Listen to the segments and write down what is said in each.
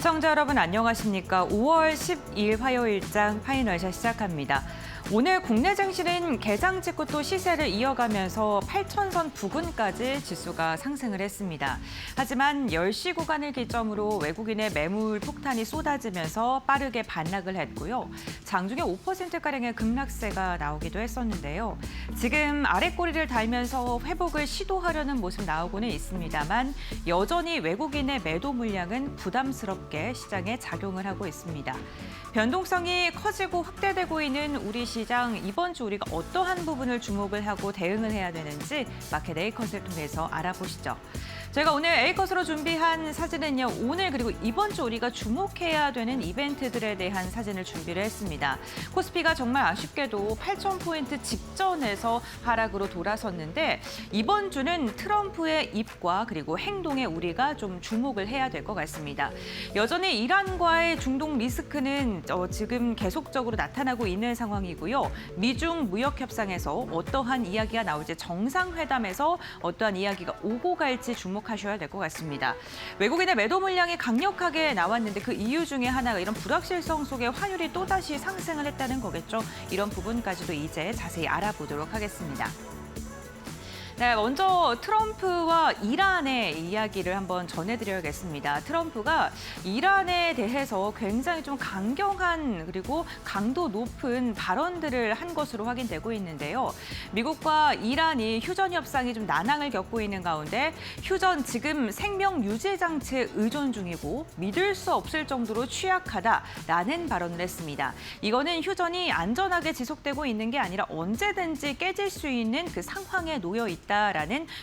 시청자 여러분 안녕하십니까? 5월 12일 화요일장 파이널샷 시작합니다. 오늘 국내 증시는 개장 직후 또 시세를 이어가면서 8,000선 부근까지 지수가 상승을 했습니다. 하지만 10시 구간을 기점으로 외국인의 매물 폭탄이 쏟아지면서 빠르게 반락을 했고요. 장중에 5%가량의 급락세가 나오기도 했었는데요. 지금 아랫꼬리를 달면서 회복을 시도하려는 모습 나오고는 있습니다만 여전히 외국인의 매도 물량은 부담스럽게 시장에 작용을 하고 있습니다. 변동성이 커지고 확대되고 있는 우리 시장, 이번 주 우리가 어떠한 부분을 주목을 하고 대응을 해야 되는지 마켓 A컷을 통해서 알아보시죠. 저희가 오늘 A컷으로 준비한 사진은요, 오늘 그리고 이번 주 우리가 주목해야 되는 이벤트들에 대한 사진을 준비를 했습니다. 코스피가 정말 아쉽게도 8,000포인트 직전에서 하락으로 돌아섰는데 이번 주는 트럼프의 입과 그리고 행동에 우리가 좀 주목을 해야 될 것 같습니다. 여전히 이란과의 중동 리스크는 지금 계속적으로 나타나고 있는 상황이고요. 미중 무역 협상에서 어떠한 이야기가 나올지, 정상회담에서 어떠한 이야기가 오고 갈지 주목하셔야 될 것 같습니다. 외국인의 매도 물량이 강력하게 나왔는데 그 이유 중에 하나가 이런 불확실성 속에 환율이 또다시 상승을 했다는 거겠죠. 이런 부분까지도 이제 자세히 알아보도록 하겠습니다. 네, 먼저 트럼프와 이란의 이야기를 한번 전해드려야겠습니다. 트럼프가 이란에 대해서 굉장히 좀 강경한 그리고 강도 높은 발언들을 한 것으로 확인되고 있는데요. 미국과 이란이 휴전 협상이 좀 난항을 겪고 있는 가운데 휴전 지금 생명 유지 장치에 의존 중이고 믿을 수 없을 정도로 취약하다라는 발언을 했습니다. 이거는 휴전이 안전하게 지속되고 있는 게 아니라 언제든지 깨질 수 있는 그 상황에 놓여 있다라는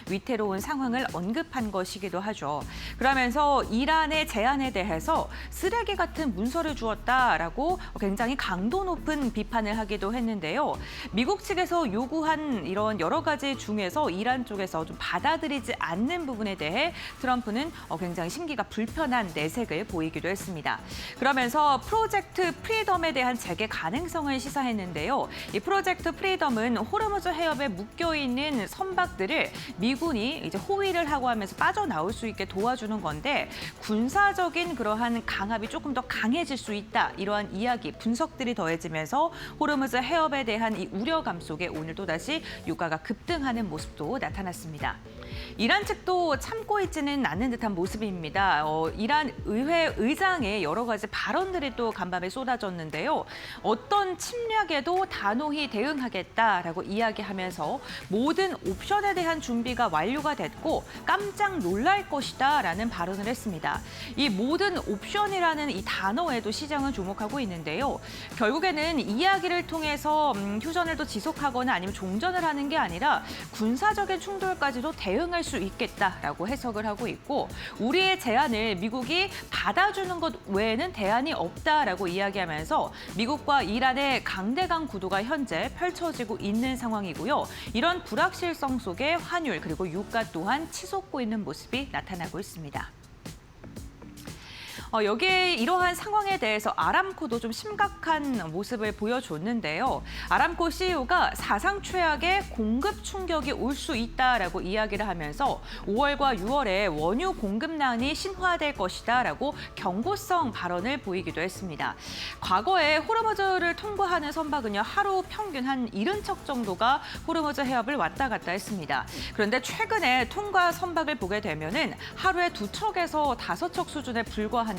위태로운 상황을 언급한 것이기도 하죠. 그러면서 이란의 제안에 대해서 쓰레기 같은 문서를 주었다라고 굉장히 강도 높은 비판을 하기도 했는데요. 미국 측에서 요구한 이런 여러 가지 중에서 이란 쪽에서 좀 받아들이지 않는 부분에 대해 트럼프는 굉장히 심기가 불편한 내색을 보이기도 했습니다. 그러면서 프로젝트 프리덤에 대한 재개 가능성을 시사했는데요. 이 프로젝트 프리덤은 호르무즈 해협에 묶여있는 선박들을 미군이 이제 호위를 하고 하면서 빠져나올 수 있게 도와주는 건데 군사적인 그러한 강압이 조금 더 강해질 수 있다. 이러한 이야기, 분석들이 더해지면서 호르무즈 해협에 대한 이 우려감 속에 오늘 또다시 유가가 급등하는 모습도 나타났습니다. 이란 측도 참고 있지는 않는 듯한 모습입니다. 이란 의회 의장의 여러 가지 발언들이 또 간밤에 쏟아졌는데요. 어떤 침략에도 단호히 대응하겠다라고 이야기하면서 모든 옵션에 대한 준비가 완료가 됐고 깜짝 놀랄 것이다라는 발언을 했습니다. 이 모든 옵션이라는 이 단어에도 시장은 주목하고 있는데요. 결국에는 이야기를 통해서 휴전을 또 지속하거나 아니면 종전을 하는 게 아니라 군사적인 충돌까지도 대응할 수 있겠다라고 해석을 하고 있고 우리의 제안을 미국이 받아주는 것 외에는 대안이 없다라고 이야기하면서 미국과 이란의 강대강 구도가 현재 펼쳐지고 있는 상황이고요. 이런 불확실성 속에 환율 그리고 유가 또한 치솟고 있는 모습이 나타나고 있습니다. 여기에 이러한 상황에 대해서 아람코도 좀 심각한 모습을 보여줬는데요. 아람코 CEO가 사상 최악의 공급 충격이 올 수 있다라고 이야기를 하면서 5월과 6월에 원유 공급난이 심화될 것이다라고 경고성 발언을 보이기도 했습니다. 과거에 호르무즈를 통과하는 선박은요, 하루 평균 한 70척 정도가 호르무즈 해협을 왔다 갔다 했습니다. 그런데 최근에 통과 선박을 보게 되면은 하루에 2척에서 5척 수준에 불과한데요.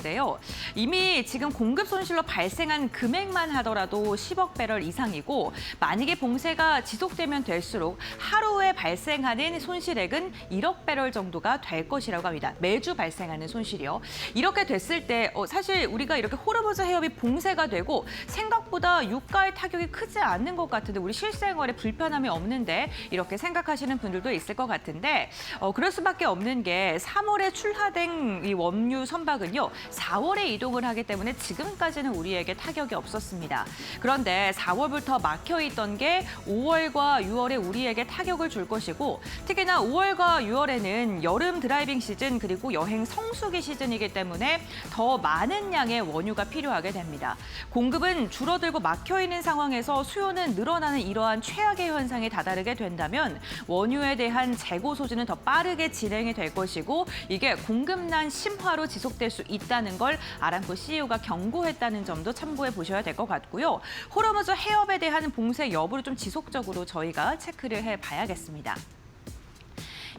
이미 지금 공급 손실로 발생한 금액만 하더라도 10억 배럴 이상이고 만약에 봉쇄가 지속되면 될수록 하루에 발생하는 손실액은 1억 배럴 정도가 될 것이라고 합니다. 매주 발생하는 손실이요. 이렇게 됐을 때 사실 우리가 이렇게 호르무즈 해협이 봉쇄가 되고 생각보다 유가의 타격이 크지 않는 것 같은데 우리 실생활에 불편함이 없는데 이렇게 생각하시는 분들도 있을 것 같은데 그럴 수밖에 없는 게 3월에 출하된 이 원유 선박은요. 4월에 이동을 하기 때문에 지금까지는 우리에게 타격이 없었습니다. 그런데 4월부터 막혀있던 게 5월과 6월에 우리에게 타격을 줄 것이고 특히나 5월과 6월에는 여름 드라이빙 시즌 그리고 여행 성수기 시즌이기 때문에 더 많은 양의 원유가 필요하게 됩니다. 공급은 줄어들고 막혀있는 상황에서 수요는 늘어나는 이러한 최악의 현상에 다다르게 된다면 원유에 대한 재고 소진은 더 빠르게 진행이 될 것이고 이게 공급난 심화로 지속될 수 있다. 있다는 걸 아람코 CEO가 경고했다는 점도 참고해 보셔야 될 것 같고요. 호르무즈 해협에 대한 봉쇄 여부를 좀 지속적으로 저희가 체크를 해봐야겠습니다.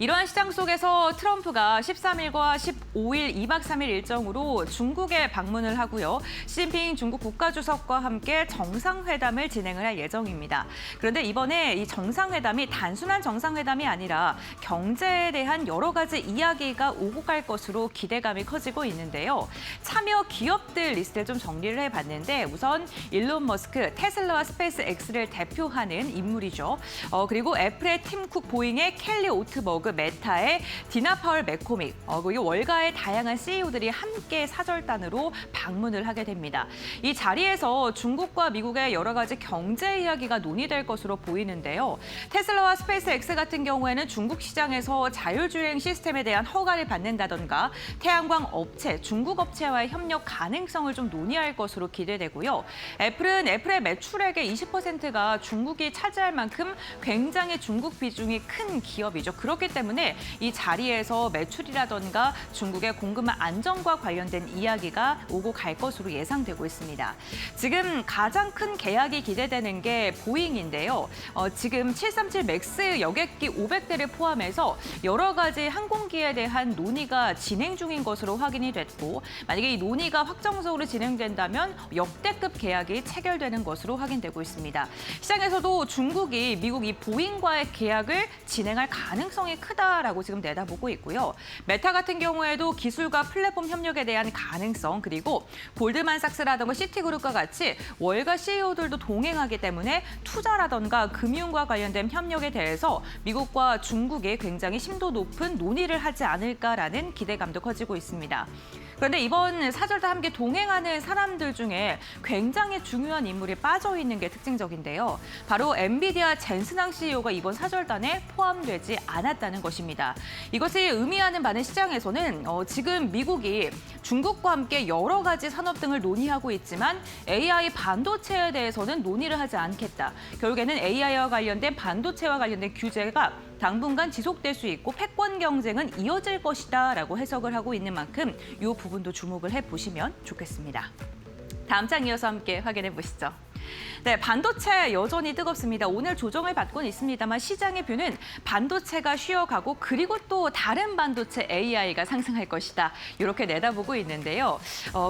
이러한 시장 속에서 트럼프가 13일과 15일 2박 3일 일정으로 중국에 방문을 하고요. 시진핑 중국 국가주석과 함께 정상회담을 진행을 할 예정입니다. 그런데 이번에 이 정상회담이 단순한 정상회담이 아니라 경제에 대한 여러 가지 이야기가 오고 갈 것으로 기대감이 커지고 있는데요. 참여 기업들 리스트를 좀 정리를 해봤는데 우선 일론 머스크, 테슬라와 스페이스 X를 대표하는 인물이죠. 그리고 애플의 팀 쿡, 보잉의 켈리 오트버그, 메타의 디나 파월 맥코믹, 그리고 월가의 다양한 CEO들이 함께 사절단으로 방문을 하게 됩니다. 이 자리에서 중국과 미국의 여러 가지 경제 이야기가 논의될 것으로 보이는데요. 테슬라와 스페이스 X 같은 경우에는 중국 시장에서 자율주행 시스템에 대한 허가를 받는다던가 태양광 업체, 중국 업체와의 협력 가능성을 좀 논의할 것으로 기대되고요. 애플은 애플의 매출액의 20%가 중국이 차지할 만큼 굉장히 중국 비중이 큰 기업이죠. 그렇기 때문에 이 자리에서 매출이라던가 중국의 공급 안정과 관련된 이야기가 오고 갈 것으로 예상되고 있습니다. 지금 가장 큰 계약이 기대되는 게 보잉인데요. 지금 737 맥스 여객기 500대를 포함해서 여러 가지 항공기에 대한 논의가 진행 중인 것으로 확인이 됐고 만약에 이 논의가 확정적으로 진행된다면 역대급 계약이 체결되는 것으로 확인되고 있습니다. 시장에서도 중국이 미국 이 보잉과의 계약을 진행할 가능성이 크다라고 지금 내다보고 있고요. 메타 같은 경우에도 기술과 플랫폼 협력에 대한 가능성 그리고 골드만삭스라던가 시티그룹과 같이 월가 CEO들도 동행하기 때문에 투자라던가 금융과 관련된 협력에 대해서 미국과 중국이 굉장히 심도 높은 논의를 하지 않을까라는 기대감도 커지고 있습니다. 그런데 이번 사절단 함께 동행하는 사람들 중에 굉장히 중요한 인물이 빠져 있는 게 특징적인데요. 바로 엔비디아 젠슨항 CEO가 이번 사절단에 포함되지 않았다는 것입니다. 이것이 의미하는 바는 시장에서는 지금 미국이 중국과 함께 여러 가지 산업 등을 논의하고 있지만 AI 반도체에 대해서는 논의를 하지 않겠다. 결국에는 AI와 관련된 반도체와 관련된 규제가 당분간 지속될 수 있고 패권 경쟁은 이어질 것이다라고 해석을 하고 있는 만큼 이 부분도 주목을 해보시면 좋겠습니다. 다음 장 이어서 함께 확인해 보시죠. 네, 반도체 여전히 뜨겁습니다. 오늘 조정을 받고는 있습니다만 시장의 뷰는 반도체가 쉬어가고 그리고 또 다른 반도체 AI가 상승할 것이다. 이렇게 내다보고 있는데요.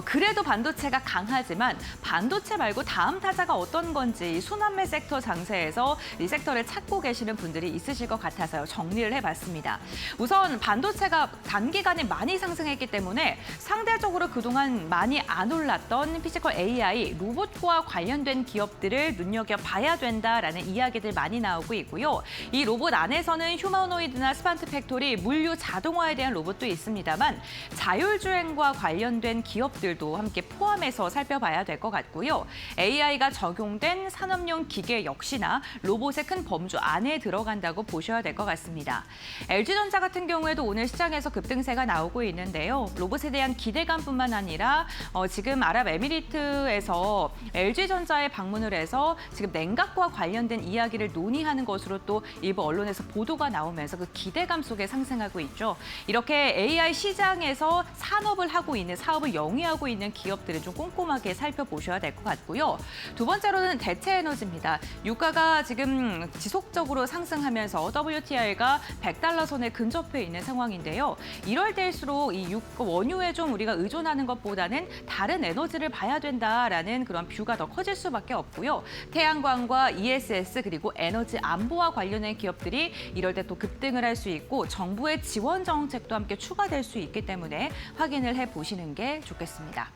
그래도 반도체가 강하지만 반도체 말고 다음 타자가 어떤 건지 순환매 섹터 장세에서 이 섹터를 찾고 계시는 분들이 있으실 것 같아서요. 정리를 해봤습니다. 우선 반도체가 단기간에 많이 상승했기 때문에 상대적으로 그동안 많이 안 올랐던 피지컬 AI, 로봇과 관련된 기업들을 눈여겨봐야 된다라는 이야기들 많이 나오고 있고요. 이 로봇 안에서는 휴머노이드나 스판트 팩토리, 물류 자동화에 대한 로봇도 있습니다만 자율주행과 관련된 기업들도 함께 포함해서 살펴봐야 될 것 같고요. AI가 적용된 산업용 기계 역시나 로봇의 큰 범주 안에 들어간다고 보셔야 될 것 같습니다. LG전자 같은 경우에도 오늘 시장에서 급등세가 나오고 있는데요. 로봇에 대한 기대감뿐만 아니라 지금 아랍에미리트에서 LG전자의 방문을 해서 지금 냉각과 관련된 이야기를 논의하는 것으로 또 일부 언론에서 보도가 나오면서 그 기대감 속에 상승하고 있죠. 이렇게 AI 시장에서 산업을 하고 있는, 사업을 영위하고 있는 기업들을 좀 꼼꼼하게 살펴보셔야 될 것 같고요. 두 번째로는 대체 에너지입니다. 유가가 지금 지속적으로 상승하면서 WTI가 100달러 선에 근접해 있는 상황인데요. 이럴 때일수록 이 원유에 좀 우리가 의존하는 것보다는 다른 에너지를 봐야 된다라는 그런 뷰가 더 커질 수밖에 없고요. 태양광과 ESS 그리고 에너지 안보와 관련된 기업들이 이럴 때 또 급등을 할 수 있고 정부의 지원 정책도 함께 추가될 수 있기 때문에 확인을 해보시는 게 좋겠습니다.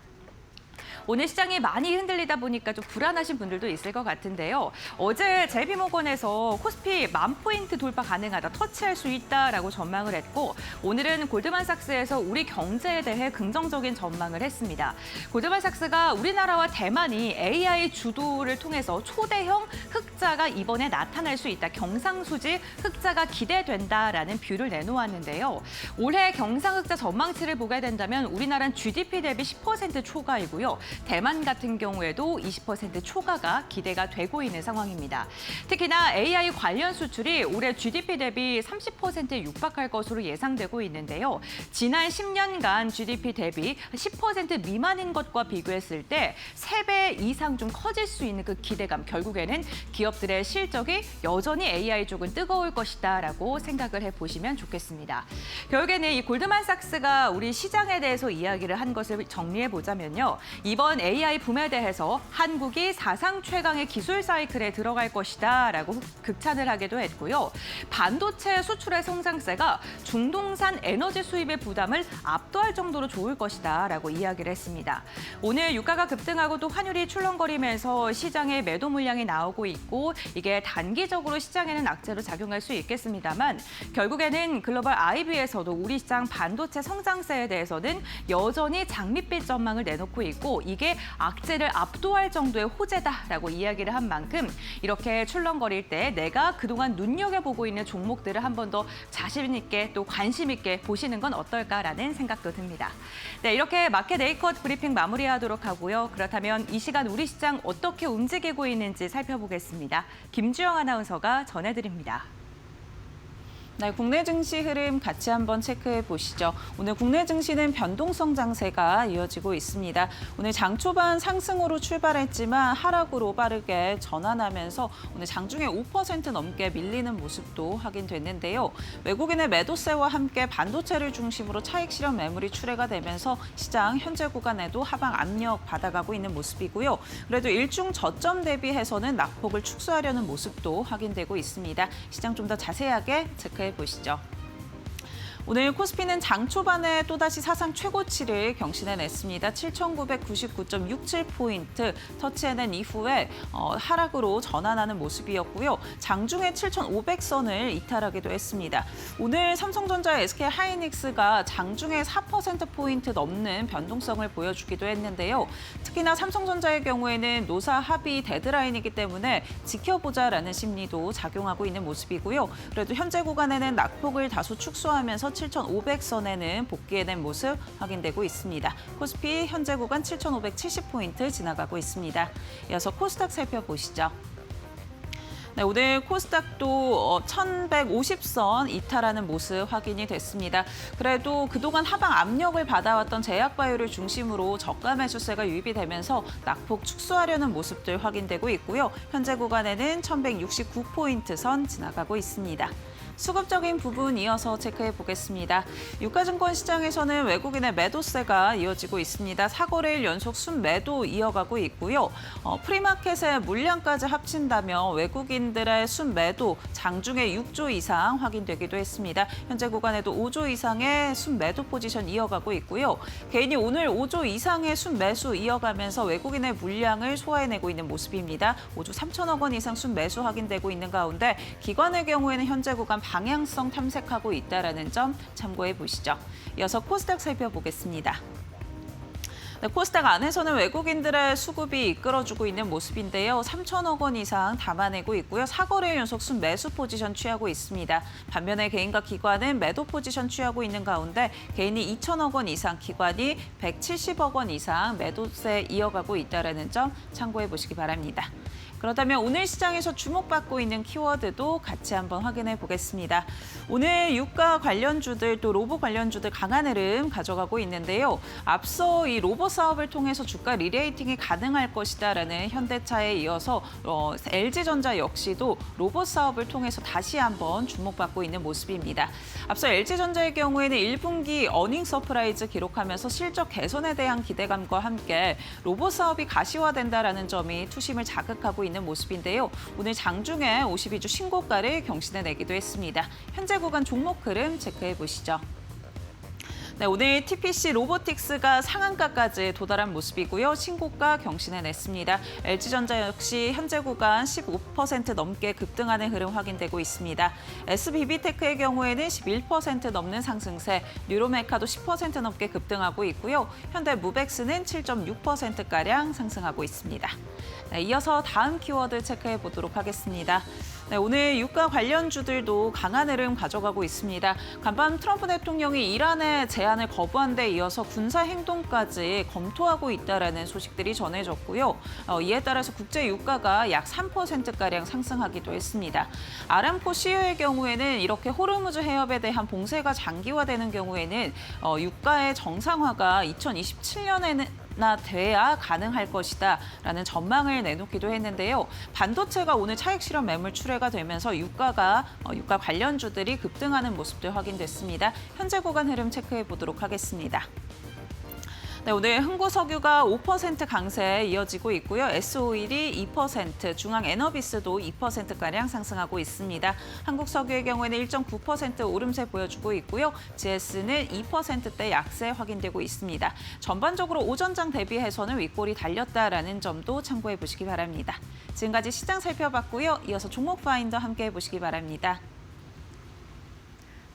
오늘 시장이 많이 흔들리다 보니까 좀 불안하신 분들도 있을 것 같은데요. 어제 JP모건에서 코스피 10,000포인트 돌파 가능하다, 터치할 수 있다라고 전망을 했고 오늘은 골드만삭스에서 우리 경제에 대해 긍정적인 전망을 했습니다. 골드만삭스가 우리나라와 대만이 AI 주도를 통해서 초대형 흑자가 이번에 나타날 수 있다. 경상수지 흑자가 기대된다라는 뷰를 내놓았는데요. 올해 경상흑자 전망치를 보게 된다면 우리나라는 GDP 대비 10% 초과이고요. 대만 같은 경우에도 20% 초과가 기대가 되고 있는 상황입니다. 특히나 AI 관련 수출이 올해 GDP 대비 30%에 육박할 것으로 예상되고 있는데요. 지난 10년간 GDP 대비 10% 미만인 것과 비교했을 때 3배 이상 좀 커질 수 있는 그 기대감, 결국에는 기업들의 실적이 여전히 AI 쪽은 뜨거울 것이다라고 생각을 해보시면 좋겠습니다. 결국에는 이 골드만삭스가 우리 시장에 대해서 이야기를 한 것을 정리해보자면요. 이번 AI 붐에 대해서 한국이 사상 최강의 기술 사이클에 들어갈 것이다라고 극찬을 하기도 했고요. 반도체 수출의 성장세가 중동산 에너지 수입의 부담을 압도할 정도로 좋을 것이다라고 이야기를 했습니다. 오늘 유가가 급등하고 또 환율이 출렁거리면서 시장에 매도 물량이 나오고 있고 이게 단기적으로 시장에는 악재로 작용할 수 있겠습니다만 결국에는 글로벌 IB에서도 우리 시장 반도체 성장세에 대해서는 여전히 장밋빛 전망을 내놓고 있고 이게 악재를 압도할 정도의 호재다라고 이야기를 한 만큼 이렇게 출렁거릴 때 내가 그동안 눈여겨보고 있는 종목들을 한 번 더 자신 있게 또 관심 있게 보시는 건 어떨까라는 생각도 듭니다. 네, 이렇게 마켓 A컷 브리핑 마무리하도록 하고요. 그렇다면 이 시간 우리 시장 어떻게 움직이고 있는지 살펴보겠습니다. 김주영 아나운서가 전해드립니다. 네, 국내 증시 흐름 같이 한번 체크해 보시죠. 오늘 국내 증시는 변동성 장세가 이어지고 있습니다. 오늘 장 초반 상승으로 출발했지만 하락으로 빠르게 전환하면서 오늘 장중에 5% 넘게 밀리는 모습도 확인됐는데요. 외국인의 매도세와 함께 반도체를 중심으로 차익 실현 매물이 출회가 되면서 시장 현재 구간에도 하방 압력 받아가고 있는 모습이고요. 그래도 일중 저점 대비해서는 낙폭을 축소하려는 모습도 확인되고 있습니다. 시장 좀 더 자세하게 체크해 보시죠. 오늘 코스피는 장 초반에 또다시 사상 최고치를 경신해냈습니다. 7,999.67포인트 터치해낸 이후에 하락으로 전환하는 모습이었고요. 장중에 7,500선을 이탈하기도 했습니다. 오늘 삼성전자, SK하이닉스가 장중에 4%포인트 넘는 변동성을 보여주기도 했는데요. 특히나 삼성전자의 경우에는 노사 합의 데드라인이기 때문에 지켜보자라는 심리도 작용하고 있는 모습이고요. 그래도 현재 구간에는 낙폭을 다소 축소하면서 7,500선에는 복귀해낸 모습 확인되고 있습니다. 코스피 현재 구간 7,570포인트 지나가고 있습니다. 이어서 코스닥 살펴보시죠. 네, 오늘 코스닥도 1,150선 이탈하는 모습 확인이 됐습니다. 그래도 그동안 하방 압력을 받아왔던 제약바이오를 중심으로 저가 매수세가 유입이 되면서 낙폭 축소하려는 모습들 확인되고 있고요. 현재 구간에는 1,169포인트 선 지나가고 있습니다. 수급적인 부분 이어서 체크해 보겠습니다. 유가증권 시장에서는 외국인의 매도세가 이어지고 있습니다. 4거래일 연속 순매도 이어가고 있고요. 프리마켓의 물량까지 합친다면 외국인들의 순매도 장중에 6조 이상 확인되기도 했습니다. 현재 구간에도 5조 이상의 순매도 포지션 이어가고 있고요. 개인이 오늘 5조 이상의 순매수 이어가면서 외국인의 물량을 소화해내고 있는 모습입니다. 5조 3천억 원 이상 순매수 확인되고 있는 가운데 기관의 경우에는 현재 구간 방향성 탐색하고 있다는 점 참고해 보시죠. 이어서 코스닥 살펴보겠습니다. 네, 코스닥 안에서는 외국인들의 수급이 이끌어주고 있는 모습인데요. 3천억 원 이상 담아내고 있고요. 4거래일 연속 순매수 포지션 취하고 있습니다. 반면에 개인과 기관은 매도 포지션 취하고 있는 가운데 개인이 2천억 원 이상, 기관이 170억 원 이상 매도세 이어가고 있다는 점 참고해 보시기 바랍니다. 그렇다면 오늘 시장에서 주목받고 있는 키워드도 같이 한번 확인해 보겠습니다. 오늘 유가 관련주들 또 로봇 관련주들 강한 흐름 가져가고 있는데요. 앞서 이 로봇 사업을 통해서 주가 리레이팅이 가능할 것이다라는 현대차에 이어서 LG전자 역시도 로봇 사업을 통해서 다시 한번 주목받고 있는 모습입니다. 앞서 LG전자의 경우에는 1분기 어닝 서프라이즈 기록하면서 실적 개선에 대한 기대감과 함께 로봇 사업이 가시화된다라는 점이 투심을 자극하고 있는 모습인데요. 오늘 장중에 52주 신고가를 경신해내기도 했습니다. 현재 구간 종목 흐름 체크해 보시죠. 네, 오늘 TPC 로보틱스가 상한가까지 도달한 모습이고요. 신고가 경신해냈습니다. LG전자 역시 현재 구간 15% 넘게 급등하는 흐름 확인되고 있습니다. SBB테크의 경우에는 11% 넘는 상승세, 뉴로메카도 10% 넘게 급등하고 있고요. 현대무벡스는 7.6%가량 상승하고 있습니다. 네, 이어서 다음 키워드 체크해 보도록 하겠습니다. 네, 오늘 유가 관련주들도 강한 흐름 가져가고 있습니다. 간밤 트럼프 대통령이 이란의 제안을 거부한 데 이어서 군사 행동까지 검토하고 있다라는 소식들이 전해졌고요. 이에 따라서 국제 유가가 약 3%가량 상승하기도 했습니다. 아람코 CEO의 경우에는 이렇게 호르무즈 해협에 대한 봉쇄가 장기화되는 경우에는 유가의 정상화가 2027년에는 나 돼야 가능할 것이다라는 전망을 내놓기도 했는데요. 반도체가 오늘 차익 실현 매물 출회가 되면서 유가 관련주들이 급등하는 모습도 확인됐습니다. 현재 구간 흐름 체크해 보도록 하겠습니다. 네, 오늘 흥구석유가 5% 강세에 이어지고 있고요. S-오일이 2%, 중앙에너비스도 2%가량 상승하고 있습니다. 한국석유의 경우에는 1.9% 오름세 보여주고 있고요. GS는 2%대 약세 확인되고 있습니다. 전반적으로 오전장 대비해서는 윗골이 달렸다라는 점도 참고해 보시기 바랍니다. 지금까지 시장 살펴봤고요. 이어서 종목 파인더 함께 해보시기 바랍니다.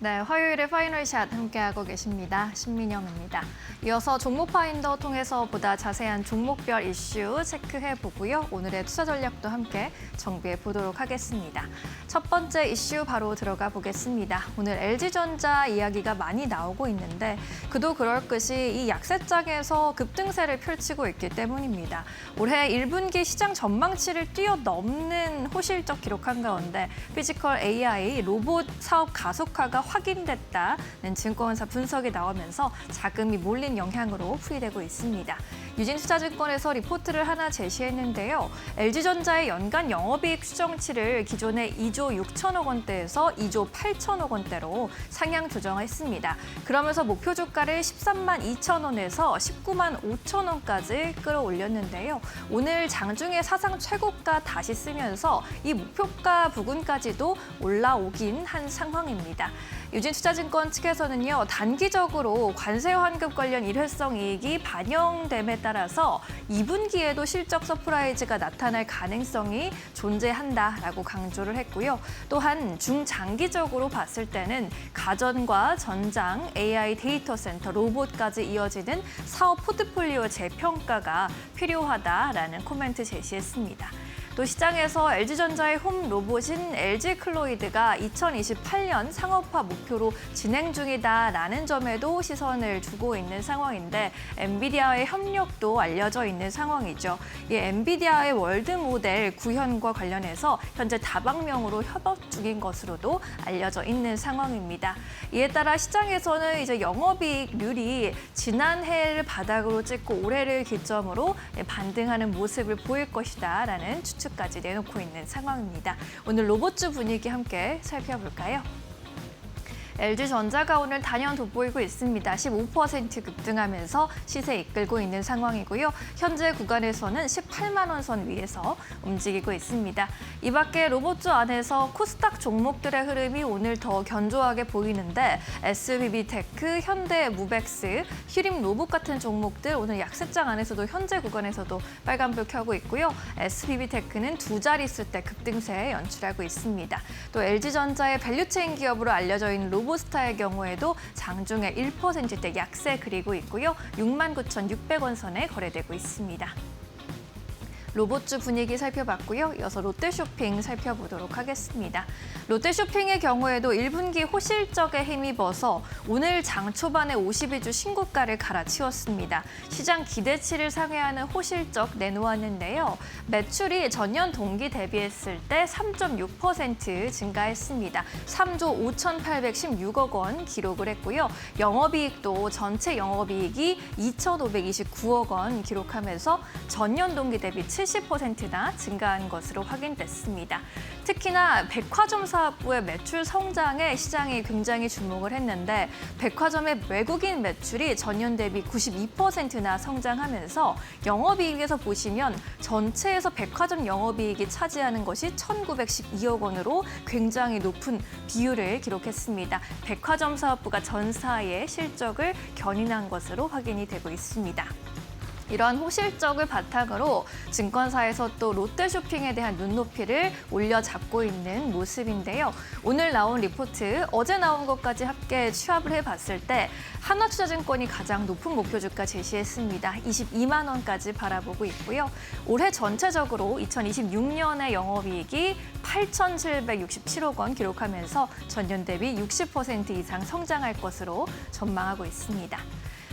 네, 화요일에 파이널샷 함께하고 계십니다. 신민영입니다. 이어서 종목 파인더 통해서 보다 자세한 종목별 이슈 체크해보고요. 오늘의 투자 전략도 함께 정비해 보도록 하겠습니다. 첫 번째 이슈 바로 들어가 보겠습니다. 오늘 LG전자 이야기가 많이 나오고 있는데 그도 그럴 것이 이 약세장에서 급등세를 펼치고 있기 때문입니다. 올해 1분기 시장 전망치를 뛰어넘는 호실적 기록한 가운데 피지컬 AI 로봇 사업 가속화가 확인됐다는 증권사 분석이 나오면서 자금이 몰린 영향으로 풀이되고 있습니다. 유진투자증권에서 리포트를 하나 제시했는데요. LG전자의 연간 영업이익 추정치를 기존의 2조 6천억 원대에서 2조 8천억 원대로 상향 조정했습니다. 그러면서 목표 주가를 13만 2천 원에서 19만 5천 원까지 끌어올렸는데요. 오늘 장중에 사상 최고가 다시 쓰면서 이 목표가 부근까지도 올라오긴 한 상황입니다. 유진투자증권 측에서는요, 단기적으로 관세 환급 관련 일회성 이익이 반영됨에 따라서 2분기에도 실적 서프라이즈가 나타날 가능성이 존재한다라고 강조를 했고요. 또한 중장기적으로 봤을 때는 가전과 전장, AI 데이터 센터, 로봇까지 이어지는 사업 포트폴리오 재평가가 필요하다라는 코멘트 제시했습니다. 또 시장에서 LG전자의 홈 로봇인 LG클로이드가 2028년 상업화 목표로 진행 중이다라는 점에도 시선을 두고 있는 상황인데 엔비디아의 협력도 알려져 있는 상황이죠. 이 엔비디아의 월드 모델 구현과 관련해서 현재 다방면으로 협업 중인 것으로도 알려져 있는 상황입니다. 이에 따라 시장에서는 이제 영업이익률이 지난해를 바닥으로 찍고 올해를 기점으로 반등하는 모습을 보일 것이다라는 추측까지 내놓고 있는 상황입니다. 오늘 로봇주 분위기 함께 살펴볼까요? LG전자가 오늘 단연 돋보이고 있습니다. 15% 급등하면서 시세 이끌고 있는 상황이고요. 현재 구간에서는 18만 원 선 위에서 움직이고 있습니다. 이 밖에 로봇주 안에서 코스닥 종목들의 흐름이 오늘 더 견조하게 보이는데 SBB테크, 현대무벡스, 휴림로봇 같은 종목들 오늘 약세장 안에서도 현재 구간에서도 빨간불 켜고 있고요. SBB테크는 두 자릿수대 급등세 연출하고 있습니다. 또 LG전자의 밸류체인 기업으로 알려져 있는 로보스타의 경우에도 장중에 1%대 약세 그리고 있고요. 69,600원 선에 거래되고 있습니다. 로봇주 분위기 살펴봤고요. 이어서 롯데쇼핑 살펴보도록 하겠습니다. 롯데쇼핑의 경우에도 1분기 호실적에 힘입어서 오늘 장 초반에 52주 신고가를 갈아치웠습니다. 시장 기대치를 상회하는 호실적 내놓았는데요. 매출이 전년 동기 대비했을 때 3.6% 증가했습니다. 3조 5,816억 원 기록을 했고요. 영업이익도 전체 영업이익이 2,529억 원 기록하면서 전년 동기 대비 70%나 증가한 것으로 확인됐습니다. 특히나 백화점 사업부의 매출 성장에 시장이 굉장히 주목을 했는데 백화점의 외국인 매출이 전년 대비 92%나 성장하면서 영업이익에서 보시면 전체에서 백화점 영업이익이 차지하는 것이 1,912억 원으로 굉장히 높은 비율을 기록했습니다. 백화점 사업부가 전사의 실적을 견인한 것으로 확인이 되고 있습니다. 이러한 호실적을 바탕으로 증권사에서 또 롯데쇼핑에 대한 눈높이를 올려잡고 있는 모습인데요. 오늘 나온 리포트, 어제 나온 것까지 함께 취합을 해봤을 때 한화투자증권이 가장 높은 목표 주가 제시했습니다. 22만 원까지 바라보고 있고요. 올해 전체적으로 2026년의 영업이익이 8,767억 원 기록하면서 전년 대비 60% 이상 성장할 것으로 전망하고 있습니다.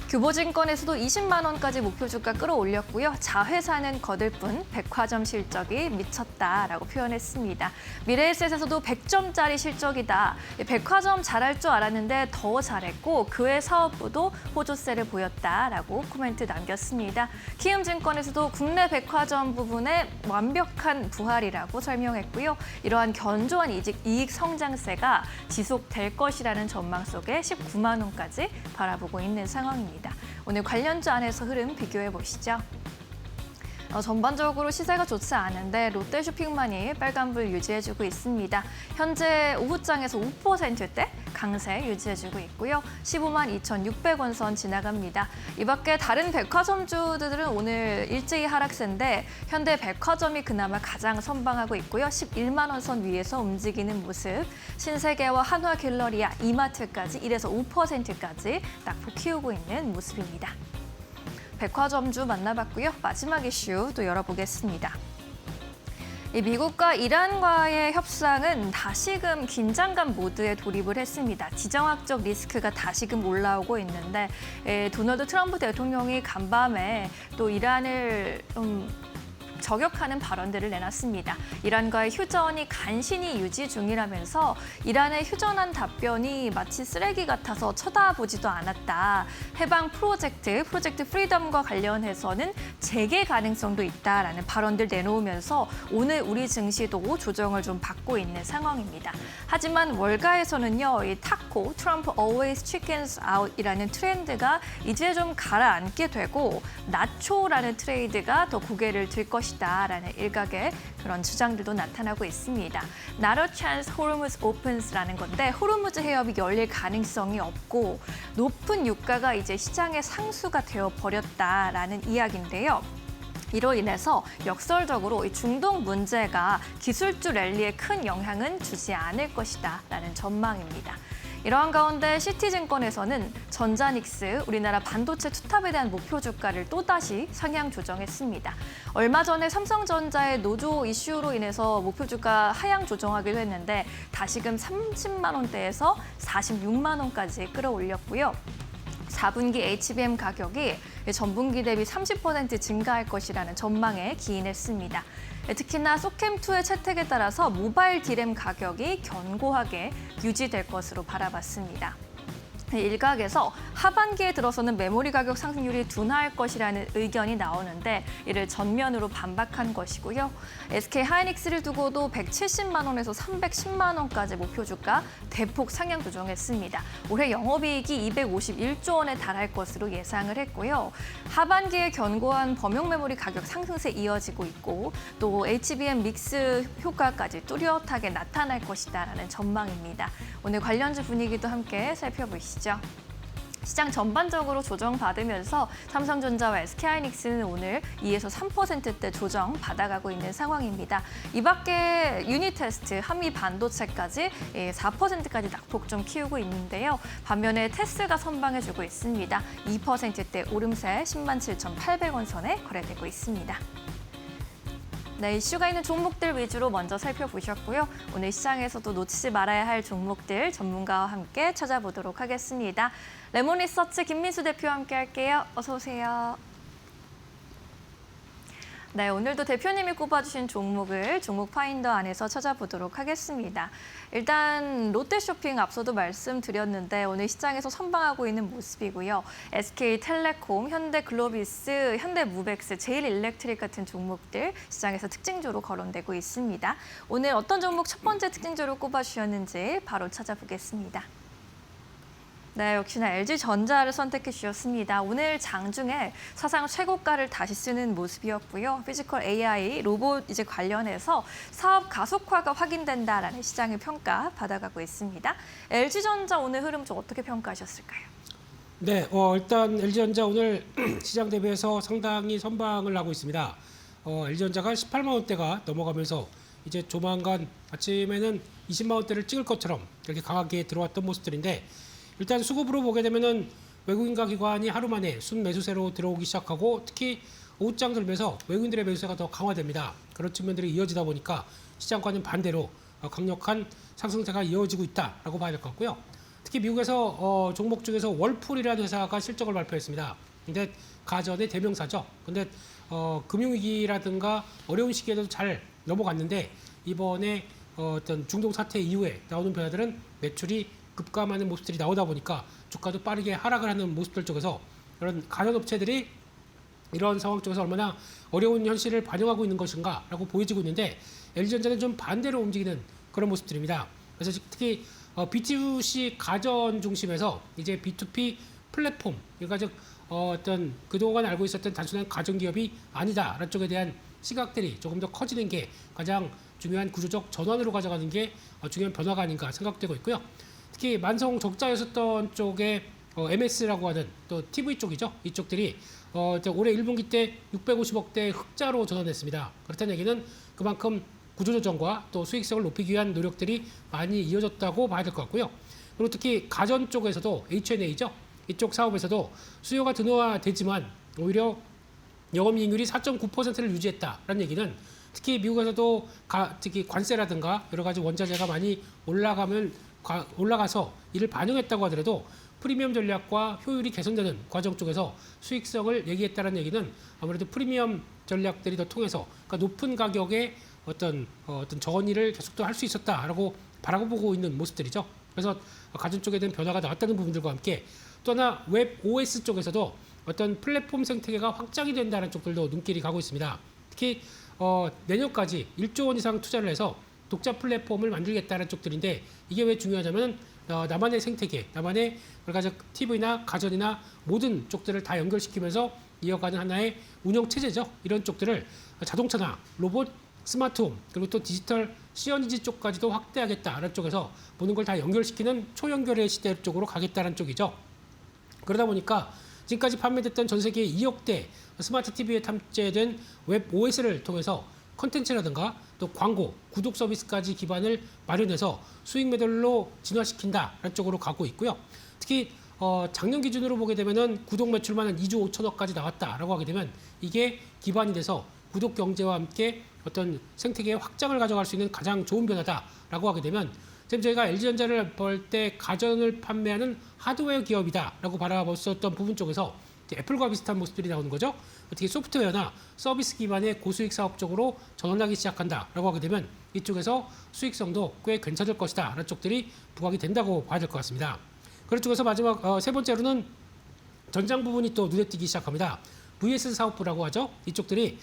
교보증권에서도 20만 원까지 목표 주가 끌어올렸고요. 자회사는 거들뿐 백화점 실적이 미쳤다라고 표현했습니다. 미래에셋에서도 100점짜리 실적이다. 백화점 잘할 줄 알았는데 더 잘했고 그 외 사업부도 호조세를 보였다라고 코멘트 남겼습니다. 키움증권에서도 국내 백화점 부분의 완벽한 부활이라고 설명했고요. 이러한 견조한 이익 성장세가 지속될 것이라는 전망 속에 19만 원까지 바라보고 있는 상황입니다. 오늘 관련주 안에서 흐름 비교해 보시죠. 전반적으로 시세가 좋지 않은데 롯데쇼핑만이 빨간불 유지해주고 있습니다. 현재 오후장에서 5%대 강세 유지해주고 있고요. 15만 2,600원 선 지나갑니다. 이 밖에 다른 백화점주들은 오늘 일제히 하락세인데 현대백화점이 그나마 가장 선방하고 있고요. 11만 원 선 위에서 움직이는 모습. 신세계와 한화갤러리아, 이마트까지 1에서 5%까지 낙폭 키우고 있는 모습입니다. 백화점주 만나봤고요. 마지막 이슈 또 열어보겠습니다. 미국과 이란과의 협상은 다시금 긴장감 모드에 돌입을 했습니다. 지정학적 리스크가 다시금 올라오고 있는데 도널드 트럼프 대통령이 간밤에 또 이란을 저격하는 발언들을 내놨습니다. 이란과의 휴전이 간신히 유지 중이라면서 이란의 휴전한 답변이 마치 쓰레기 같아서 쳐다보지도 않았다. 해방 프로젝트 프리덤과 관련해서는 재개 가능성도 있다라는 발언들 내놓으면서 오늘 우리 증시도 조정을 좀 받고 있는 상황입니다. 하지만 월가에서는요, 이 타코, 트럼프 always chickens out이라는 트렌드가 이제 좀 가라앉게 되고 나초라는 트레이드가 더 고개를 들 것이다. 라는 일각의 그런 주장들도 나타나고 있습니다. Not a chance Hormuz opens라는 건데 호르무즈 해협이 열릴 가능성이 없고 높은 유가가 이제 시장의 상수가 되어버렸다라는 이야기인데요. 이로 인해서 역설적으로 이 중동 문제가 기술주 랠리에 큰 영향은 주지 않을 것이다 라는 전망입니다. 이러한 가운데 시티증권에서는 전자닉스, 우리나라 반도체 투탑에 대한 목표 주가를 또다시 상향 조정했습니다. 얼마 전에 삼성전자의 노조 이슈로 인해서 목표 주가 하향 조정하기도 했는데 다시금 30만 원대에서 46만 원까지 끌어올렸고요. 4분기 HBM 가격이 전분기 대비 30% 증가할 것이라는 전망에 기인했습니다. 특히나 소캠2의 채택에 따라서 모바일 디램 가격이 견고하게 유지될 것으로 바라봤습니다. 일각에서 하반기에 들어서는 메모리 가격 상승률이 둔화할 것이라는 의견이 나오는데 이를 전면으로 반박한 것이고요. SK 하이닉스를 두고도 170만 원에서 310만 원까지 목표 주가 대폭 상향 조정했습니다. 올해 영업이익이 251조 원에 달할 것으로 예상을 했고요. 하반기에 견고한 범용 메모리 가격 상승세 이어지고 있고 또 HBM 믹스 효과까지 뚜렷하게 나타날 것이다라는 전망입니다. 오늘 관련주 분위기도 함께 살펴보시죠. 시장 전반적으로 조정받으면서 삼성전자와 SK하이닉스는 오늘 2에서 3%대 조정 받아가고 있는 상황입니다. 이 밖에 유니테스트, 한미 반도체까지 4%까지 낙폭 좀 키우고 있는데요. 반면에 테스가 선방해주고 있습니다. 2%대 오름세 107,800원 선에 거래되고 있습니다. 네, 이슈가 있는 종목들 위주로 먼저 살펴보셨고요. 오늘 시장에서도 놓치지 말아야 할 종목들 전문가와 함께 찾아보도록 하겠습니다. 레몬리서치 김민수 대표와 함께 할게요. 어서 오세요. 네, 오늘도 대표님이 꼽아주신 종목을 종목 파인더 안에서 찾아보도록 하겠습니다. 일단 롯데쇼핑 앞서도 말씀드렸는데 오늘 시장에서 선방하고 있는 모습이고요. SK텔레콤, 현대글로비스, 현대무벡스, 제일일렉트릭 같은 종목들 시장에서 특징주로 거론되고 있습니다. 오늘 어떤 종목 첫 번째 특징주로 꼽아주셨는지 바로 찾아보겠습니다. 네, 역시나 LG전자를 선택해 주셨습니다. 오늘 장중에 사상 최고가를 다시 쓰는 모습이었고요. 피지컬 AI, 로봇 이제 관련해서 사업 가속화가 확인된다라는 시장의 평가 받아가고 있습니다. LG전자 오늘 흐름 좀 어떻게 평가하셨을까요? 네, 일단 LG전자 오늘 시장 대비해서 상당히 선방을 하고 있습니다. LG전자가 18만 원대가 넘어가면서 이제 조만간 아침에는 20만 원대를 찍을 것처럼 이렇게 강하게 들어왔던 모습들인데 일단 수급으로 보게 되면은 외국인과 기관이 하루 만에 순매수세로 들어오기 시작하고 특히 오후장 들면서 외국인들의 매수세가 더 강화됩니다. 그런 측면들이 이어지다 보니까 시장과는 반대로 강력한 상승세가 이어지고 있다라고 봐야 될 것 같고요. 특히 미국에서 종목 중에서 월풀이라는 회사가 실적을 발표했습니다. 근데 가전의 대명사죠. 근데 금융위기라든가 어려운 시기에도 잘 넘어갔는데 이번에 어떤 중동 사태 이후에 나오는 변화들은 매출이 급감하는 모습들이 나오다 보니까 주가도 빠르게 하락을 하는 모습들 쪽에서 이런 가전업체들이 이런 상황 쪽에서 얼마나 어려운 현실을 반영하고 있는 것인가라고 보여지고 있는데 LG전자는 좀 반대로 움직이는 그런 모습들입니다. 그래서 특히 B2C 가전 중심에서 이제 B2P 플랫폼, 그러니까 즉 어떤 그동안 알고 있었던 단순한 가전 기업이 아니다라는 쪽에 대한 시각들이 조금 더 커지는 게 가장 중요한 구조적 전환으로 가져가는 게 중요한 변화가 아닌가 생각되고 있고요. 특히 만성 적자였었던 쪽에 MS라고 하는 또 TV 쪽이죠. 이쪽들이 올해 1분기 때 650억대 흑자로 전환했습니다. 그렇다는 얘기는 그만큼 구조조정과 또 수익성을 높이기 위한 노력들이 많이 이어졌다고 봐야 될 것 같고요. 그리고 특히 가전 쪽에서도 H&A죠. 이쪽 사업에서도 수요가 둔화되지만 오히려 영업이익률이 4.9%를 유지했다라는 얘기는 특히 미국에서도 특히 관세라든가 여러 가지 원자재가 많이 올라가서 이를 반영했다고 하더라도 프리미엄 전략과 효율이 개선되는 과정 쪽에서 수익성을 얘기했다는 얘기는 아무래도 프리미엄 전략들이 더 통해서 그러니까 높은 가격에 어떤 저언일을 계속 더 할 수 있었다라고 바라보고 있는 모습들이죠. 그래서 가전 쪽에 대한 변화가 나왔다는 부분들과 함께 또 하나 웹 OS 쪽에서도 어떤 플랫폼 생태계가 확장이 된다는 쪽들도 눈길이 가고 있습니다. 특히 내년까지 1조 원 이상 투자를 해서 독자 플랫폼을 만들겠다는 쪽들인데 이게 왜 중요하냐면 나만의 생태계, 나만의 여러 가지 TV나 가전이나 모든 쪽들을 다 연결시키면서 이어가는 하나의 운영 체제죠. 이런 쪽들을 자동차나 로봇, 스마트홈 그리고 또 디지털 CNG 쪽까지도 확대하겠다는 쪽에서 모든 걸 다 연결시키는 초연결의 시대 쪽으로 가겠다는 쪽이죠. 그러다 보니까 지금까지 판매됐던 전 세계 2억대 스마트 TV에 탑재된 웹 OS를 통해서 컨텐츠라든가 또 광고, 구독 서비스까지 기반을 마련해서 수익 모델로 진화시킨다라는 쪽으로 가고 있고요. 특히 작년 기준으로 보게 되면은 구독 매출만 한 2조 5천억까지 나왔다라고 하게 되면 이게 기반이 돼서 구독 경제와 함께 어떤 생태계의 확장을 가져갈 수 있는 가장 좋은 변화다라고 하게 되면 지금 저희가 LG전자를 볼 때 가전을 판매하는 하드웨어 기업이다라고 바라봤었던 부분 쪽에서 애플과 비슷한 모습들이 나오는 거죠. 어떻게 소프트웨어나 서비스 기반의 고수익 사업 쪽으로 전환하기 시작한다라고 하게 되면 이쪽에서 수익성도 꽤 괜찮을 것이다 라는 쪽들이 부각이 된다고 봐야 될 것 같습니다. 그런 쪽에서 마지막 세 번째로는 전장 부분이 또 눈에 띄기 시작합니다. VS 사업부라고 하죠. 이쪽들이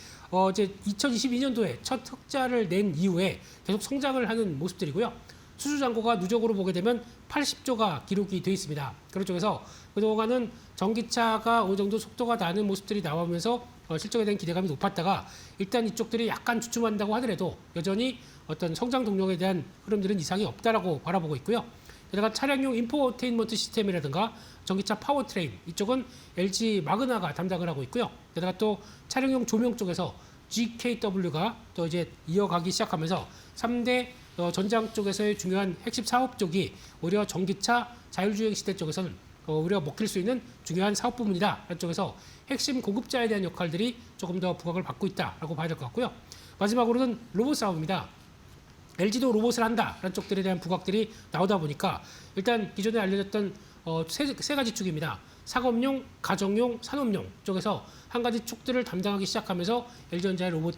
이제 2022년도에 첫 흑자를 낸 이후에 계속 성장을 하는 모습들이고요. 수주 잔고가 누적으로 보게 되면 80조가 기록이 되어 있습니다. 그런 쪽에서 그동안은 전기차가 어느 정도 속도가 나는 모습들이 나오면서 실적에 대한 기대감이 높았다가 일단 이쪽들이 약간 주춤한다고 하더라도 여전히 어떤 성장 동력에 대한 흐름들은 이상이 없다라고 바라보고 있고요. 게다가 차량용 인포테인먼트 시스템이라든가 전기차 파워트레인 이쪽은 LG 마그나가 담당을 하고 있고요. 게다가 또 차량용 조명 쪽에서 GKW가 또 이제 이어가기 시작하면서 3대 전장 쪽에서의 중요한 핵심 사업 쪽이 오히려 전기차 자율주행 시대 쪽에서는 오히려 먹힐 수 있는 중요한 사업 부문이다. 라는 쪽에서 핵심 공급자에 대한 역할들이 조금 더 부각을 받고 있다라고 봐야 될 것 같고요. 마지막으로는 로봇 사업입니다. LG도 로봇을 한다라는 쪽들에 대한 부각들이 나오다 보니까 일단 기존에 알려졌던 세 가지 축입니다. 상업용, 가정용, 산업용 쪽에서 한 가지 축들을 담당하기 시작하면서 LG전자의 로봇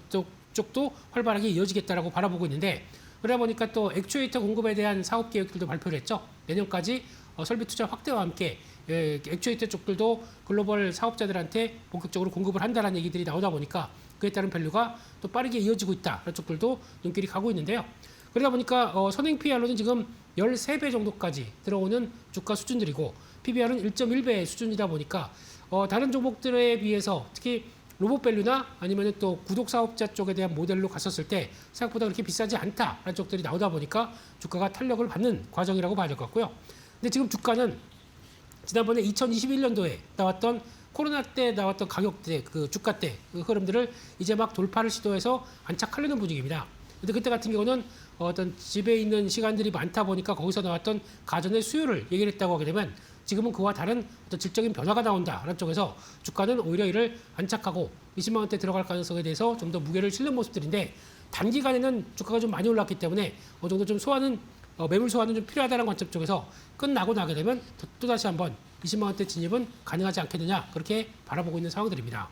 쪽도 활발하게 이어지겠다라고 바라보고 있는데 그러다 보니까 또 액추에이터 공급에 대한 사업 계획들도 발표를 했죠. 내년까지 설비 투자 확대와 함께 액추에이터 쪽들도 글로벌 사업자들한테 본격적으로 공급을 한다는 얘기들이 나오다 보니까 그에 따른 밸류가 또 빠르게 이어지고 있다. 그런 쪽들도 눈길이 가고 있는데요. 그러다 보니까 선행 PR로는 지금 13배 정도까지 들어오는 주가 수준들이고 PBR은 1.1배 수준이다 보니까 다른 종목들에 비해서 특히 로봇 밸류나 아니면 또 구독 사업자 쪽에 대한 모델로 갔었을 때 생각보다 그렇게 비싸지 않다라는 쪽들이 나오다 보니까 주가가 탄력을 받는 과정이라고 봐야 될 것 같고요. 근데 지금 주가는 지난번에 2021년도에 나왔던 코로나 때 나왔던 가격대, 그 주가대 그 흐름들을 이제 막 돌파를 시도해서 안착하려는 분위기입니다. 근데 그때 같은 경우는 어떤 집에 있는 시간들이 많다 보니까 거기서 나왔던 가전의 수요를 얘기를 했다고 하게 되면 지금은 그와 다른 어떤 질적인 변화가 나온다라는 쪽에서 주가는 오히려 이를 안착하고 20만 원대 들어갈 가능성에 대해서 좀 더 무게를 실는 모습들인데 단기간에는 주가가 좀 많이 올랐기 때문에 어느 정도 좀 소화는 매물 소화는 좀 필요하다는 관점 쪽에서 끝나고 나게 되면 또다시 한번 20만 원대 진입은 가능하지 않겠느냐 그렇게 바라보고 있는 상황들입니다.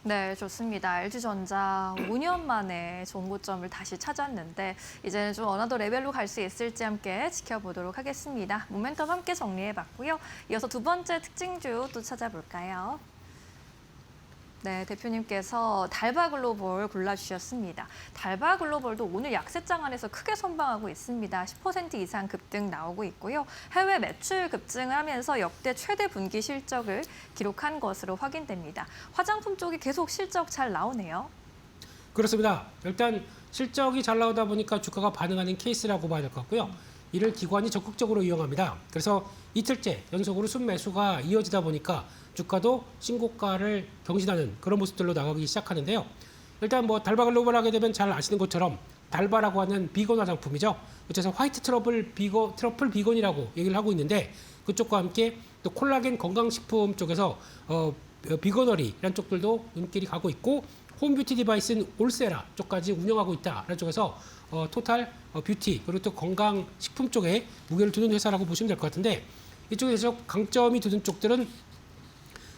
네, 좋습니다. LG전자 5년 만에 좋은 고점을 다시 찾았는데 이제는 좀 어느 정도 레벨로 갈 수 있을지 함께 지켜보도록 하겠습니다. 모멘텀 함께 정리해봤고요. 이어서 두 번째 특징주 또 찾아볼까요? 네, 대표님께서 달바글로벌 골라주셨습니다. 달바글로벌도 오늘 약세장 안에서 크게 선방하고 있습니다. 10% 이상 급등 나오고 있고요. 해외 매출 급증을 하면서 역대 최대 분기 실적을 기록한 것으로 확인됩니다. 화장품 쪽이 계속 실적 잘 나오네요. 그렇습니다. 일단 실적이 잘 나오다 보니까 주가가 반응하는 케이스라고 봐야 될 것 같고요. 이를 기관이 적극적으로 이용합니다. 그래서 이틀째 연속으로 순매수가 이어지다 보니까 주가도 신고가를 경신하는 그런 모습들로 나가기 시작하는데요. 일단 뭐 달바글로벌 하게 되면 잘 아시는 것처럼 달바라고 하는 비건 화장품이죠. 그래서 화이트 트러플 비건이라고 얘기를 하고 있는데 그쪽과 함께 또 콜라겐 건강식품 쪽에서 비건어리라는 쪽들도 눈길이 가고 있고 홈뷰티 디바이스는 올세라 쪽까지 운영하고 있다라는 쪽에서 토탈 뷰티 그리고 또 건강식품 쪽에 무게를 두는 회사라고 보시면 될 것 같은데 이쪽에서 강점이 두는 쪽들은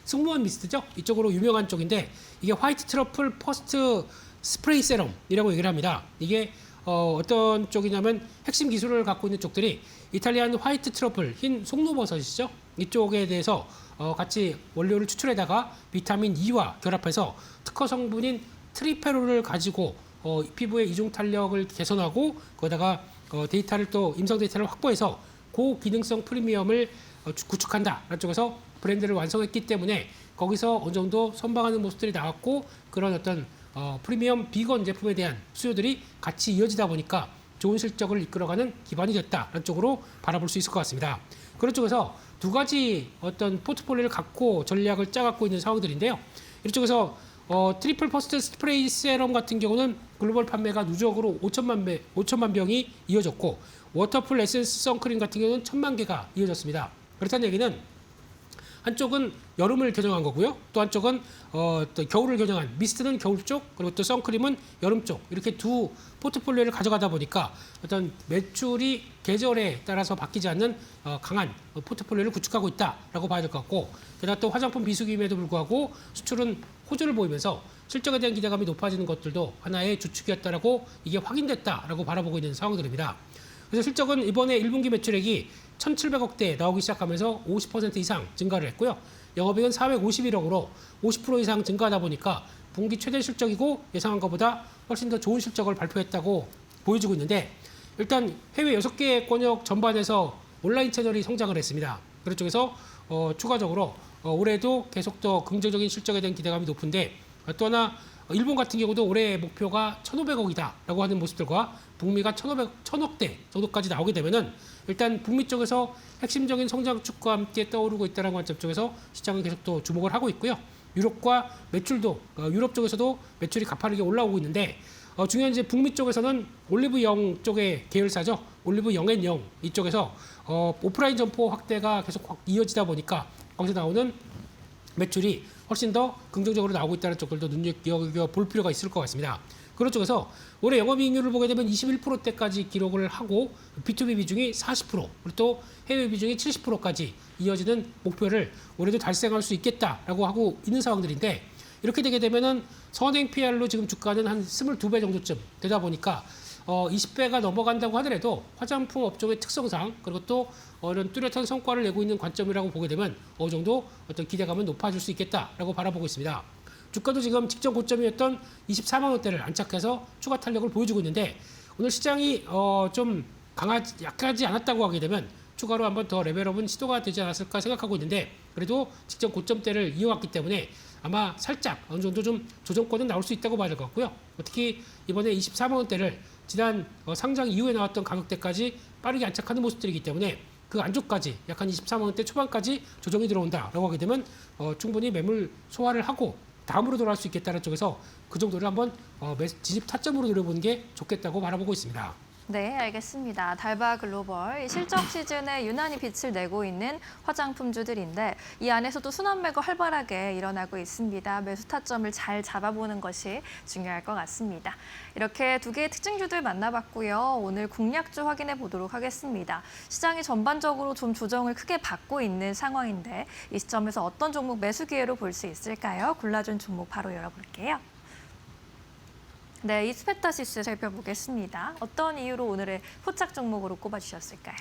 승무원 미스트죠. 이쪽으로 유명한 쪽인데 이게 화이트 트러플 퍼스트 스프레이 세럼이라고 얘기를 합니다. 이게 어떤 쪽이냐면 핵심 기술을 갖고 있는 쪽들이 이탈리안 화이트 트러플 흰 송로버섯이죠. 이쪽에 대해서 같이 원료를 추출해다가 비타민 E와 결합해서 특허 성분인 트리페롤을 가지고 피부의 이중 탄력을 개선하고 거기다가 데이터를 또 임상 데이터를 확보해서 고기능성 프리미엄을 구축한다라는 쪽에서 브랜드를 완성했기 때문에 거기서 어느 정도 선방하는 모습들이 나왔고 그런 어떤 프리미엄 비건 제품에 대한 수요들이 같이 이어지다 보니까 좋은 실적을 이끌어가는 기반이 됐다라는 쪽으로 바라볼 수 있을 것 같습니다. 그런 쪽에서 두 가지 어떤 포트폴리오를 갖고 전략을 짜갖고 있는 상황들인데요. 이쪽에서 트리플 퍼스트 스프레이 세럼 같은 경우는 글로벌 판매가 누적으로 5천만 병이 이어졌고 워터풀 에센스 선크림 같은 경우는 1,000만 개가 이어졌습니다. 그렇다는 얘기는 한쪽은 여름을 겨냥한 거고요. 또 한쪽은 또 겨울을 겨냥한 미스트는 겨울 쪽 그리고 또 선크림은 여름 쪽 이렇게 두 포트폴리오를 가져가다 보니까 어떤 매출이 계절에 따라서 바뀌지 않는 강한 포트폴리오를 구축하고 있다라고 봐야 될 것 같고 게다가 또 화장품 비수기임에도 불구하고 수출은 호조를 보이면서 실적에 대한 기대감이 높아지는 것들도 하나의 주축이었다라고 이게 확인됐다라고 바라보고 있는 상황들입니다. 그래서 실적은 이번에 1분기 매출액이 1,700억대 나오기 시작하면서 50% 이상 증가를 했고요. 영업이익은 451억으로 50% 이상 증가하다 보니까 분기 최대 실적이고 예상한 것보다 훨씬 더 좋은 실적을 발표했다고 보여주고 있는데 일단 해외 6개 권역 전반에서 온라인 채널이 성장을 했습니다. 그런 쪽에서 추가적으로 올해도 계속 더 긍정적인 실적에 대한 기대감이 높은데 또 하나 일본 같은 경우도 올해 목표가 1,500억이다라고 하는 모습들과 북미가 1,000억대 정도까지 나오게 되면은 일단 북미 쪽에서 핵심적인 성장축과 함께 떠오르고 있다는 관점 쪽에서 시장은 계속 또 주목을 하고 있고요. 유럽과 매출도 유럽 쪽에서도 매출이 가파르게 올라오고 있는데 중요한 이제 북미 쪽에서는 올리브 영 쪽의 계열사죠. 올리브 영앤영 이쪽에서 오프라인 점포 확대가 계속 이어지다 보니까 거기서 나오는 매출이 훨씬 더 긍정적으로 나오고 있다는 쪽들도 눈여겨볼 필요가 있을 것 같습니다. 그런 쪽에서 올해 영업이익률을 보게 되면 21%대까지 기록을 하고 B2B 비중이 40% 그리고 또 해외 비중이 70%까지 이어지는 목표를 올해도 달성할 수 있겠다라고 하고 있는 상황들인데 이렇게 되게 되면은 선행 PR로 지금 주가는 한 22배 정도쯤 되다 보니까 20배가 넘어간다고 하더라도 화장품 업종의 특성상 그리고 또 이런 뚜렷한 성과를 내고 있는 관점이라고 보게 되면 어느 정도 어떤 기대감은 높아질 수 있겠다라고 바라보고 있습니다. 주가도 지금 직전 고점이었던 24만 원대를 안착해서 추가 탄력을 보여주고 있는데 오늘 시장이 좀 약하지 않았다고 하게 되면 추가로 한번 더 레벨업은 시도가 되지 않았을까 생각하고 있는데 그래도 직전 고점대를 이어왔기 때문에 아마 살짝 어느 정도 좀 조정권은 나올 수 있다고 봐야 될 것 같고요. 특히 이번에 24만 원대를 지난 상장 이후에 나왔던 가격대까지 빠르게 안착하는 모습들이기 때문에 그 안쪽까지 약 한 23만 원대 초반까지 조정이 들어온다라고 하게 되면 충분히 매물 소화를 하고 다음으로 돌아갈 수 있겠다는 쪽에서 그 정도를 한번 진입 타점으로 노려보는 게 좋겠다고 바라보고 있습니다. 네, 알겠습니다. 달바 글로벌 실적 시즌에 유난히 빛을 내고 있는 화장품주들인데 이 안에서도 순환 매거 활발하게 일어나고 있습니다. 매수 타점을 잘 잡아보는 것이 중요할 것 같습니다. 이렇게 두 개의 특징주들 만나봤고요. 오늘 공략주 확인해 보도록 하겠습니다. 시장이 전반적으로 좀 조정을 크게 받고 있는 상황인데 이 시점에서 어떤 종목 매수 기회로 볼 수 있을까요? 골라준 종목 바로 열어볼게요. 네, 이스페타시스 살펴보겠습니다. 어떤 이유로 오늘의 포착 종목으로 꼽아주셨을까요?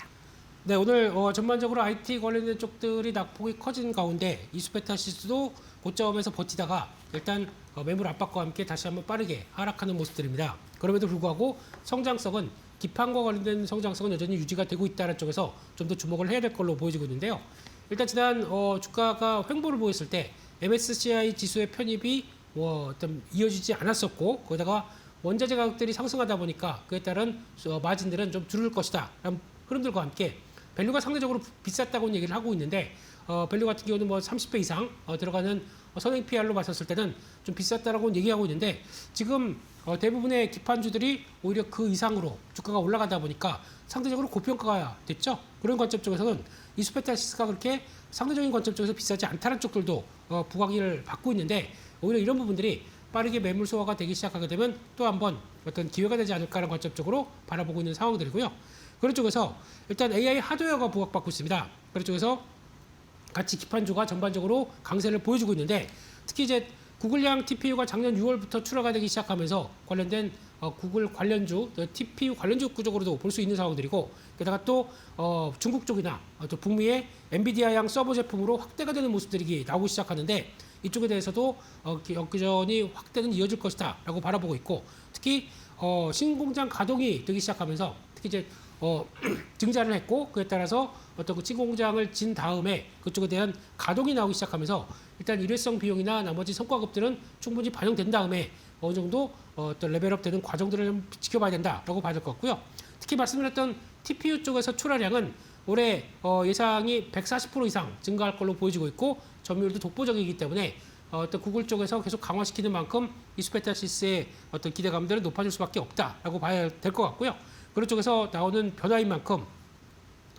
네, 오늘 전반적으로 IT 관련된 쪽들이 낙폭이 커진 가운데 이스페타시스도 고점에서 버티다가 일단 매물 압박과 함께 다시 한번 빠르게 하락하는 모습들입니다. 그럼에도 불구하고 성장성은 기판과 관련된 성장성은 여전히 유지가 되고 있다는 쪽에서 좀 더 주목을 해야 될 걸로 보여지고 있는데요. 일단 지난 주가가 횡보를 보였을 때 MSCI 지수의 편입이 어떤 이어지지 않았었고 거기다가 원자재 가격들이 상승하다 보니까 그에 따른 마진들은 좀 줄을 것이다 라는 흐름들과 함께 밸류가 상대적으로 비쌌다고 얘기를 하고 있는데 밸류 같은 경우는 뭐 30배 이상 들어가는 선행 PR로 봤었을 때는 좀 비쌌다라고 얘기하고 있는데 지금 대부분의 기판주들이 오히려 그 이상으로 주가가 올라가다 보니까 상대적으로 고평가가 됐죠. 그런 관점 쪽에서는 이스페타시스가 그렇게 상대적인 관점 쪽에서 비싸지 않다는 쪽들도 부각을 받고 있는데 오히려 이런 부분들이 빠르게 매물 소화가 되기 시작하게 되면 또 한번 어떤 기회가 되지 않을까라는 관점 쪽으로 바라보고 있는 상황들이고요. 그런 쪽에서 일단 AI 하드웨어가 부각받고 있습니다. 그런 쪽에서 같이 기판주가 전반적으로 강세를 보여주고 있는데 특히 이제 구글량 TPU가 작년 6월부터 출하가 되기 시작하면서 관련된 구글 관련주, TPU 관련주 구조로도 볼 수 있는 상황들이고 게다가 또 중국 쪽이나 또 북미의 엔비디아양 서버 제품으로 확대가 되는 모습들이 나오기 시작하는데 이쪽에 대해서도 여전히 확대는 이어질 것이다 라고 바라보고 있고 특히 신공장 가동이 되기 시작하면서 특히 이제 증자를 했고 그에 따라서 어떤 그 신공장을 진 다음에 그쪽에 대한 가동이 나오기 시작하면서 일단 일회성 비용이나 나머지 성과급들은 충분히 반영된 다음에 어느 정도 어떤 레벨업 되는 과정들을 좀 지켜봐야 된다라고 봐야 될 것 같고요. 특히 말씀드렸던 TPU 쪽에서 출하량은 올해 예상이 140% 이상 증가할 걸로 보여지고 있고 점유율도 독보적이기 때문에 어떤 구글 쪽에서 계속 강화시키는 만큼 이스페타시스의 어떤 기대감들은 높아질 수밖에 없다라고 봐야 될 것 같고요. 그런 쪽에서 나오는 변화인 만큼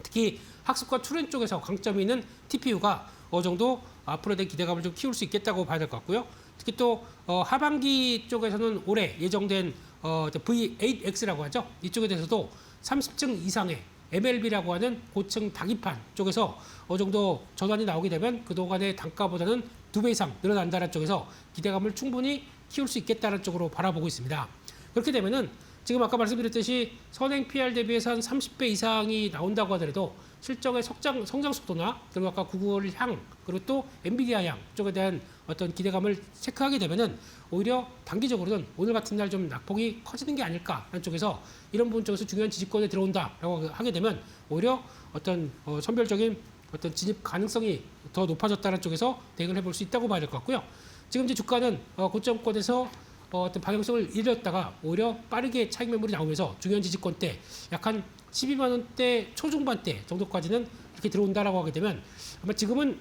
특히 학습과 출연 쪽에서 강점이 있는 TPU가 어느 정도 앞으로 된 기대감을 좀 키울 수 있겠다고 봐야 될 것 같고요. 특히 또 하반기 쪽에서는 올해 예정된 V8X라고 하죠. 이쪽에 대해서도 30층 이상의 MLB라고 하는 고층 다기판 쪽에서 어느 정도 전환이 나오게 되면 그동안의 단가보다는 2배 이상 늘어난다는 쪽에서 기대감을 충분히 키울 수 있겠다는 쪽으로 바라보고 있습니다. 그렇게 되면은 지금 아까 말씀드렸듯이 선행 PR 대비해서 한 30배 이상이 나온다고 하더라도 실적의 성장 속도나 그리고 아까 구글 향 그리고 또 엔비디아 향 쪽에 대한 어떤 기대감을 체크하게 되면은 오히려 단기적으로는 오늘 같은 날 좀 낙폭이 커지는 게 아닐까라는 쪽에서 이런 부분 쪽에서 중요한 지지권에 들어온다라고 하게 되면 오히려 어떤 선별적인 어떤 진입 가능성이 더 높아졌다는 쪽에서 대응을 해볼 수 있다고 봐야 될 것 같고요. 지금 이제 주가는 고점권에서 어떤 방향성을 잃었다가 오히려 빠르게 차익 매물이 나오면서 중요한 지지권대 약 한 12만 원대 초중반대 정도까지는 이렇게 들어온다라고 하게 되면 아마 지금은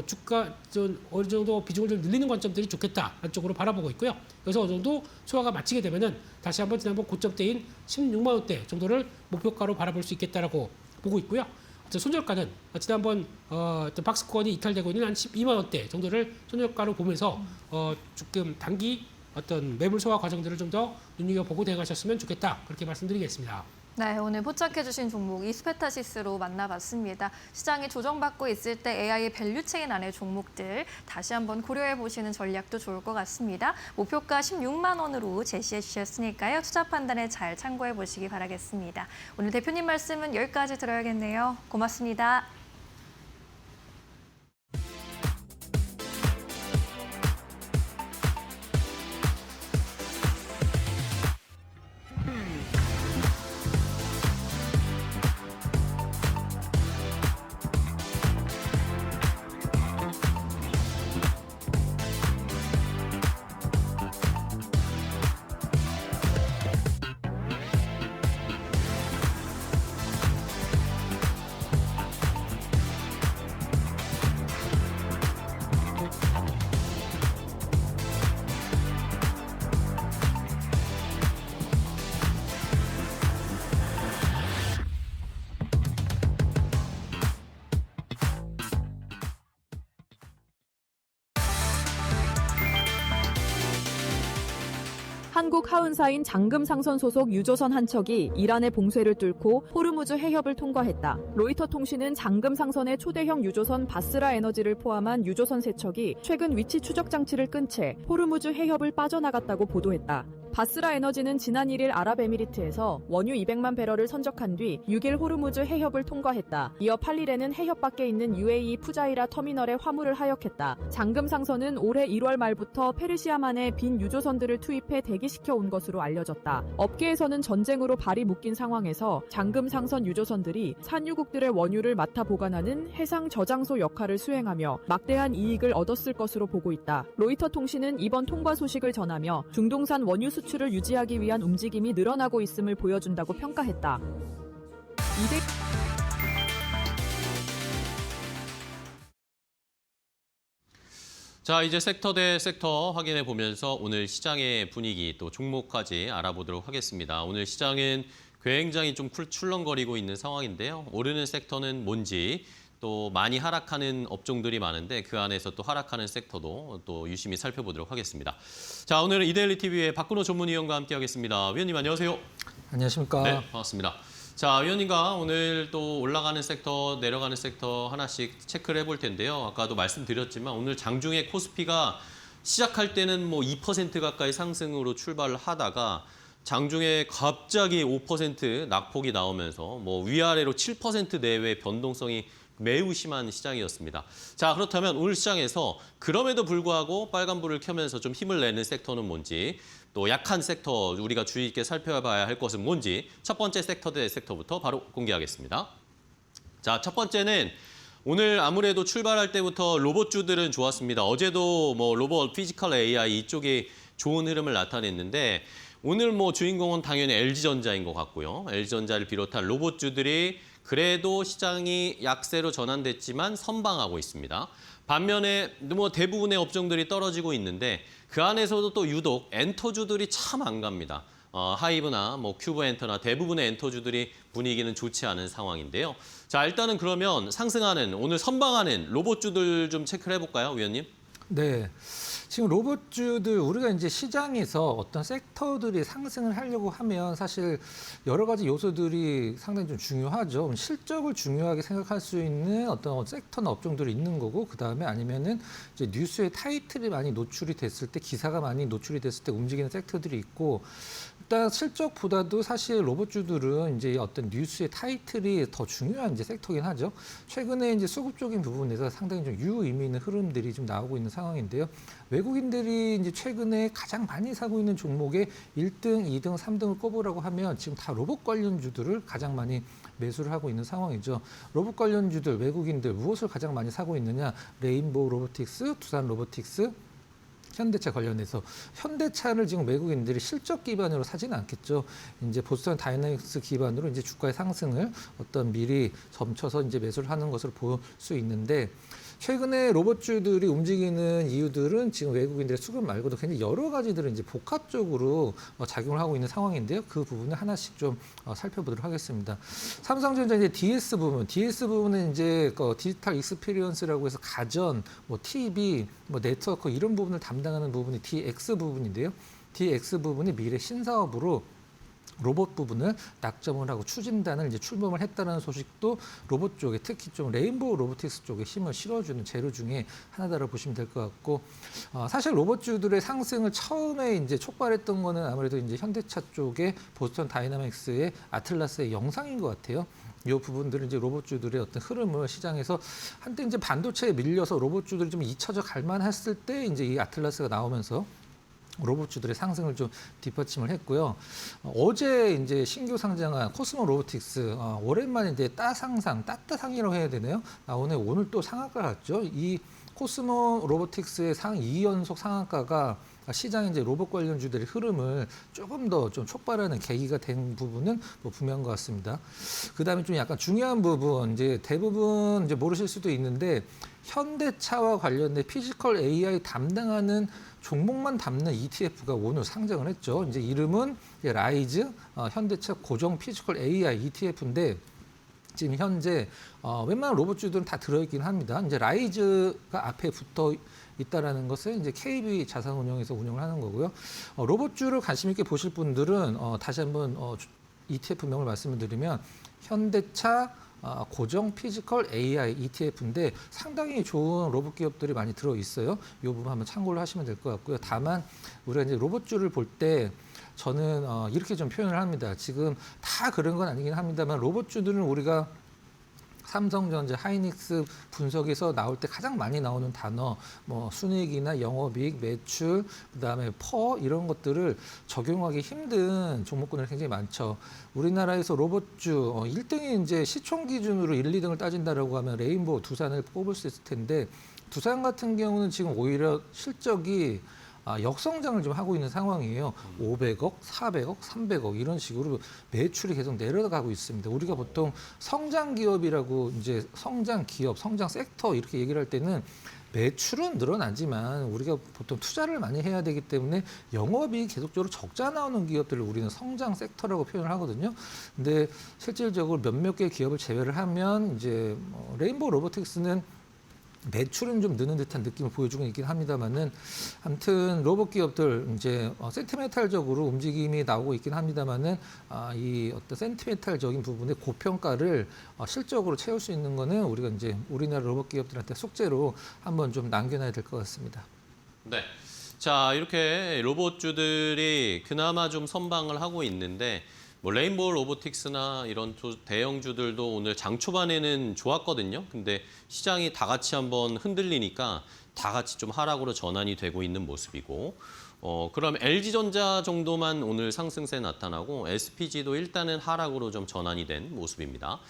주가 좀 어느 정도 비중을 좀 늘리는 관점들이 좋겠다라는 쪽으로 바라보고 있고요. 그래서 어느 정도 소화가 마치게 되면은 다시 한번 지난번 고점대인 16만 원대 정도를 목표가로 바라볼 수 있겠다라고 보고 있고요. 손절가는 지난번 박스권이 이탈되고 있는 한 12만 원대 정도를 손절가로 보면서 조금 단기 어떤 매물 소화 과정들을 좀 더 눈여겨보고 대응하셨으면 좋겠다 그렇게 말씀드리겠습니다. 네, 오늘 포착해주신 종목 이스페타시스로 만나봤습니다. 시장이 조정받고 있을 때 AI의 밸류체인 안의 종목들 다시 한번 고려해보시는 전략도 좋을 것 같습니다. 목표가 16만 원으로 제시해 주셨으니까요. 투자 판단에 잘 참고해보시기 바라겠습니다. 오늘 대표님 말씀은 여기까지 들어야겠네요. 고맙습니다. 한국 하운사인 장금상선 소속 유조선 한 척이 이란의 봉쇄를 뚫고 호르무즈 해협을 통과했다. 로이터 통신은 장금상선의 초대형 유조선 바스라 에너지를 포함한 유조선 3척이 최근 위치 추적 장치를 끈 채 호르무즈 해협을 빠져나갔다고 보도했다. 바스라 에너지는 지난 1일 아랍에미리트에서 원유 200만 배럴을 선적한 뒤 6일 호르무즈 해협을 통과했다. 이어 8일에는 해협 밖에 있는 UAE 푸자이라 터미널에 화물을 하역했다. 장금상선은 올해 1월 말부터 페르시아만에 빈 유조선들을 투입해 대기시켜 온 것으로 알려졌다. 업계에서는 전쟁으로 발이 묶인 상황에서 장금상선 유조선들이 산유국들의 원유를 맡아 보관하는 해상 저장소 역할을 수행하며 막대한 이익을 얻었을 것으로 보고 있다. 로이터 통신은 이번 통과 소식을 전하며 중동산 원유 수출을 유지하기 위한 움직임이 늘어나고 있음을 보여준다고 평가했다. 자, 이제 섹터 대 섹터 확인해 보면서 오늘 시장의 분위기 또 종목까지 알아보도록 하겠습니다. 오늘 시장은 굉장히 좀 출렁거리고 있는 상황인데요. 오르는 섹터는 뭔지, 또 많이 하락하는 업종들이 많은데 그 안에서 또 하락하는 섹터도 또 유심히 살펴보도록 하겠습니다. 자, 오늘은 이데일리 TV의 박근호 전문위원과 함께하겠습니다. 위원님 안녕하세요. 안녕하십니까. 네, 반갑습니다. 자, 위원님과 오늘 또 올라가는 섹터, 내려가는 섹터 하나씩 체크를 해볼 텐데요. 아까도 말씀드렸지만 오늘 장중에 코스피가 시작할 때는 뭐 2% 가까이 상승으로 출발을 하다가 장중에 갑자기 5% 낙폭이 나오면서 뭐 위아래로 7% 내외의 변동성이 매우 심한 시장이었습니다. 자, 그렇다면 오늘 시장에서 그럼에도 불구하고 빨간불을 켜면서 좀 힘을 내는 섹터는 뭔지, 또 약한 섹터 우리가 주의 있게 살펴봐야 할 것은 뭔지 첫 번째 섹터 대 섹터부터 바로 공개하겠습니다. 자, 첫 번째는 오늘 아무래도 출발할 때부터 로봇주들은 좋았습니다. 어제도 뭐 로봇, 피지컬 AI 이쪽에 좋은 흐름을 나타냈는데 오늘 뭐 주인공은 당연히 LG전자인 것 같고요. LG전자를 비롯한 로봇주들이 그래도 시장이 약세로 전환됐지만 선방하고 있습니다. 반면에 뭐 대부분의 업종들이 떨어지고 있는데 그 안에서도 또 유독 엔터주들이 참 안 갑니다. 하이브나 뭐 큐브엔터나 대부분의 엔터주들이 분위기는 좋지 않은 상황인데요. 자, 일단은 그러면 상승하는 오늘 선방하는 로봇주들 좀 체크를 해볼까요, 위원님? 네. 지금 로봇주들 우리가 이제 시장에서 어떤 섹터들이 상승을 하려고 하면 사실 여러 가지 요소들이 상당히 좀 중요하죠. 실적을 중요하게 생각할 수 있는 어떤 섹터나 업종들이 있는 거고, 그 다음에 아니면은 이제 뉴스에 타이틀이 많이 노출이 됐을 때, 기사가 많이 노출이 됐을 때 움직이는 섹터들이 있고, 일단 실적보다도 사실 로봇주들은 이제 어떤 뉴스의 타이틀이 더 중요한 이제 섹터긴 하죠. 최근에 이제 수급적인 부분에서 상당히 좀 유의미 있는 흐름들이 좀 나오고 있는 상황인데요. 외국인들이 이제 최근에 가장 많이 사고 있는 종목의 1등, 2등, 3등을 꼽으라고 하면 지금 다 로봇 관련주들을 가장 많이 매수를 하고 있는 상황이죠. 로봇 관련주들, 외국인들 무엇을 가장 많이 사고 있느냐? 레인보우 로보틱스, 두산 로보틱스, 현대차 관련해서 현대차를 지금 외국인들이 실적 기반으로 사지는 않겠죠. 이제 보스턴 다이내믹스 기반으로 이제 주가의 상승을 어떤 미리 점쳐서 이제 매수를 하는 것으로 볼 수 있는데, 최근에 로봇주들이 움직이는 이유들은 지금 외국인들의 수급 말고도 굉장히 여러 가지들은 이제 복합적으로 작용을 하고 있는 상황인데요. 그 부분을 하나씩 좀 살펴보도록 하겠습니다. 삼성전자 이제 DS 부분은 이제 디지털 익스피리언스라고 해서 가전, 뭐 TV, 뭐 네트워크 이런 부분을 담당하는 부분이 DX 부분인데요. DX 부분이 미래 신사업으로 로봇 부분을 낙점을 하고 추진단을 이제 출범을 했다는 소식도 로봇 쪽에, 특히 좀 레인보우 로보틱스 쪽에 힘을 실어주는 재료 중에 하나다라고 보시면 될 것 같고, 사실 로봇주들의 상승을 처음에 이제 촉발했던 거는 아무래도 이제 현대차 쪽의 보스턴 다이나믹스의 아틀라스의 영상인 것 같아요. 이 부분들은 이제 로봇주들의 어떤 흐름을 시장에서 한때 이제 반도체에 밀려서 로봇주들이 좀 잊혀져 갈 만했을 때 이제 이 아틀라스가 나오면서 로봇주들의 상승을 좀 뒷받침을 했고요. 어제 이제 신규 상장한 코스모 로보틱스, 오랜만에 이제 따상이라고 해야 되나요? 오늘 또 상한가 갔죠. 이 코스모 로보틱스의 2연속 상한가가 시장의 이제 로봇 관련주들의 흐름을 조금 더 좀 촉발하는 계기가 된 부분은 뭐 분명한 것 같습니다. 그 다음에 좀 약간 중요한 부분, 이제 대부분 이제 모르실 수도 있는데, 현대차와 관련된 피지컬 AI 담당하는 종목만 담는 ETF가 오늘 상장을 했죠. 이제 이름은 라이즈 현대차 고정 피지컬 AI ETF인데, 지금 현재 웬만한 로봇주들은 다 들어있긴 합니다. 이제 라이즈가 앞에 붙어 있다라는 것은 이제 KB 자산운용에서 운영을 하는 거고요. 로봇주를 관심 있게 보실 분들은 다시 한번 ETF명을 말씀을 드리면 현대차 고정 피지컬 AI ETF인데 상당히 좋은 로봇 기업들이 많이 들어 있어요. 이 부분 한번 참고를 하시면 될 것 같고요. 다만 우리가 이제 로봇주를 볼 때 저는 이렇게 좀 표현을 합니다. 지금 다 그런 건 아니긴 합니다만 로봇주들은 우리가 삼성전자, 하이닉스 분석에서 나올 때 가장 많이 나오는 단어, 뭐 순이익이나 영업이익, 매출, 그다음에 퍼 이런 것들을 적용하기 힘든 종목군들이 굉장히 많죠. 우리나라에서 로봇주 1등이 이제 시총 기준으로 1, 2등을 따진다라고 하면 레인보우, 두산을 꼽을 수 있을 텐데 두산 같은 경우는 지금 오히려 실적이 역성장을 좀 하고 있는 상황이에요. 500억, 400억, 300억 이런 식으로 매출이 계속 내려가고 있습니다. 우리가 보통 성장 기업이라고 이제 성장 기업, 성장 섹터 이렇게 얘기를 할 때는 매출은 늘어나지만 우리가 보통 투자를 많이 해야 되기 때문에 영업이 계속적으로 적자 나오는 기업들을 우리는 성장 섹터라고 표현을 하거든요. 근데 실질적으로 몇몇 개 기업을 제외를 하면 이제 레인보우 로보틱스는 매출은 좀 느는 듯한 느낌을 보여주고 있긴 합니다만은 아무튼 로봇 기업들 이제 센티멘탈적으로 움직임이 나오고 있긴 합니다만은 이 어떤 센티멘탈적인 부분의 고평가를 실적으로 채울 수 있는 거는 우리가 이제 우리나라 로봇 기업들한테 숙제로 한번 좀 남겨놔야 될 것 같습니다. 네. 자, 이렇게 로봇주들이 그나마 좀 선방을 하고 있는데 뭐 레인보우 로보틱스나 이런 대형주들도 오늘 장 초반에는 좋았거든요. 근데 시장이 다 같이 한번 흔들리니까 다 같이 좀 하락으로 전환이 되고 있는 모습이고 그럼 LG전자 정도만 오늘 상승세 나타나고 SPG도 일단은 하락으로 좀 전환이 된 모습입니다.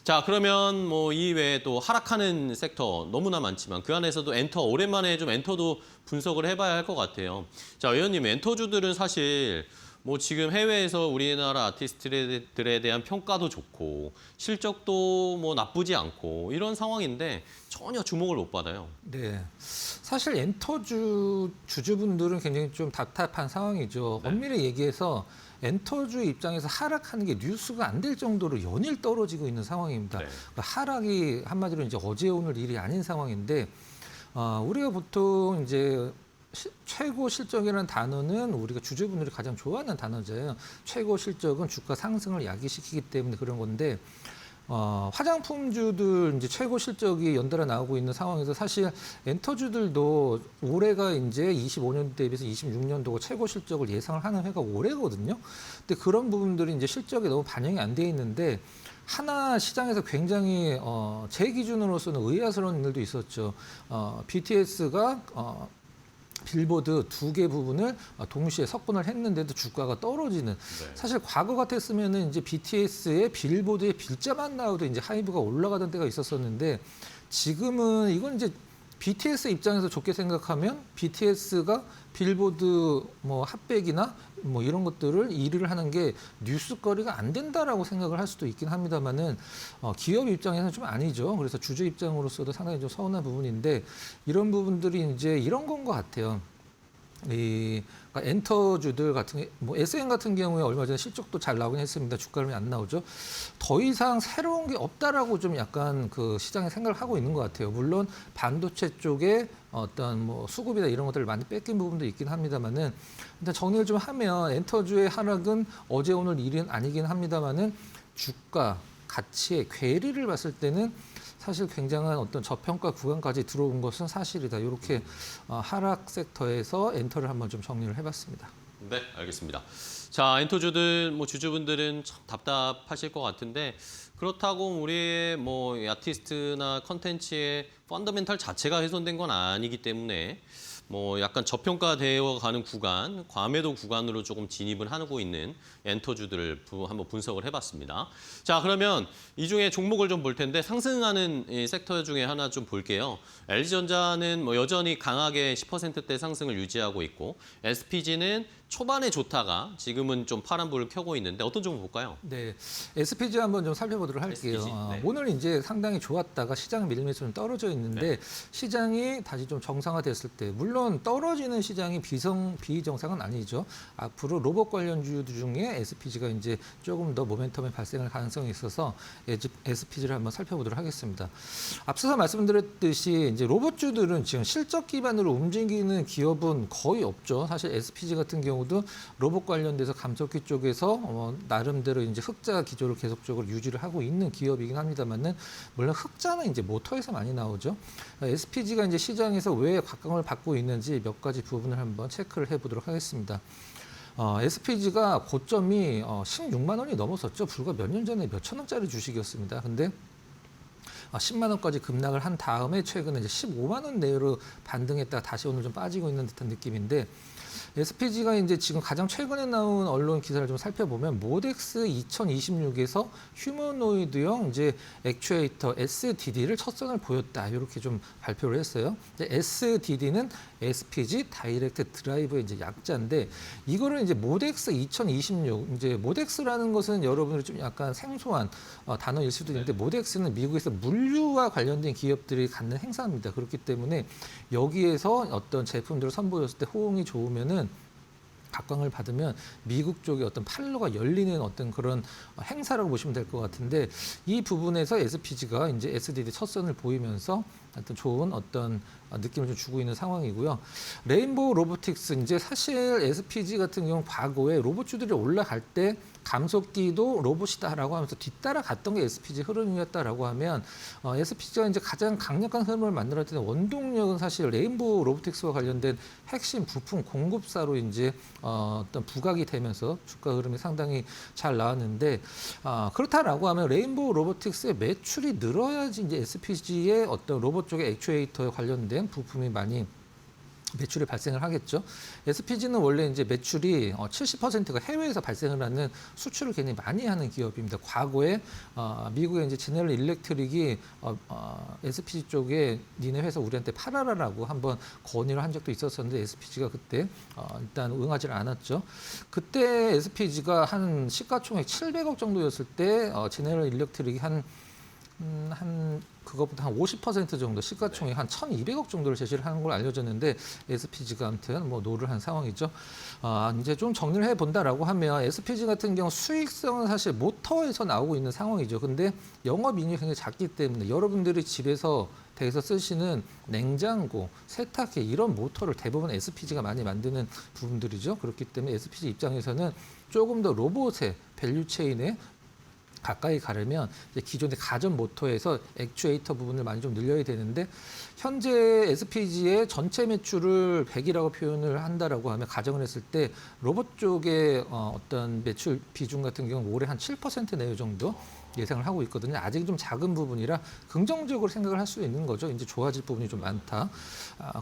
자, 그러면 뭐 이외에 또 하락하는 sek터 너무나 많지만 그 안에서도 엔터, 오랜만에 좀 엔터도 분석을 해봐야 할 것 같아요. 자, 의원님, 엔터주들은 사실 뭐 지금 해외에서 우리나라 아티스트들에 대한 평가도 좋고 실적도 뭐 나쁘지 않고 이런 상황인데 전혀 주목을 못 받아요. 네, 사실 엔터주 주주분들은 굉장히 좀 답답한 상황이죠. 네. 엄밀히 얘기해서 엔터주 입장에서 하락하는 게 뉴스가 안 될 정도로 연일 떨어지고 있는 상황입니다. 네. 그러니까 하락이 한마디로 이제 어제 오늘 일이 아닌 상황인데 우리가 보통 이제 최고 실적이라는 단어는 우리가 주주분들이 가장 좋아하는 단어잖아요. 최고 실적은 주가 상승을 야기시키기 때문에 그런 건데 화장품주들 이제 최고 실적이 연달아 나오고 있는 상황에서 사실 엔터주들도 올해가 이제 25년 대비해서 26년도고 최고 실적을 예상을 하는 해가 올해거든요. 근데 그런 부분들이 이제 실적에 너무 반영이 안 돼 있는데 하나 시장에서 굉장히 제 기준으로서는 의아스러운 일도 있었죠. BTS가 빌보드 2개 부분을 동시에 석권을 했는데도 주가가 떨어지는. 네. 사실 과거 같았으면은 이제 BTS의 빌보드에 빌자만 나와도 이제 하이브가 올라가던 때가 있었었는데 지금은 이건 이제 BTS 입장에서 좋게 생각하면 BTS가 빌보드 뭐 핫백이나 뭐 이런 것들을 1위를 하는 게 뉴스거리가 안 된다라고 생각을 할 수도 있긴 합니다만은 기업 입장에서는 좀 아니죠. 그래서 주주 입장으로서도 상당히 좀 서운한 부분인데 이런 부분들이 이제 이런 건 것 같아요. 그러니까 엔터주들 같은 뭐 SN 같은 경우에 얼마 전에 실적도 잘 나오긴 했습니다. 주가는 안 나오죠. 더 이상 새로운 게 없다라고 좀 약간 그 시장에 생각을 하고 있는 것 같아요. 물론 반도체 쪽에 어떤 뭐 수급이나 이런 것들을 많이 뺏긴 부분도 있긴 합니다만은 일단 정리를 좀 하면 엔터주의 하락은 어제 오늘 일은 아니긴 합니다만은 주가 가치의 괴리를 봤을 때는 사실 굉장한 어떤 저평가 구간까지 들어온 것은 사실이다. 이렇게 하락 섹터에서 엔터를 한번 좀 정리를 해봤습니다. 네, 알겠습니다. 자, 엔터주들 뭐 주주분들은 참 답답하실 것 같은데 그렇다고 우리의 뭐 아티스트나 컨텐츠의 펀더멘탈 자체가 훼손된 건 아니기 때문에 뭐 약간 저평가되어 가는 구간, 과매도 구간으로 조금 진입을 하고 있는 엔터주들을 한번 분석을 해봤습니다. 자, 그러면 이 중에 종목을 좀 볼 텐데 상승하는 이 섹터 중에 하나 좀 볼게요. LG전자는 뭐 여전히 강하게 10%대 상승을 유지하고 있고 SPG는 초반에 좋다가 지금은 좀 파란불을 켜고 있는데 어떤 종목 볼까요? 네, SPG 한번 좀 살펴보도록 할게요. SPG, 네. 오늘 이제 상당히 좋았다가 시장 밀리면서 좀 떨어져 있는데 시장이 다시 좀 정상화됐을 때 물론 물론 떨어지는 시장이 비정상은 아니죠. 앞으로 로봇 관련주 중에 SPG가 이제 조금 더 모멘텀의 발생할 가능성이 있어서 SPG를 한번 살펴보도록 하겠습니다. 앞서서 말씀드렸듯이 이제 로봇주들은 지금 실적 기반으로 움직이는 기업은 거의 없죠. 사실 SPG 같은 경우도 로봇 관련돼서 감속기 쪽에서 나름대로 이제 흑자 기조를 계속적으로 유지를 하고 있는 기업이긴 합니다만은 물론 흑자는 이제 모터에서 많이 나오죠. SPG가 이제 시장에서 왜 각광을 받고 있는지 몇 가지 부분을 한번 체크를 해보도록 하겠습니다. SPG가 고점이 16만 원이 넘었었죠. 불과 몇 년 전에 몇천 원짜리 주식이었습니다. 근데 10만 원까지 급락을 한 다음에 최근에 이제 15만 원 내로 반등했다가 다시 오늘 좀 빠지고 있는 듯한 느낌인데 SPG가 이제 지금 가장 최근에 나온 언론 기사를 좀 살펴보면 모덱스 2026에서 휴머노이드형 이제 액추에이터 SDD를 첫 선을 보였다 이렇게 좀 발표를 했어요. SDD는 SPG 다이렉트 드라이브의 이제 약자인데 이거를 이제 모덱스 2026 이제 모덱스라는 것은 여러분들이 좀 약간 생소한 단어일 수도 있는데 모덱스는 미국에서 물류와 관련된 기업들이 갖는 행사입니다. 그렇기 때문에 여기에서 어떤 제품들을 선보였을 때 호응이 좋으면은 각광을 받으면 미국 쪽에 어떤 판로가 열리는 어떤 그런 행사라고 보시면 될 것 같은데 이 부분에서 SPG가 이제 SDD 첫 선을 보이면서 어떤 좋은 어떤 느낌을 좀 주고 있는 상황이고요. 레인보우 로보틱스 이제 사실 SPG 같은 경우 과거에 로봇주들이 올라갈 때 감속기도 로봇이다라고 하면서 뒤따라 갔던 게 SPG 흐름이었다라고 하면 SPG가 이제 가장 강력한 흐름을 만들었던 원동력은 사실 레인보우 로보틱스와 관련된 핵심 부품 공급사로 이제 어떤 부각이 되면서 주가 흐름이 상당히 잘 나왔는데 그렇다라고 하면 레인보우 로보틱스의 매출이 늘어야지 이제 SPG의 어떤 로봇 쪽의 액추에이터에 관련된 부품이 많이 매출이 발생을 하겠죠. SPG는 원래 이제 매출이 70%가 해외에서 발생을 하는 수출을 굉장히 많이 하는 기업입니다. 과거에 미국의 이제 제너럴 일렉트릭이 SPG 쪽에 니네 회사 우리한테 팔아라라고 한번 건의를 한 적도 있었었는데 SPG가 그때 일단 응하지를 않았죠. 그때 SPG가 한 시가총액 700억 정도였을 때 제너럴 일렉트릭이 그것보다 한 50% 정도 시가총액 한 1,200억 정도를 제시를 하는 걸 알려졌는데 SPG가 아무튼 뭐 노를 한 상황이죠. 이제 좀 정리를 해본다라고 하면 SPG 같은 경우 수익성은 사실 모터에서 나오고 있는 상황이죠. 근데 영업이익이 굉장히 작기 때문에 여러분들이 집에서 댁에서 쓰시는 냉장고, 세탁기 이런 모터를 대부분 SPG가 많이 만드는 부분들이죠. 그렇기 때문에 SPG 입장에서는 조금 더 로봇의 밸류체인에 가까이 가려면 이제 기존의 가전 모터에서 액추에이터 부분을 많이 좀 늘려야 되는데 현재 SPG의 전체 매출을 100이라고 표현을 한다라고 하면 가정을 했을 때 로봇 쪽의 어떤 매출 비중 같은 경우는 올해 한 7% 내외 정도 예상을 하고 있거든요. 아직 좀 작은 부분이라 긍정적으로 생각을 할 수 있는 거죠. 이제 좋아질 부분이 좀 많다.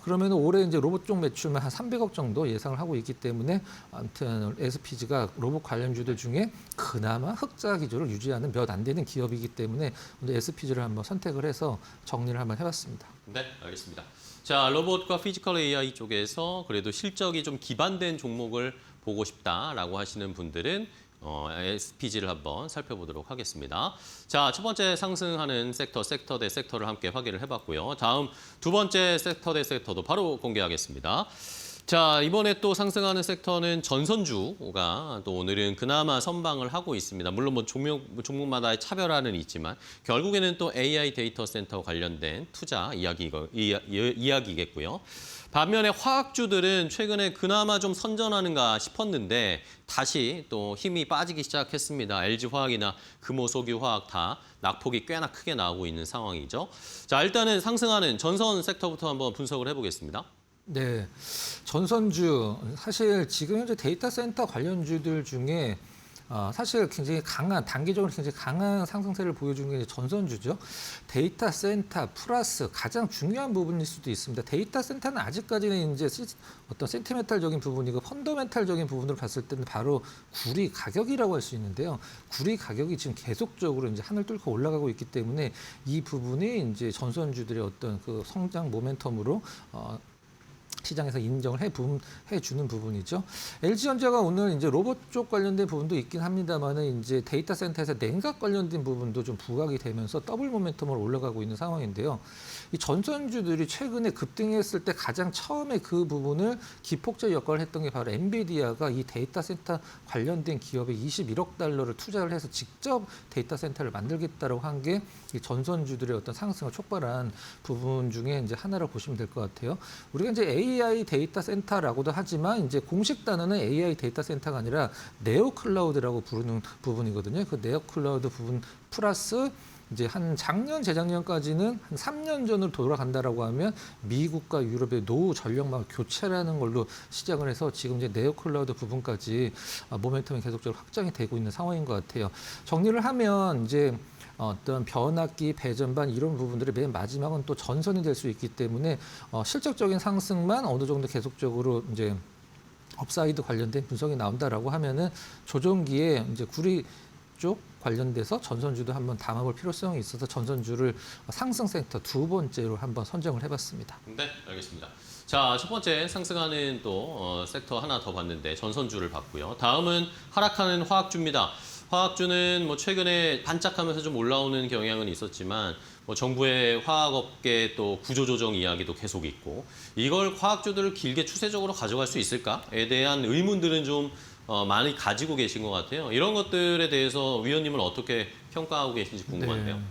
그러면 올해 이제 로봇 쪽 매출만 한 300억 정도 예상을 하고 있기 때문에 아무튼 SPG가 로봇 관련주들 중에 그나마 흑자 기조를 유지하는 몇 안 되는 기업이기 때문에 오늘 SPG를 한번 선택을 해서 정리를 한번 해봤습니다. 네, 알겠습니다. 자, 로봇과 피지컬 AI 쪽에서 그래도 실적이 좀 기반된 종목을 보고 싶다라고 하시는 분들은 SPG를 한번 살펴보도록 하겠습니다. 자, 첫 번째 상승하는 섹터 대 섹터를 함께 확인을 해봤고요. 다음 두 번째 섹터 대 섹터도 바로 공개하겠습니다. 자, 이번에 또 상승하는 섹터는 전선주가 또 오늘은 그나마 선방을 하고 있습니다. 물론 뭐 종목마다의 차별화는 있지만 결국에는 또 AI 데이터 센터 관련된 투자 이야기겠고요. 반면에 화학주들은 최근에 그나마 좀 선전하는가 싶었는데 다시 또 힘이 빠지기 시작했습니다. LG화학이나 금호석유화학 다 낙폭이 꽤나 크게 나오고 있는 상황이죠. 자, 일단은 상승하는 전선 섹터부터 한번 분석을 해보겠습니다. 네, 전선주 사실 지금 현재 데이터 센터 관련주들 중에 사실 굉장히 단기적으로 굉장히 강한 상승세를 보여주는 게 전선주죠. 데이터 센터 플러스 가장 중요한 부분일 수도 있습니다. 데이터 센터는 아직까지는 이제 어떤 센티멘탈적인 부분이고 펀더멘탈적인 부분으로 봤을 때는 바로 구리 가격이라고 할 수 있는데요. 구리 가격이 지금 계속적으로 이제 하늘 뚫고 올라가고 있기 때문에 이 부분이 이제 전선주들의 어떤 그 성장 모멘텀으로 시장에서 인정을 해주는 부분이죠. LG전자가 오늘 이제 로봇 쪽 관련된 부분도 있긴 합니다만은 이제 데이터 센터에서 냉각 관련된 부분도 좀 부각이 되면서 더블 모멘텀으로 올라가고 있는 상황인데요. 이 전선주들이 최근에 급등했을 때 가장 처음에 그 부분을 기폭제 역할을 했던 게 바로 엔비디아가 이 데이터 센터 관련된 기업에 21억 달러를 투자를 해서 직접 데이터 센터를 만들겠다라고 한 게 이 전선주들의 어떤 상승을 촉발한 부분 중에 이제 하나로 보시면 될 것 같아요. 우리가 이제 AI 데이터 센터라고도 하지만 이제 공식 단어는 AI 데이터 센터가 아니라 네오 클라우드라고 부르는 부분이거든요. 그 네오 클라우드 부분 플러스 이제 한 작년, 재작년까지는 한 3년 전으로 돌아간다라고 하면 미국과 유럽의 노후 전력망 교체라는 걸로 시작을 해서 지금 이제 네오 클라우드 부분까지 모멘텀이 계속적으로 확장이 되고 있는 상황인 것 같아요. 정리를 하면 이제 어떤 변압기, 배전반 이런 부분들이 맨 마지막은 또 전선이 될 수 있기 때문에 실적적인 상승만 어느 정도 계속적으로 이제 업사이드 관련된 분석이 나온다라고 하면은 조정기에 이제 구리 쪽 관련돼서 전선주도 한번 담아볼 필요성이 있어서 전선주를 상승 섹터 두 번째로 한번 선정을 해봤습니다. 네, 알겠습니다. 자, 첫 번째 상승하는 또 섹터 하나 더 봤는데 전선주를 봤고요. 다음은 하락하는 화학주입니다. 화학주는 뭐 최근에 반짝하면서 좀 올라오는 경향은 있었지만 뭐 정부의 화학업계 또 구조조정 이야기도 계속 있고 이걸 화학주들을 길게 추세적으로 가져갈 수 있을까에 대한 의문들은 좀 많이 가지고 계신 것 같아요. 이런 것들에 대해서 위원님은 어떻게 평가하고 계신지 궁금한데요. 네.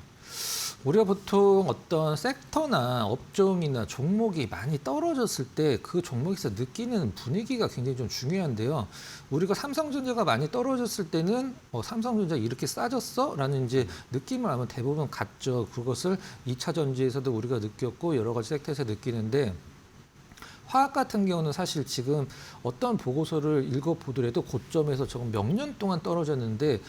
우리가 보통 어떤 섹터나 업종이나 종목이 많이 떨어졌을 때 그 종목에서 느끼는 분위기가 굉장히 좀 중요한데요. 우리가 삼성전자가 많이 떨어졌을 때는 삼성전자 이렇게 싸졌어? 라는 이제 느낌을 아마 대부분 갖죠. 그것을 2차 전지에서도 우리가 느꼈고 여러 가지 섹터에서 느끼는데 화학 같은 경우는 사실 지금 어떤 보고서를 읽어보더라도 고점에서 조금 몇 년 동안 떨어졌는데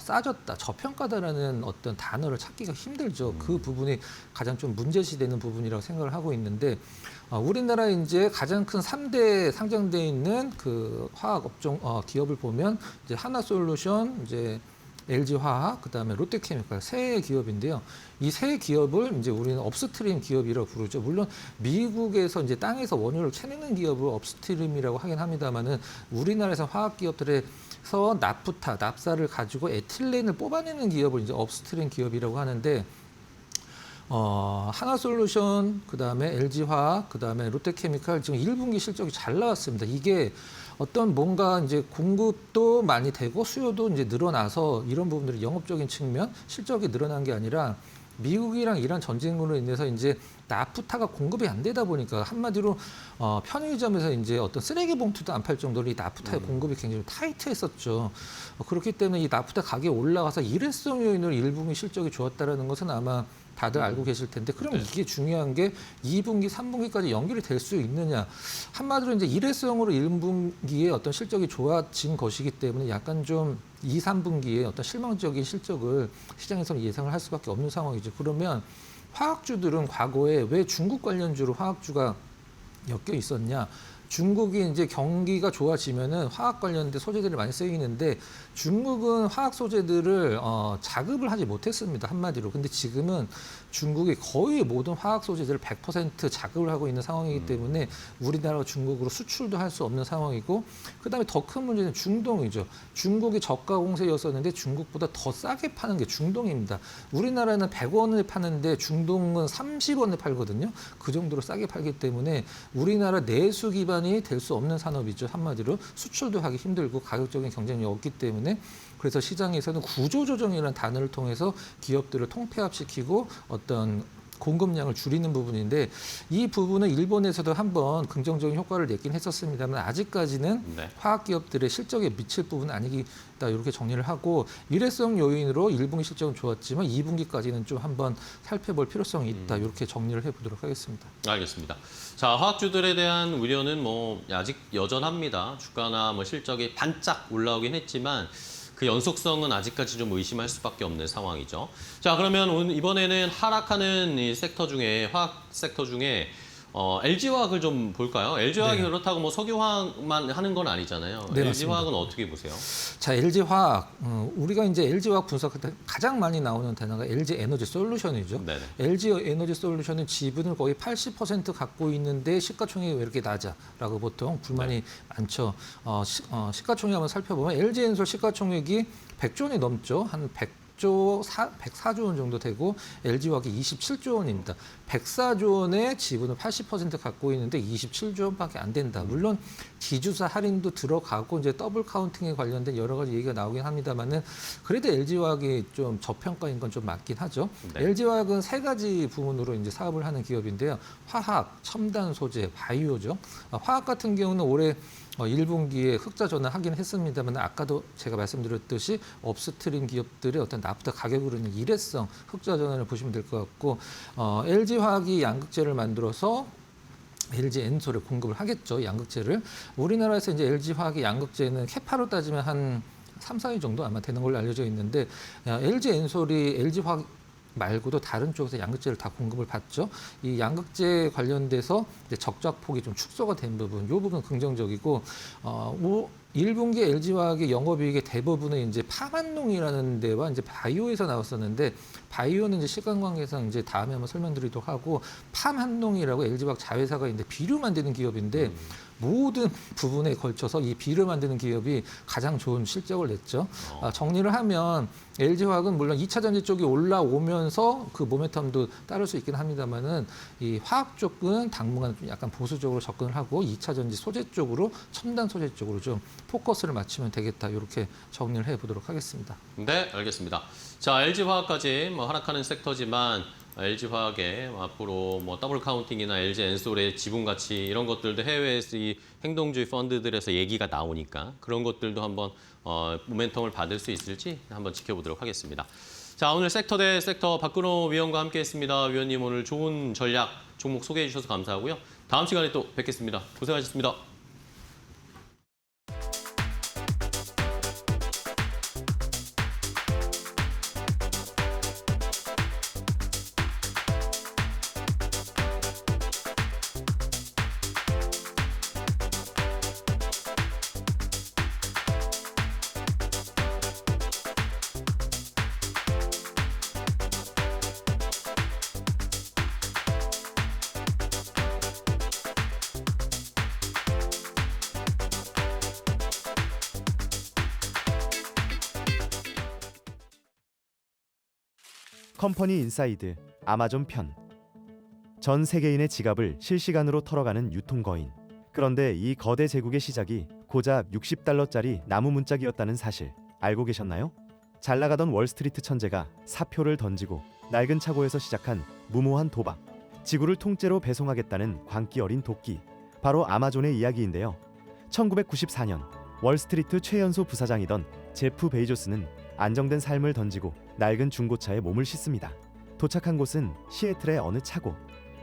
싸졌다, 저평가다라는 어떤 단어를 찾기가 힘들죠. 그 부분이 가장 좀 문제시되는 부분이라고 생각을 하고 있는데 우리나라 이제 가장 큰 3대 상장되어 있는 그 화학 업종 기업을 보면 이제 하나솔루션, 이제 LG화학, 그다음에 롯데케미칼 세 기업인데요. 이 세 기업을 이제 우리는 업스트림 기업이라고 부르죠. 물론 미국에서 이제 땅에서 원유를 캐내는 기업을 업스트림이라고 하긴 합니다만은 우리나라에서 화학 기업들에서 나프타, 납사를 가지고 에틸렌을 뽑아내는 기업을 이제 업스트림 기업이라고 하는데 하나솔루션, 그다음에 LG화학, 그다음에 롯데케미칼 지금 1분기 실적이 잘 나왔습니다. 이게 어떤 뭔가 이제 공급도 많이 되고 수요도 이제 늘어나서 이런 부분들이 영업적인 측면 실적이 늘어난 게 아니라 미국이랑 이란 전쟁으로 인해서 이제 나프타가 공급이 안 되다 보니까 한마디로 편의점에서 이제 어떤 쓰레기 봉투도 안 팔 정도로 이 나프타의 공급이 굉장히 타이트했었죠. 그렇기 때문에 이 나프타 가격이 올라가서 일회성 요인으로 1분기 실적이 좋았다라는 것은 아마 다들 알고 계실 텐데 그러면 이게 중요한 게 2분기, 3분기까지 연결이 될 수 있느냐. 한마디로 이제 일회성으로 1분기에 어떤 실적이 좋아진 것이기 때문에 약간 좀 2, 3분기에 어떤 실망적인 실적을 시장에서는 예상을 할 수밖에 없는 상황이죠. 그러면 화학주들은 과거에 왜 중국 관련주로 화학주가 엮여 있었냐. 중국이 이제 경기가 좋아지면은 화학 관련된 소재들이 많이 쓰이는데 중국은 화학 소재들을 자급을 하지 못했습니다. 한마디로. 근데 지금은 중국이 거의 모든 화학 소재들을 100% 자급을 하고 있는 상황이기 때문에 우리나라가 중국으로 수출도 할 수 없는 상황이고 그다음에 더 큰 문제는 중동이죠. 중국이 저가 공세였었는데 중국보다 더 싸게 파는 게 중동입니다. 우리나라는 100원을 파는데 중동은 30원에 팔거든요. 그 정도로 싸게 팔기 때문에 우리나라 내수 기반이 될 수 없는 산업이죠. 한마디로 수출도 하기 힘들고 가격적인 경쟁력이 없기 때문에 그래서 시장에서는 구조조정이라는 단어를 통해서 기업들을 통폐합시키고 어떤 공급량을 줄이는 부분인데 이 부분은 일본에서도 한번 긍정적인 효과를 냈긴 했었습니다만 아직까지는 화학 기업들의 실적에 미칠 부분은 아니다 이렇게 정리를 하고 일회성 요인으로 1분기 실적은 좋았지만 2분기까지는 좀 한번 살펴볼 필요성이 있다 이렇게 정리를 해보도록 하겠습니다. 알겠습니다. 자, 화학주들에 대한 우려는 뭐 아직 여전합니다. 주가나 뭐 실적이 반짝 올라오긴 했지만 그 연속성은 아직까지 좀 의심할 수밖에 없는 상황이죠. 자, 그러면 이번에는 하락하는 이 섹터 중에 화학 섹터 중에 LG화학을 좀 볼까요? LG화학이 네. 그렇다고 뭐 석유화학만 하는 건 아니잖아요. 네, LG화학은 어떻게 보세요? 자, LG화학 우리가 이제 LG화학 분석할 때 가장 많이 나오는 단어가 LG에너지 솔루션이죠. 네네. LG에너지 솔루션은 지분을 거의 80% 갖고 있는데 시가총액이 왜 이렇게 낮아라고 보통 불만이 많죠. 시가총액 한번 살펴보면 LG엔솔 시가총액이 100조 원이 넘죠. 한 104조 원 정도 되고 LG화학이 27조 원입니다. 104조 원의 지분을 80% 갖고 있는데 27조 원밖에 안 된다. 물론 기주사 할인도 들어가고 이제 더블 카운팅에 관련된 여러 가지 얘기가 나오긴 합니다만은 그래도 LG화학이 좀 저평가인 건 좀 맞긴 하죠. 네. LG화학은 세 가지 부문으로 이제 사업을 하는 기업인데요. 화학, 첨단 소재, 바이오죠. 화학 같은 경우는 올해 1분기에 흑자 전환하긴 했습니다만 아까도 제가 말씀드렸듯이 업스트림 기업들의 어떤 나프타 가격으로는 일회성 흑자 전환을 보시면 될 것 같고 LG화학이 양극재를 만들어서 LG엔솔에 공급을 하겠죠. 양극재를. 우리나라에서 이제 LG화학의 양극재는 캐파로 따지면 한 3, 4위 정도 아마 되는 걸로 알려져 있는데 LG엔솔이 LG화학 말고도 다른 쪽에서 양극재를 다 공급을 받죠. 이 양극재 관련돼서 이제 적자폭이 좀 축소가 된 부분, 이 부분 긍정적이고 1분기 LG화학의 영업이익의 대부분은 이제 파만농이라는 데와 이제 바이오에서 나왔었는데 바이오는 이제 시간 관계상 이제 다음에 한번 설명드리도록 하고 파만농이라고 LG화학 자회사가 있는데 비료 만드는 기업인데 모든 부분에 걸쳐서 이 비료 만드는 기업이 가장 좋은 실적을 냈죠. 정리를 하면 LG화학은 물론 2차 전지 쪽이 올라오면서 그 모멘텀도 따를 수 있긴 합니다만은 이 화학 쪽은 당분간 좀 약간 보수적으로 접근을 하고 2차 전지 소재 쪽으로 첨단 소재 쪽으로 좀 포커스를 맞추면 되겠다. 이렇게 정리를 해보도록 하겠습니다. 네, 알겠습니다. 자, LG화학까지 뭐 하락하는 섹터지만 LG화학의 앞으로 뭐 더블 카운팅이나 LG엔솔의 지분 가치 이런 것들도 해외에서 이 행동주의 펀드들에서 얘기가 나오니까 그런 것들도 한번 모멘텀을 받을 수 있을지 한번 지켜보도록 하겠습니다. 자, 오늘 섹터 대 섹터 박근호 위원과 함께했습니다. 위원님 오늘 좋은 전략 종목 소개해 주셔서 감사하고요. 다음 시간에 또 뵙겠습니다. 고생하셨습니다. 컴퍼니 인사이드 아마존 편. 전 세계인의 지갑을 실시간으로 털어가는 유통거인. 그런데 이 거대 제국의 시작이 고작 $60짜리 나무 문짝이었다는 사실 알고 계셨나요? 잘 나가던 월스트리트 천재가 사표를 던지고 낡은 차고에서 시작한 무모한 도박. 지구를 통째로 배송하겠다는 광기 어린 도끼. 바로 아마존의 이야기인데요. 1994년 월스트리트 최연소 부사장이던 제프 베이조스는 안정된 삶을 던지고 낡은 중고차에 몸을 싣습니다. 도착한 곳은 시애틀의 어느 차고.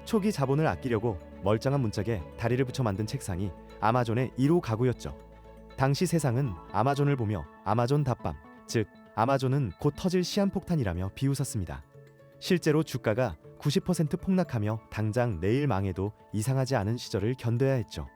초기 자본을 아끼려고 멀쩡한 문짝에 다리를 붙여 만든 책상이 아마존의 1호 가구였죠. 당시 세상은 아마존을 보며 아마존 답밤, 즉 아마존은 곧 터질 시한폭탄이라며 비웃었습니다. 실제로 주가가 90% 폭락하며 당장 내일 망해도 이상하지 않은 시절을 견뎌야 했죠.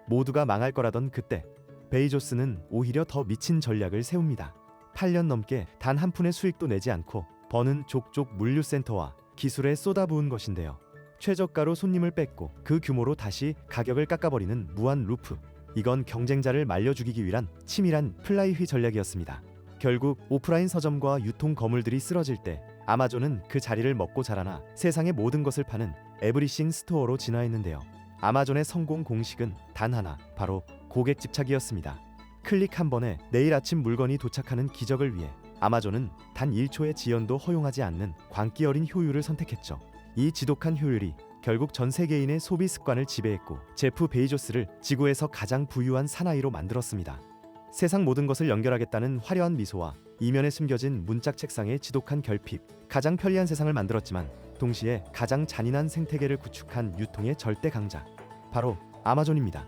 모두가 망할 거라던 그때 베이조스는 오히려 더 미친 전략을 세웁니다. 8년 넘게 단 한 푼의 수익도 내지 않고 버는 족족 물류센터와 기술에 쏟아부은 것인데요. 최저가로 손님을 뺏고 그 규모로 다시 가격을 깎아버리는 무한 루프. 이건 경쟁자를 말려 죽이기 위한 치밀한 플라이휘 전략이었습니다. 결국 오프라인 서점과 유통 거물들이 쓰러질 때 아마존은 그 자리를 먹고 자라나 세상의 모든 것을 파는 에브리싱 스토어로 진화했는데요. 아마존의 성공 공식은 단 하나, 바로 고객 집착이었습니다. 클릭 한 번에 내일 아침 물건이 도착하는 기적을 위해 아마존은 단 1초의 지연도 허용하지 않는 광기 어린 효율을 선택했죠. 이 지독한 효율이 결국 전 세계인의 소비 습관을 지배했고 제프 베이조스를 지구에서 가장 부유한 사나이로 만들었습니다. 세상 모든 것을 연결하겠다는 화려한 미소와 이면에 숨겨진 문짝 책상의 지독한 결핍, 가장 편리한 세상을 만들었지만 동시에 가장 잔인한 생태계를 구축한 유통의 절대 강자, 바로 아마존입니다.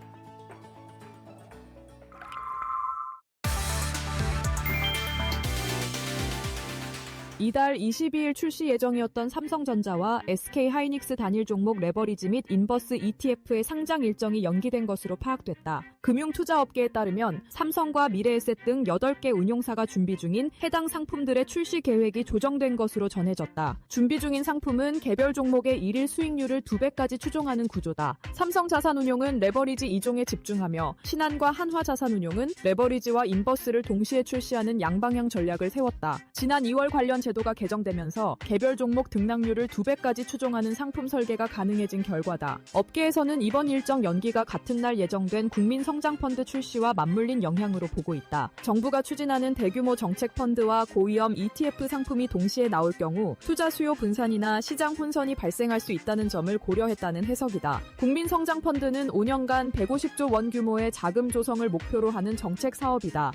이달 22일 출시 예정이었던 삼성전자와 SK하이닉스 단일 종목 레버리지 및 인버스 ETF의 상장 일정이 연기된 것으로 파악됐다. 금융투자업계에 따르면 삼성과 미래에셋 등 8개 운용사가 준비 중인 해당 상품들의 출시 계획이 조정된 것으로 전해졌다. 준비 중인 상품은 개별 종목의 일일 수익률을 2배까지 추종하는 구조다. 삼성자산운용은 레버리지 2종에 집중하며 신한과 한화자산운용은 레버리지와 인버스를 동시에 출시하는 양방향 전략을 세웠다. 지난 2월 관련 제도가 개정되면서 개별 종목 등락률을 2배까지 추종하는 상품 설계가 가능해진 결과다. 업계에서는 이번 일정 연기가 같은 날 예정된 국민성장펀드 출시와 맞물린 영향으로 보고 있다. 정부가 추진하는 대규모 정책펀드와 고위험 ETF 상품이 동시에 나올 경우 투자 수요 분산이나 시장 혼선이 발생할 수 있다는 점을 고려했다는 해석이다. 국민성장펀드는 5년간 150조 원 규모의 자금 조성을 목표로 하는 정책 사업이다.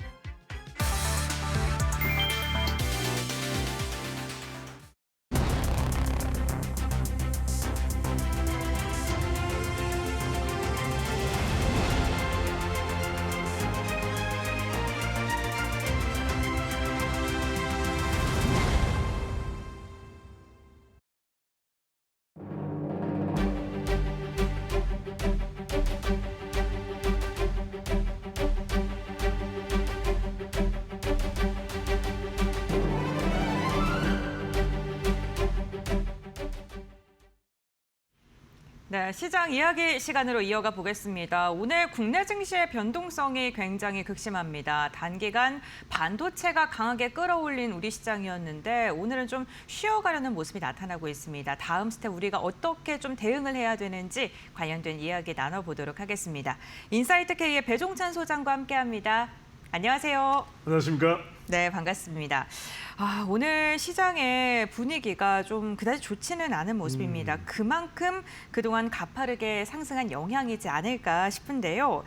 네, 시장 이야기 시간으로 이어가 보겠습니다. 오늘 국내 증시의 변동성이 굉장히 극심합니다. 단기간 반도체가 강하게 끌어올린 우리 시장이었는데 오늘은 좀 쉬어가려는 모습이 나타나고 있습니다. 다음 스텝 우리가 어떻게 좀 대응을 해야 되는지 관련된 이야기 나눠보도록 하겠습니다. 인사이트K의 배종찬 소장과 함께합니다. 안녕하세요. 안녕하십니까? 네, 반갑습니다. 오늘 시장의 분위기가 좀 그다지 좋지는 않은 모습입니다. 그만큼 그동안 가파르게 상승한 영향이지 않을까 싶은데요.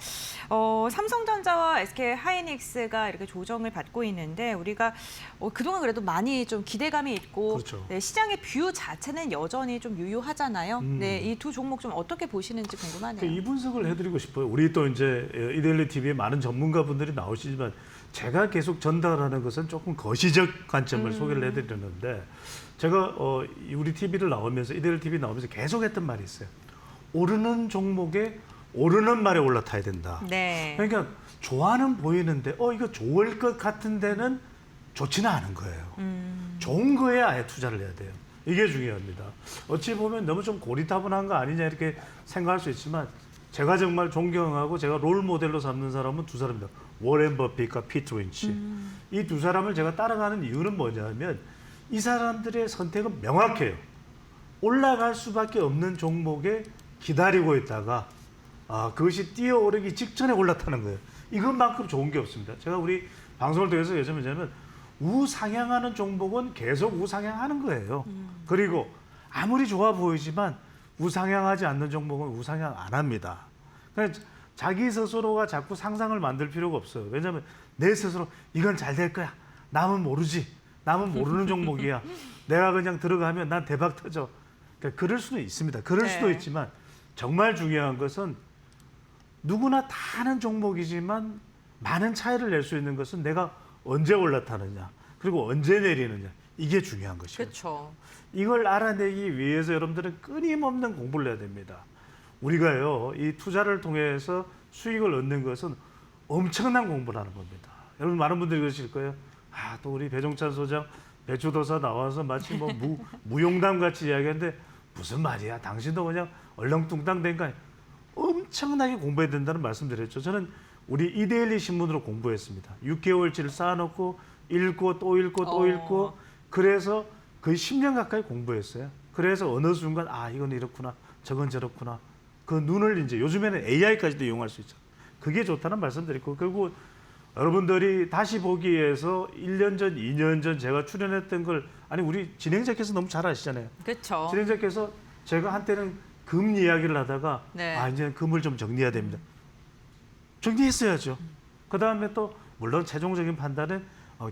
삼성전자와 SK하이닉스가 이렇게 조정을 받고 있는데 우리가 그동안 그래도 많이 좀 기대감이 있고 그렇죠. 네, 시장의 뷰 자체는 여전히 좀 유효하잖아요. 네, 이 두 종목 좀 어떻게 보시는지 궁금하네요. 이 분석을 해드리고 싶어요. 우리 또 이제 이데일리 TV에 많은 전문가분들이 나오시지만 제가 계속 전달하는 것은 조금 거시적 관점을 소개를 해드리는데 제가 우리 TV를 나오면서 이데일리 TV 나오면서 계속 했던 말이 있어요. 오르는 종목에 오르는 말에 올라타야 된다. 네. 그러니까 좋아는 보이는데 이거 좋을 것 같은 데는 좋지는 않은 거예요. 좋은 거에 아예 투자를 해야 돼요. 이게 중요합니다. 어찌 보면 너무 좀 고리타분한 거 아니냐 이렇게 생각할 수 있지만 제가 정말 존경하고 제가 롤 모델로 삼는 사람은 두 사람입니다. 워렌 버핏과 피트 린치. 이 두 사람을 제가 따라가는 이유는 뭐냐면 이 사람들의 선택은 명확해요. 올라갈 수밖에 없는 종목에 기다리고 있다가 그것이 뛰어오르기 직전에 올라타는 거예요. 이것만큼 좋은 게 없습니다. 제가 우리 방송을 통해서 요즘은 우상향하는 종목은 계속 우상향하는 거예요. 그리고 아무리 좋아 보이지만 우상향하지 않는 종목은 우상향 안 합니다. 그러니까 자기 스스로가 자꾸 상상을 만들 필요가 없어요. 왜냐하면 내 스스로 이건 잘 될 거야. 남은 모르지. 남은 모르는 종목이야. 내가 그냥 들어가면 난 대박 터져. 그러니까 그럴 수는 있습니다. 그럴 수도 있지만 정말 중요한 것은 누구나 다 하는 종목이지만 많은 차이를 낼 수 있는 것은 내가 언제 올라타느냐 그리고 언제 내리느냐 이게 중요한 것이에요. 그렇죠. 이걸 알아내기 위해서 여러분들은 끊임없는 공부를 해야 됩니다. 우리가요, 이 투자를 통해서 수익을 얻는 것은 엄청난 공부를 하는 겁니다. 여러분 많은 분들이 그러실 거예요. 또 우리 배종찬 소장 배추도사 나와서 마치 뭐 무용담 같이 이야기하는데 무슨 말이야? 당신도 그냥 얼렁뚱땅 된 거 아니야? 엄청나게 공부해야 된다는 말씀드렸죠. 저는 우리 이데일리 신문으로 공부했습니다. 6개월치를 쌓아놓고 읽고 또 읽고 또 읽고 그래서 거의 10년 가까이 공부했어요. 그래서 어느 순간 이건 이렇구나 저건 저렇구나 그 눈을 이제 요즘에는 AI까지도 이용할 수 있죠. 그게 좋다는 말씀드리고 그리고 여러분들이 다시 보기에서 1년 전, 2년 전 제가 출연했던 걸 우리 진행자께서 너무 잘 아시잖아요. 그렇죠. 진행자께서 제가 한때는 금 이야기를 하다가 이제는 금을 좀 정리해야 됩니다. 정리했어야죠. 그다음에 또 물론 최종적인 판단은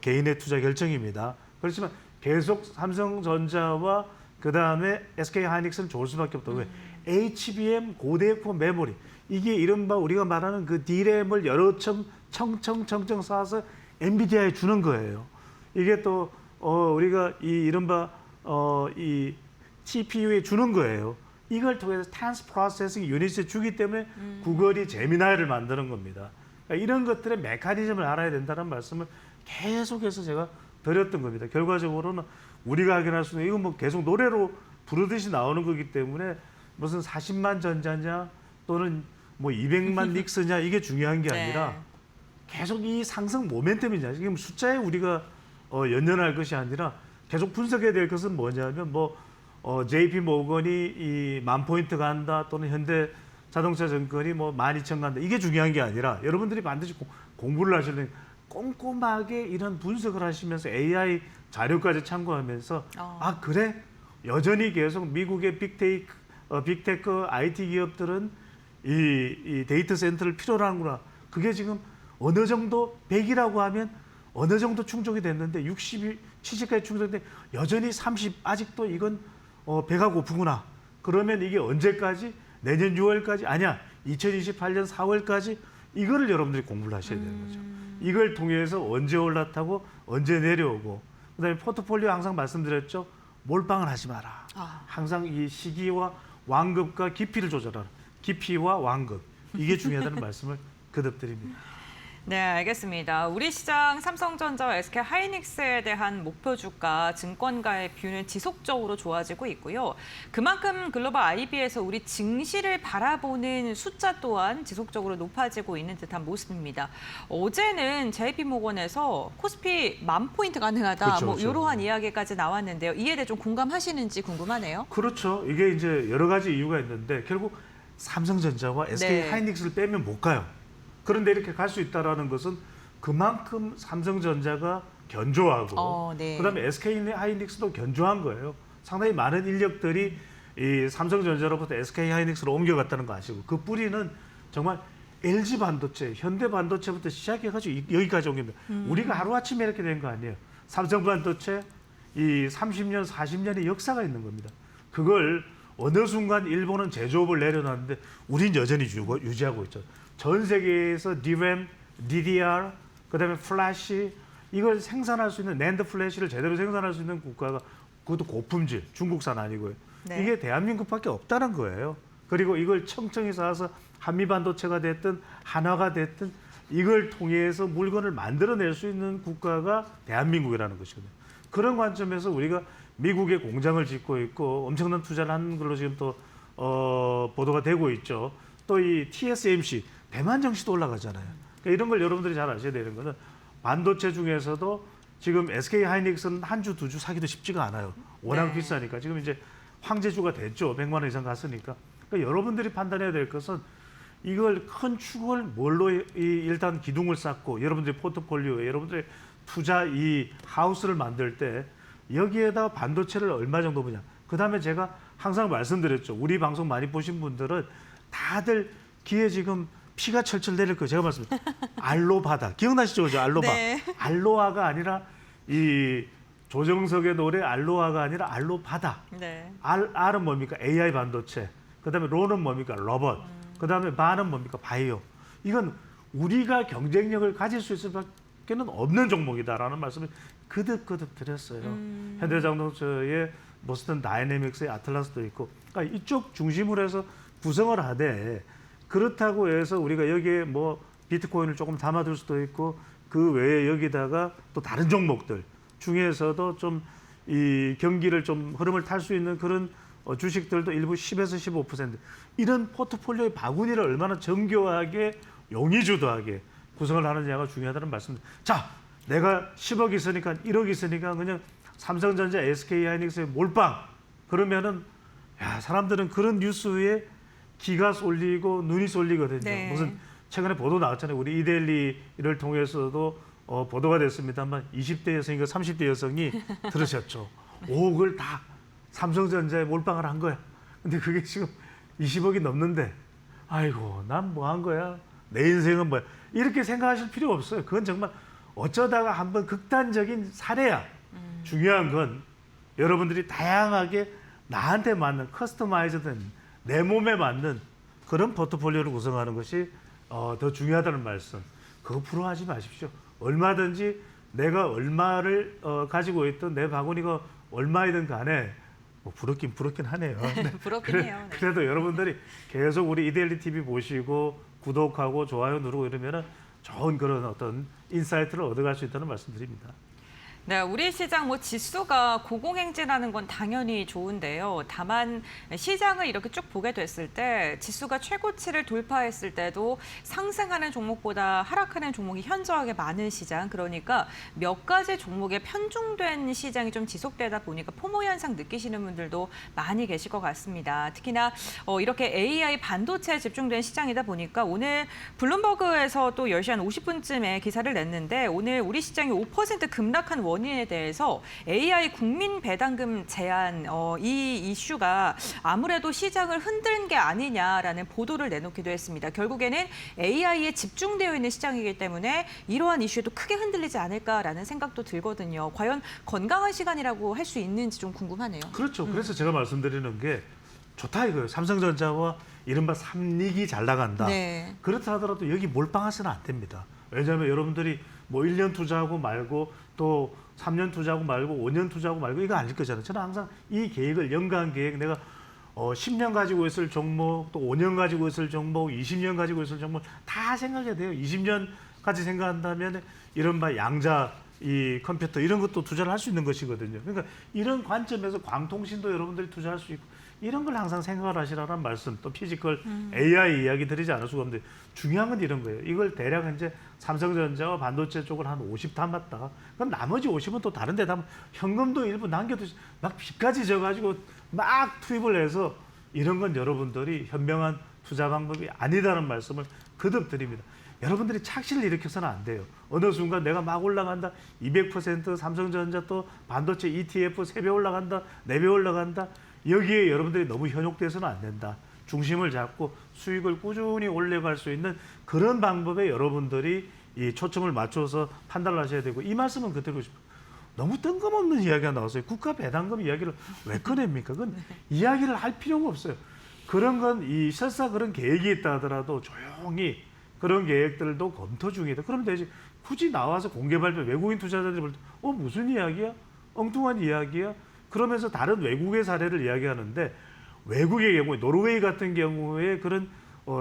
개인의 투자 결정입니다. 그렇지만 계속 삼성전자와 그다음에 SK하이닉스는 좋을 수밖에 없다. 왜? HBM 고대포 메모리 이게 이른바 우리가 말하는 그 D램을 여러 청청 쌓아서 엔비디아에 주는 거예요. 이게 또 우리가 이 이른바 이 TPU에 주는 거예요. 이걸 통해서 Tensor Processing Unit에 주기 때문에 구글이 제미나이를 만드는 겁니다. 그러니까 이런 것들의 메커니즘을 알아야 된다는 말씀을 계속해서 제가 드렸던 겁니다. 결과적으로는 우리가 확인할 수 있는 이건 뭐 계속 노래로 부르듯이 나오는 거기 때문에 무슨 40만 전자냐 또는 뭐 200만 닉스냐 이게 중요한 게 아니라 계속 이 상승 모멘텀이냐 지금 숫자에 우리가 연연할 것이 아니라 계속 분석해야 될 것은 뭐냐면 뭐 JP 모건이 이 10,000포인트 간다 또는 현대 자동차 증권이 뭐 12,000 간다 이게 중요한 게 아니라 여러분들이 반드시 공부를 하시는 꼼꼼하게 이런 분석을 하시면서 AI 자료까지 참고하면서 아 그래 여전히 계속 미국의 빅테크 IT 기업들은 이 데이터 센터를 필요로 하는구나. 그게 지금 어느 정도 100이라고 하면 어느 정도 충족이 됐는데 60이 70까지 충족됐는데 여전히 30 아직도 이건 배가 고프구나. 그러면 이게 언제까지? 내년 6월까지? 아니야. 2028년 4월까지 이거를 여러분들이 공부를 하셔야 되는 거죠. 이걸 통해서 언제 올라타고 언제 내려오고 그다음에 포트폴리오 항상 말씀드렸죠. 몰빵을 하지 마라. 항상 이 시기와 완급과 깊이를 조절하라. 깊이와 완급. 이게 중요하다는 말씀을 거듭드립니다. 네, 알겠습니다. 우리 시장 삼성전자와 SK하이닉스에 대한 목표 주가, 증권가의 뷰는 지속적으로 좋아지고 있고요. 그만큼 글로벌 IB에서 우리 증시를 바라보는 숫자 또한 지속적으로 높아지고 있는 듯한 모습입니다. 어제는 JP모건에서 코스피 10,000포인트 가능하다, 그렇죠, 뭐 그렇죠. 이러한 이야기까지 나왔는데요. 이에 대해 좀 공감하시는지 궁금하네요. 그렇죠. 이게 이제 여러 가지 이유가 있는데 결국 삼성전자와 SK하이닉스를 빼면 못 가요. 그런데 이렇게 갈 수 있다는 것은 그만큼 삼성전자가 견조하고 네. 그다음에 SK하이닉스도 견조한 거예요. 상당히 많은 인력들이 이 삼성전자로부터 SK하이닉스로 옮겨갔다는 거 아시고 그 뿌리는 정말 LG 반도체, 현대 반도체부터 시작해가지고 여기까지 온 겁니다. 우리가 하루아침에 이렇게 된 거 아니에요. 삼성 반도체 이 30년, 40년의 역사가 있는 겁니다. 그걸 어느 순간 일본은 제조업을 내려놨는데 우린 여전히 유지하고 있죠. 전 세계에서 DRAM, DDR, 그다음에 플래시 이걸 생산할 수 있는 낸드 플래시를 제대로 생산할 수 있는 국가가 그것도 고품질, 중국산 아니고요. 네. 이게 대한민국밖에 없다는 거예요. 그리고 이걸 청청히 쌓아서 한미 반도체가 됐든 한화가 됐든 이걸 통해서 물건을 만들어낼 수 있는 국가가 대한민국이라는 것이거든요. 그런 관점에서 우리가 미국에 공장을 짓고 있고 엄청난 투자를 하는 걸로 지금 또 보도가 되고 있죠. 또 이 TSMC 대만 정시도 올라가잖아요. 그러니까 이런 걸 여러분들이 잘 아셔야 되는 거는 반도체 중에서도 지금 SK하이닉스는 한 주, 두 주 사기도 쉽지가 않아요. 워낙 비싸니까. 지금 이제 황제주가 됐죠. 100만 원 이상 갔으니까. 그러니까 여러분들이 판단해야 될 것은 이걸 큰 축을 뭘로 일단 기둥을 쌓고 여러분들의 포트폴리오에 여러분들의 투자 이 하우스를 만들 때 여기에다 반도체를 얼마 정도 보냐. 그다음에 제가 항상 말씀드렸죠. 우리 방송 많이 보신 분들은 다들 귀에 지금 피가 철철 내릴 거예요. 제가 말씀드렸죠. 알로바다. 기억나시죠? 그죠? 알로바. 네. 알로하가 아니라 이 조정석의 노래 알로하가 아니라 알로바다. 네. R은 뭡니까? AI 반도체. 그다음에 로는 뭡니까? 로봇. 그다음에 바는 뭡니까? 바이오. 이건 우리가 경쟁력을 가질 수 있을 밖에는 없는 종목이다라는 말씀을 거듭 드렸어요. 현대자동차의 보스턴 다이내믹스의 아틀라스도 있고, 그러니까 이쪽 중심으로 해서 구성을 하되 그렇다고 해서 우리가 여기에 뭐 비트코인을 조금 담아둘 수도 있고 그 외에 여기다가 또 다른 종목들 중에서도 좀 이 경기를 좀 흐름을 탈 수 있는 그런 주식들도 일부 10에서 15% 이런 포트폴리오의 바구니를 얼마나 정교하게 용의주도하게 구성을 하느냐가 중요하다는 말씀입니다. 자, 내가 10억 있으니까 1억 있으니까 그냥 삼성전자, SK하이닉스의 몰빵 그러면은 야, 사람들은 그런 뉴스에 기가 쏠리고 눈이 쏠리거든요. 네. 무슨 최근에 보도 나왔잖아요. 우리 이데일리를 통해서도 보도가 됐습니다만 20대 여성인가 30대 여성이 들으셨죠. 5억을 다 삼성전자에 몰빵을 한 거야. 근데 그게 지금 20억이 넘는데 아이고 난 뭐 한 거야. 내 인생은 뭐야. 이렇게 생각하실 필요 없어요. 그건 정말 어쩌다가 한번 극단적인 사례야. 중요한 건 여러분들이 다양하게 나한테 맞는 커스터마이즈된 내 몸에 맞는 그런 포트폴리오를 구성하는 것이 더 중요하다는 말씀. 그거 부러워하지 마십시오. 얼마든지 내가 얼마를 가지고 있던 내 바구니가 얼마이든 간에 뭐 부럽긴 하네요. 부럽긴 해요. 네. 그래도 여러분들이 계속 우리 이데일리 TV 보시고 구독하고 좋아요 누르고 이러면은 좋은 그런 어떤 인사이트를 얻어갈 수 있다는 말씀드립니다. 네, 우리 시장 지수가 고공행진하는 건 당연히 좋은데요. 다만 시장을 이렇게 쭉 보게 됐을 때 지수가 최고치를 돌파했을 때도 상승하는 종목보다 하락하는 종목이 현저하게 많은 시장. 그러니까 몇 가지 종목에 편중된 시장이 좀 지속되다 보니까 포모 현상 느끼시는 분들도 많이 계실 것 같습니다. 특히나 이렇게 AI 반도체에 집중된 시장이다 보니까 오늘 블룸버그에서 또 10시 한 50분쯤에 기사를 냈는데 오늘 우리 시장이 5% 급락한 원인에 대해서 AI 국민 배당금 제한 이 이슈가 아무래도 시장을 흔든 게 아니냐라는 보도를 내놓기도 했습니다. 결국에는 AI에 집중되어 있는 시장이기 때문에 이러한 이슈에도 크게 흔들리지 않을까라는 생각도 들거든요. 과연 건강한 시간이라고 할 수 있는지 좀 궁금하네요. 그렇죠. 그래서 제가 말씀드리는 게 좋다 이거예요. 삼성전자와 이른바 삼릭이 잘 나간다. 네. 그렇다 하더라도 여기 몰빵해서는 안 됩니다. 왜냐하면 여러분들이 뭐 1년 투자하고 말고 또 3년 투자하고 말고 5년 투자하고 말고 이거 아닐 거잖아요. 저는 항상 이 계획을 연간 계획 내가 10년 가지고 있을 종목 또 5년 가지고 있을 종목 20년 가지고 있을 종목 다 생각해야 돼요. 20년까지 생각한다면 이른바 양자 이 컴퓨터 이런 것도 투자를 할 수 있는 것이거든요. 그러니까 이런 관점에서 광통신도 여러분들이 투자할 수 있고 이런 걸 항상 생각을 하시라는 말씀 또 피지컬 AI 이야기 드리지 않을 수가 없는데 중요한 건 이런 거예요. 이걸 대략 이제 삼성전자와 반도체 쪽을 한 50 담았다. 그럼 나머지 50은 또 다른 데 담으면 현금도 일부 남겨도 막 빚까지 져가지고 막 투입을 해서 이런 건 여러분들이 현명한 투자 방법이 아니다는 말씀을 거듭 드립니다. 여러분들이 착시를 일으켜서는 안 돼요. 어느 순간 내가 막 올라간다. 200% 삼성전자 또 반도체 ETF 3배 올라간다. 4배 올라간다. 여기에 여러분들이 너무 현혹돼서는 안 된다. 중심을 잡고 수익을 꾸준히 올려갈 수 있는 그런 방법에 여러분들이 이 초점을 맞춰서 판단을 하셔야 되고 이 말씀은 그대로 싶어요. 너무 뜬금없는 이야기가 나왔어요. 국가 배당금 이야기를 왜 꺼냅니까? 그건 이야기를 할 필요가 없어요. 그런 건 이 설사 그런 계획이 있다 하더라도 조용히 그런 계획들도 검토 중이다. 그러면 되지. 굳이 나와서 공개 발표 외국인 투자자들이 볼 때 무슨 이야기야? 엉뚱한 이야기야? 그러면서 다른 외국의 사례를 이야기하는데 외국의 경우에 노르웨이 같은 경우에 그런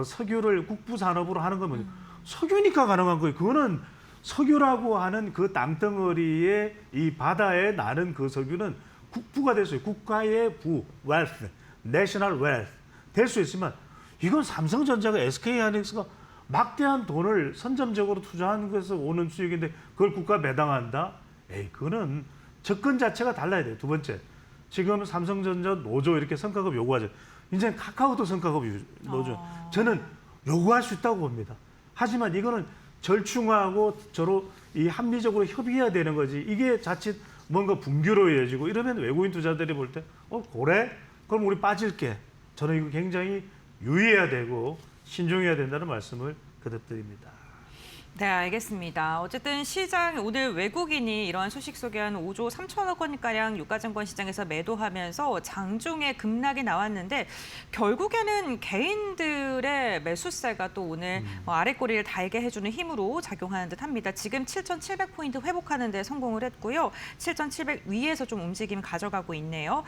석유를 국부 산업으로 하는 건 뭐냐? 석유니까 가능한 거예요. 그거는 석유라고 하는 그 땅덩어리에 이 바다에 나는 그 석유는 국부가 될 수 있어요. 국가의 부, wealth, national wealth 될 수 있지만 이건 삼성전자가 SK하이닉스가 막대한 돈을 선점적으로 투자한 것에서 오는 수익인데 그걸 국가 배당한다? 에이, 그거는 접근 자체가 달라야 돼요. 두 번째, 지금 삼성전자 노조 이렇게 성과급 요구하죠. 이제 카카오도 성과급 노조. 저는 요구할 수 있다고 봅니다. 하지만 이거는 절충하고 저로 이 합리적으로 협의해야 되는 거지. 이게 자칫 뭔가 분규로 이어지고 이러면 외국인 투자들이 볼 때 그래? 그럼 우리 빠질게. 저는 이거 굉장히 유의해야 되고 신중해야 된다는 말씀을 거듭 드립니다. 네, 알겠습니다. 어쨌든 시장 오늘 외국인이 이러한 소식 속에 한 5조 3천억 원가량 유가증권 시장에서 매도하면서 장중에 급락이 나왔는데 결국에는 개인들의 매수세가 또 오늘 아랫꼬리를 달게 해주는 힘으로 작용하는 듯합니다. 지금 7,700포인트 회복하는 데 성공을 했고요. 7,700 위에서 좀 움직임 가져가고 있네요.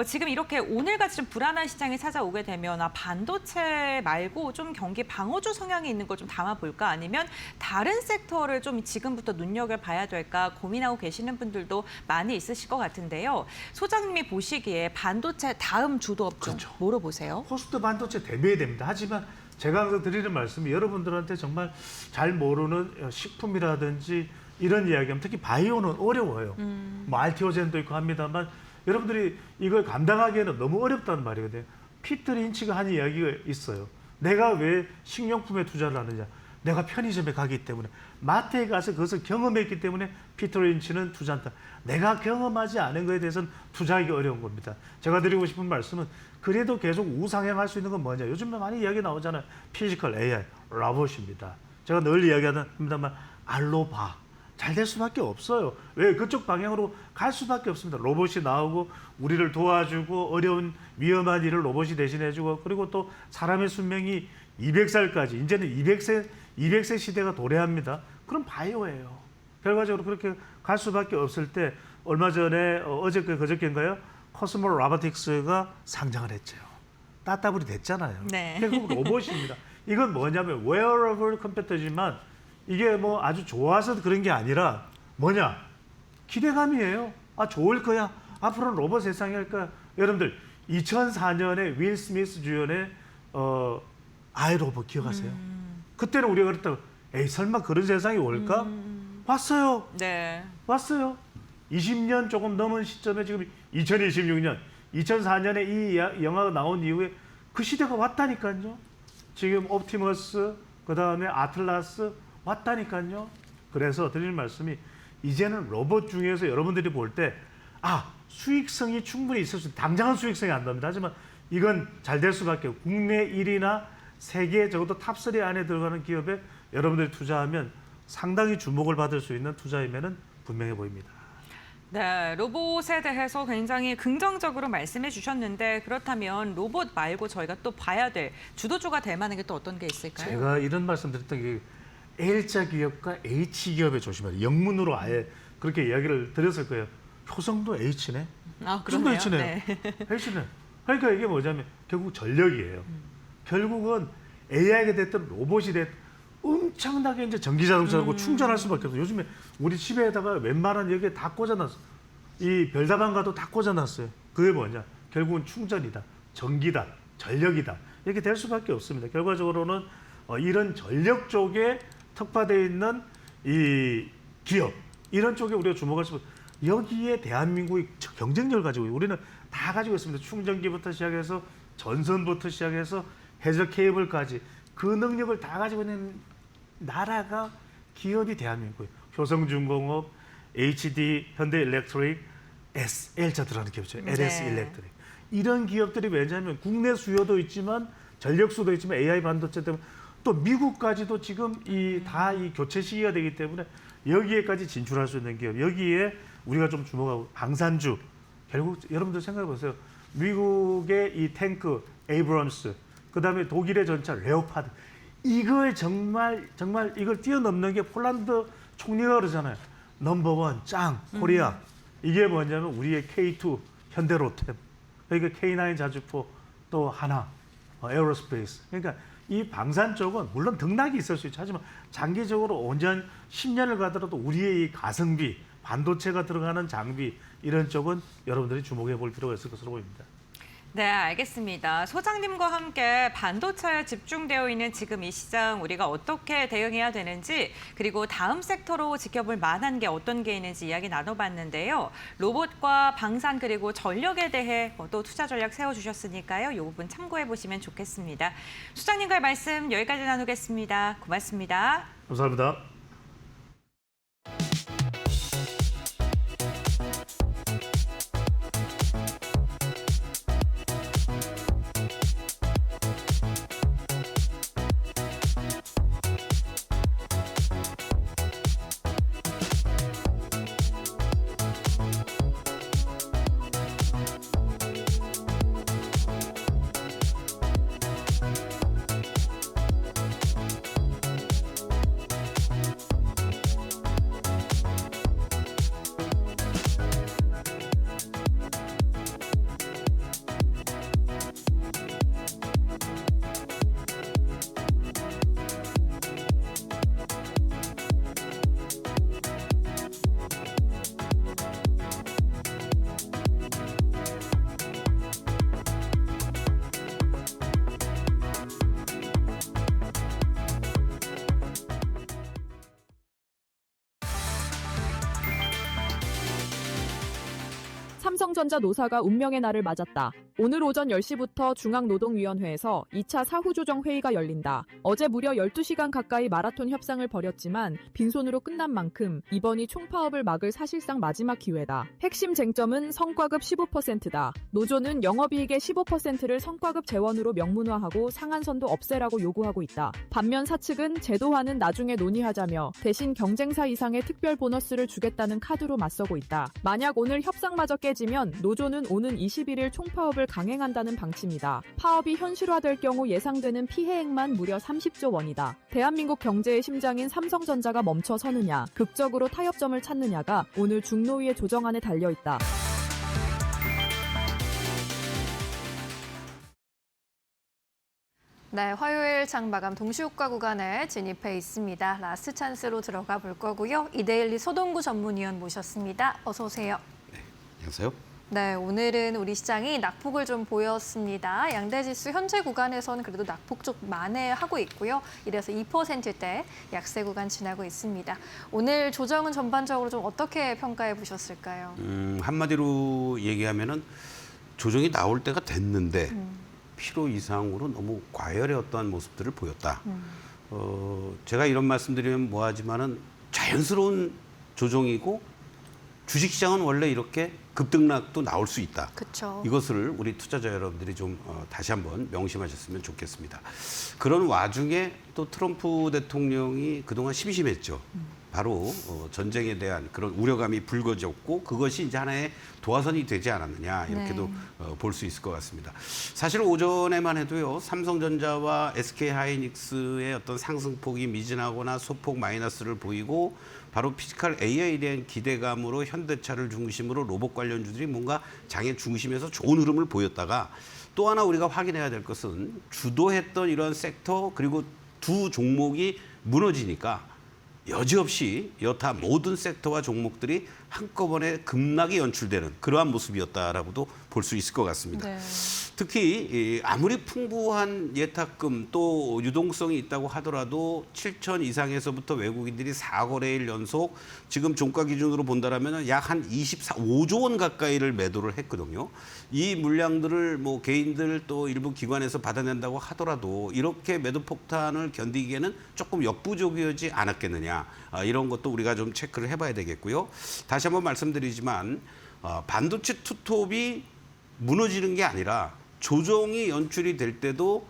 지금 이렇게 오늘같이 좀 불안한 시장이 찾아오게 되면 반도체 말고 좀 경기 방어주 성향이 있는 걸 좀 담아볼까 아니면 다른 섹터를 좀 지금부터 눈여겨봐야 될까 고민하고 계시는 분들도 많이 있으실 것 같은데요. 소장님이 보시기에 반도체 다음 주도 업종 그렇죠. 뭐로 보세요? 호스트 반도체 대비해야 됩니다. 하지만 제가 항상 드리는 말씀이 여러분들한테 정말 잘 모르는 식품이라든지 이런 이야기하면 특히 바이오는 어려워요. 뭐 알티오젠도 있고 합니다만 여러분들이 이걸 감당하기에는 너무 어렵다는 말이거든요. 피터 린치가 한 이야기가 있어요. 내가 왜 식료품에 투자를 하느냐. 내가 편의점에 가기 때문에 마트에 가서 그것을 경험했기 때문에 피터 린치는 투자한다. 내가 경험하지 않은 것에 대해서는 투자하기 어려운 겁니다. 제가 드리고 싶은 말씀은 그래도 계속 우상향할 수 있는 건 뭐냐. 요즘 많이 이야기 나오잖아요. 피지컬 AI, 로봇입니다. 제가 늘 이야기합니다만 알로바. 잘 될 수밖에 없어요. 왜? 그쪽 방향으로 갈 수밖에 없습니다. 로봇이 나오고 우리를 도와주고 어려운 위험한 일을 로봇이 대신해주고 그리고 또 사람의 수명이 200살까지 이제는 200세 시대가 도래합니다. 그럼 바이오예요. 결과적으로 그렇게 갈 수밖에 없을 때 얼마 전에 어저께 그저께인가요? 코스모 로보틱스가 상장을 했죠. 따따블이 됐잖아요. 네. 결국 로봇입니다. 이건 뭐냐면 wearable 컴퓨터지만 이게 뭐 아주 좋아서 그런 게 아니라 뭐냐? 기대감이에요. 아, 좋을 거야. 앞으로는 로봇 세상이 할 거야. 여러분들 2004년에 윌 스미스 주연의 아이로봇 기억하세요? 그때는 우리가 그랬다고 에이 설마 그런 세상이 올까? 왔어요. 네. 왔어요. 20년 조금 넘은 시점에 지금 2026년, 2004년에 이 영화가 나온 이후에 그 시대가 왔다니까요. 지금 옵티머스, 그 다음에 아틀라스 왔다니까요. 그래서 드리는 말씀이 이제는 로봇 중에서 여러분들이 볼 때 수익성이 충분히 있을 수 있다. 당장은 수익성이 안 납니다. 하지만 이건 잘 될 수밖에 없고 국내 1위나 세계 적어도 탑3 안에 들어가는 기업에 여러분들이 투자하면 상당히 주목을 받을 수 있는 투자임에는 분명해 보입니다. 네, 로봇에 대해서 굉장히 긍정적으로 말씀해 주셨는데 그렇다면 로봇 말고 저희가 또 봐야 될 주도주가 될 만한 게 또 어떤 게 있을까요? 제가 이런 말씀 드렸던 게 L자 기업과 H 기업에 조심해야 돼요. 영문으로 아예 그렇게 이야기를 드렸을 거예요. 효성도 H네. 그러네요. H네. 네. H네. 그러니까 이게 뭐냐면 결국 전력이에요. 결국은 AI가 됐든 로봇이 됐든 엄청나게 이제 전기 자동차고 충전할 수밖에 없어요. 요즘에 우리 집에다가 웬만한 여기에 다 꽂아놨어요. 이 별다방 가도 다 꽂아놨어요. 그게 뭐냐? 결국은 충전이다, 전기다, 전력이다. 이렇게 될 수밖에 없습니다. 결과적으로는 이런 전력 쪽에 특화되어 있는 이 기업 이런 쪽에 우리가 주목할 수 있습니다. 여기에 대한민국이 경쟁력을 가지고 우리는 다 가지고 있습니다. 충전기부터 시작해서 전선부터 시작해서 해저 케이블까지 그 능력을 다 가지고 있는 나라가 기업이 대한민국이에요. 효성중공업, HD, 현대일렉트릭, L자 들어가는 기업이죠. LS 일렉트릭. 이런 기업들이 왜냐하면 국내 수요도 있지만 전력 수도 있지만 AI 반도체 때문에 또 미국까지도 지금 이 교체 시기가 되기 때문에 여기에까지 진출할 수 있는 기업. 여기에 우리가 좀 주목하고 방산주. 결국 여러분들 생각해 보세요. 미국의 이 탱크 에이브럼스, 그다음에 독일의 전차 레오파드. 이걸 정말 이걸 뛰어넘는 게 폴란드 총리가 그러잖아요. 넘버원 짱 코리아. 이게 뭐냐면 우리의 K2 현대로템, 그러니까 K9 자주포, 또 하나 에어로스페이스. 그러니까 이 방산 쪽은 물론 등락이 있을 수 있죠. 하지만 장기적으로 5년, 10년을 가더라도 우리의 이 가성비, 반도체가 들어가는 장비 이런 쪽은 여러분들이 주목해 볼 필요가 있을 것으로 보입니다. 네, 알겠습니다. 소장님과 함께 반도체에 집중되어 있는 지금 이 시장 우리가 어떻게 대응해야 되는지 그리고 다음 섹터로 지켜볼 만한 게 어떤 게 있는지 이야기 나눠봤는데요. 로봇과 방산 그리고 전력에 대해 또 투자 전략 세워주셨으니까요. 이 부분 참고해 보시면 좋겠습니다. 소장님과의 말씀 여기까지 나누겠습니다. 고맙습니다. 감사합니다. 삼성전자 노사가 운명의 날을 맞았다. 오늘 오전 10시부터 중앙노동위원회에서 2차 사후조정 회의가 열린다. 어제 무려 12시간 가까이 마라톤 협상을 벌였지만 빈손으로 끝난 만큼 이번이 총파업을 막을 사실상 마지막 기회다. 핵심 쟁점은 성과급 15%다. 노조는 영업이익의 15%를 성과급 재원으로 명문화하고 상한선도 없애라고 요구하고 있다. 반면 사측은 제도화는 나중에 논의하자며 대신 경쟁사 이상의 특별 보너스를 주겠다는 카드로 맞서고 있다. 만약 오늘 협상마저 깨지면 따지면 노조는 오는 21일 총파업을 강행한다는 방침이다. 파업이 현실화될 경우 예상되는 피해액만 무려 30조 원이다. 대한민국 경제의 심장인 삼성전자가 멈춰서느냐, 극적으로 타협점을 찾느냐가 오늘 중노위의 조정안에 달려있다. 네, 화요일 장마감 동시효과 구간에 진입해 있습니다. 라스트 찬스로 들어가 볼 거고요. 이데일리 소동구 전문위원 모셨습니다. 어서 오세요. 안녕하세요. 네, 오늘은 우리 시장이 낙폭을 좀 보였습니다. 양대지수 현재 구간에서는 그래도 낙폭 쪽 만회하고 있고요. 이래서 2%대 약세 구간 지나고 있습니다. 오늘 조정은 전반적으로 좀 어떻게 평가해 보셨을까요? 한마디로 얘기하면은 조정이 나올 때가 됐는데 필요 이상으로 너무 과열의 어떠한 모습들을 보였다. 제가 이런 말씀드리면 뭐하지만은 자연스러운 조정이고 주식시장은 원래 이렇게 급등락도 나올 수 있다. 그렇죠. 이것을 우리 투자자 여러분들이 좀 다시 한번 명심하셨으면 좋겠습니다. 그런 와중에 또 트럼프 대통령이 그동안 심심했죠. 바로 전쟁에 대한 그런 우려감이 불거졌고 그것이 이제 하나의 도화선이 되지 않았느냐 이렇게도 볼 수 있을 것 같습니다. 사실 오전에만 해도요. 삼성전자와 SK하이닉스의 어떤 상승폭이 미진하거나 소폭 마이너스를 보이고 바로 피지컬 AI에 대한 기대감으로 현대차를 중심으로 로봇 관련주들이 뭔가 장의 중심에서 좋은 흐름을 보였다가 또 하나 우리가 확인해야 될 것은 주도했던 이런 섹터 그리고 두 종목이 무너지니까 여지없이 여타 모든 섹터와 종목들이 한꺼번에 급락이 연출되는 그러한 모습이었다라고도 볼 수 있을 것 같습니다. 네. 특히 아무리 풍부한 예탁금 또 유동성이 있다고 하더라도 7천 이상에서부터 외국인들이 4거래일 연속 지금 종가 기준으로 본다라면 약 한 5조 원 가까이를 매도를 했거든요. 이 물량들을 뭐 개인들 또 일부 기관에서 받아낸다고 하더라도 이렇게 매도 폭탄을 견디기에는 조금 역부족이지 않았겠느냐. 이런 것도 우리가 좀 체크를 해봐야 되겠고요. 다시 한번 말씀드리지만 반도체 투톱이 무너지는 게 아니라 조정이 연출이 될 때도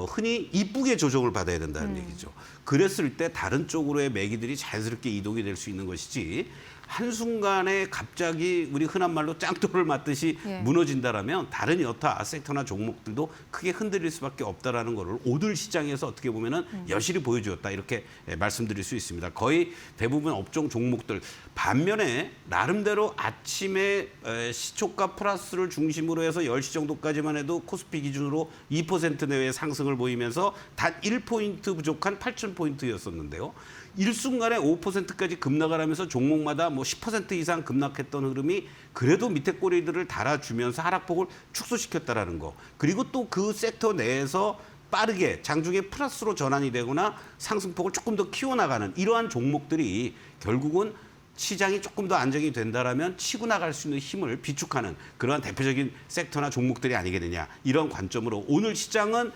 흔히 이쁘게 조정을 받아야 된다는 얘기죠. 그랬을 때 다른 쪽으로의 매기들이 자연스럽게 이동이 될 수 있는 것이지 한순간에 갑자기 우리 흔한 말로 짱돌을 맞듯이 무너진다라면 다른 여타 섹터나 종목들도 크게 흔들릴 수밖에 없다라는 거를 오늘 시장에서 어떻게 보면은 여실히 보여주었다 이렇게 말씀드릴 수 있습니다. 거의 대부분 업종 종목들 반면에 나름대로 아침에 시초가 플러스를 중심으로 해서 10시 정도까지만 해도 코스피 기준으로 2% 내외의 상승을 보이면서 단 1포인트 부족한 8,000포인트였었는데요. 일순간에 5%까지 급락을 하면서 종목마다 뭐 10% 이상 급락했던 흐름이 그래도 밑에 꼬리들을 달아주면서 하락폭을 축소시켰다라는 거. 그리고 또 그 섹터 내에서 빠르게 장중에 플러스로 전환이 되거나 상승폭을 조금 더 키워나가는 이러한 종목들이 결국은 시장이 조금 더 안정이 된다라면 치고 나갈 수 있는 힘을 비축하는 그러한 대표적인 섹터나 종목들이 아니겠느냐. 이런 관점으로 오늘 시장은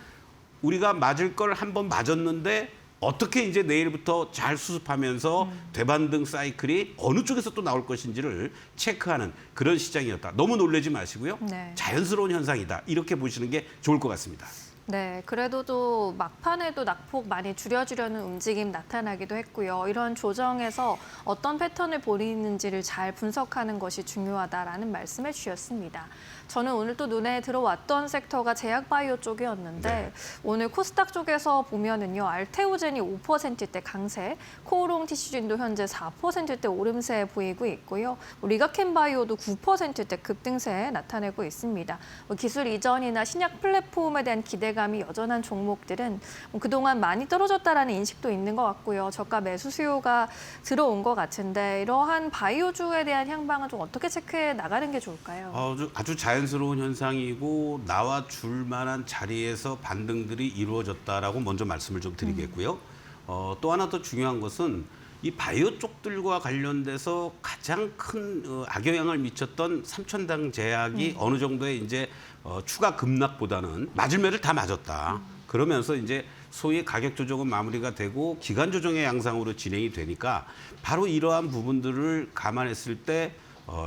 우리가 맞을 걸 한번 맞았는데 어떻게 이제 내일부터 잘 수습하면서 되반등 사이클이 어느 쪽에서 또 나올 것인지를 체크하는 그런 시장이었다. 너무 놀라지 마시고요. 네. 자연스러운 현상이다. 이렇게 보시는 게 좋을 것 같습니다. 네, 그래도 또 막판에도 낙폭 많이 줄여주려는 움직임 나타나기도 했고요. 이런 조정에서 어떤 패턴을 보이는지를 잘 분석하는 것이 중요하다라는 말씀을 주셨습니다. 저는 오늘 또 눈에 들어왔던 섹터가 제약바이오 쪽이었는데 오늘 코스닥 쪽에서 보면은요. 알테오젠이 5%대 강세, 코오롱 티슈진도 현재 4%대 오름세 보이고 있고요. 리가켄바이오도 9%대 급등세 나타내고 있습니다. 기술 이전이나 신약 플랫폼에 대한 기대감이 여전한 종목들은 그동안 많이 떨어졌다라는 인식도 있는 것 같고요. 저가 매수 수요가 들어온 것 같은데 이러한 바이오주에 대한 향방은 좀 어떻게 체크해 나가는 게 좋을까요? 아주 자연스러운 현상이고 나와 줄 만한 자리에서 반등들이 이루어졌다라고 먼저 말씀을 좀 드리겠고요. 또 하나 더 중요한 것은 이 바이오 쪽들과 관련돼서 가장 큰 악영향을 미쳤던 삼천당 제약이 어느 정도의 이제 추가 급락보다는 맞을 매를 다 맞았다. 그러면서 이제 소위 가격 조정은 마무리가 되고 기간 조정의 양상으로 진행이 되니까 바로 이러한 부분들을 감안했을 때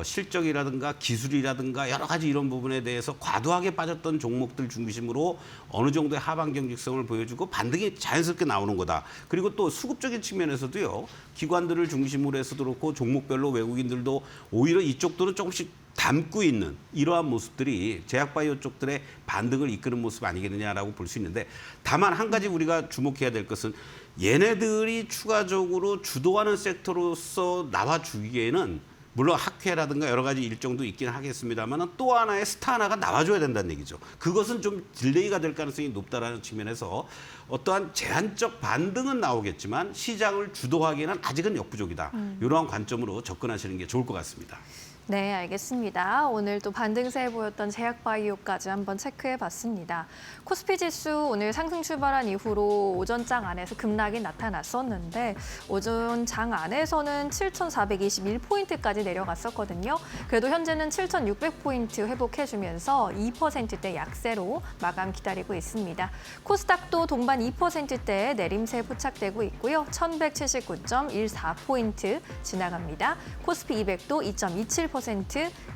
실적이라든가 기술이라든가 여러 가지 이런 부분에 대해서 과도하게 빠졌던 종목들 중심으로 어느 정도의 하방 경직성을 보여주고 반등이 자연스럽게 나오는 거다. 그리고 또 수급적인 측면에서도요. 기관들을 중심으로 해서도 그렇고 종목별로 외국인들도 오히려 이쪽들은 조금씩 담고 있는 이러한 모습들이 제약바이오 쪽들의 반등을 이끄는 모습 아니겠느냐라고 볼 수 있는데 다만 한 가지 우리가 주목해야 될 것은 얘네들이 추가적으로 주도하는 섹터로서 나와주기에는 물론 학회라든가 여러 가지 일정도 있긴 하겠습니다만 또 하나의 스타 하나가 나와줘야 된다는 얘기죠. 그것은 좀 딜레이가 될 가능성이 높다라는 측면에서 어떠한 제한적 반등은 나오겠지만 시장을 주도하기에는 아직은 역부족이다. 이러한 관점으로 접근하시는 게 좋을 것 같습니다. 네, 알겠습니다. 오늘 또 반등세 보였던 제약바이오까지 한번 체크해봤습니다. 코스피 지수 오늘 상승 출발한 이후로 오전장 안에서 급락이 나타났었는데 오전 장 안에서는 7,421포인트까지 내려갔었거든요. 그래도 현재는 7,600포인트 회복해주면서 2%대 약세로 마감 기다리고 있습니다. 코스닥도 동반 2%대 내림세 포착되고 있고요. 1,179.14포인트 지나갑니다. 코스피 200도 2.27%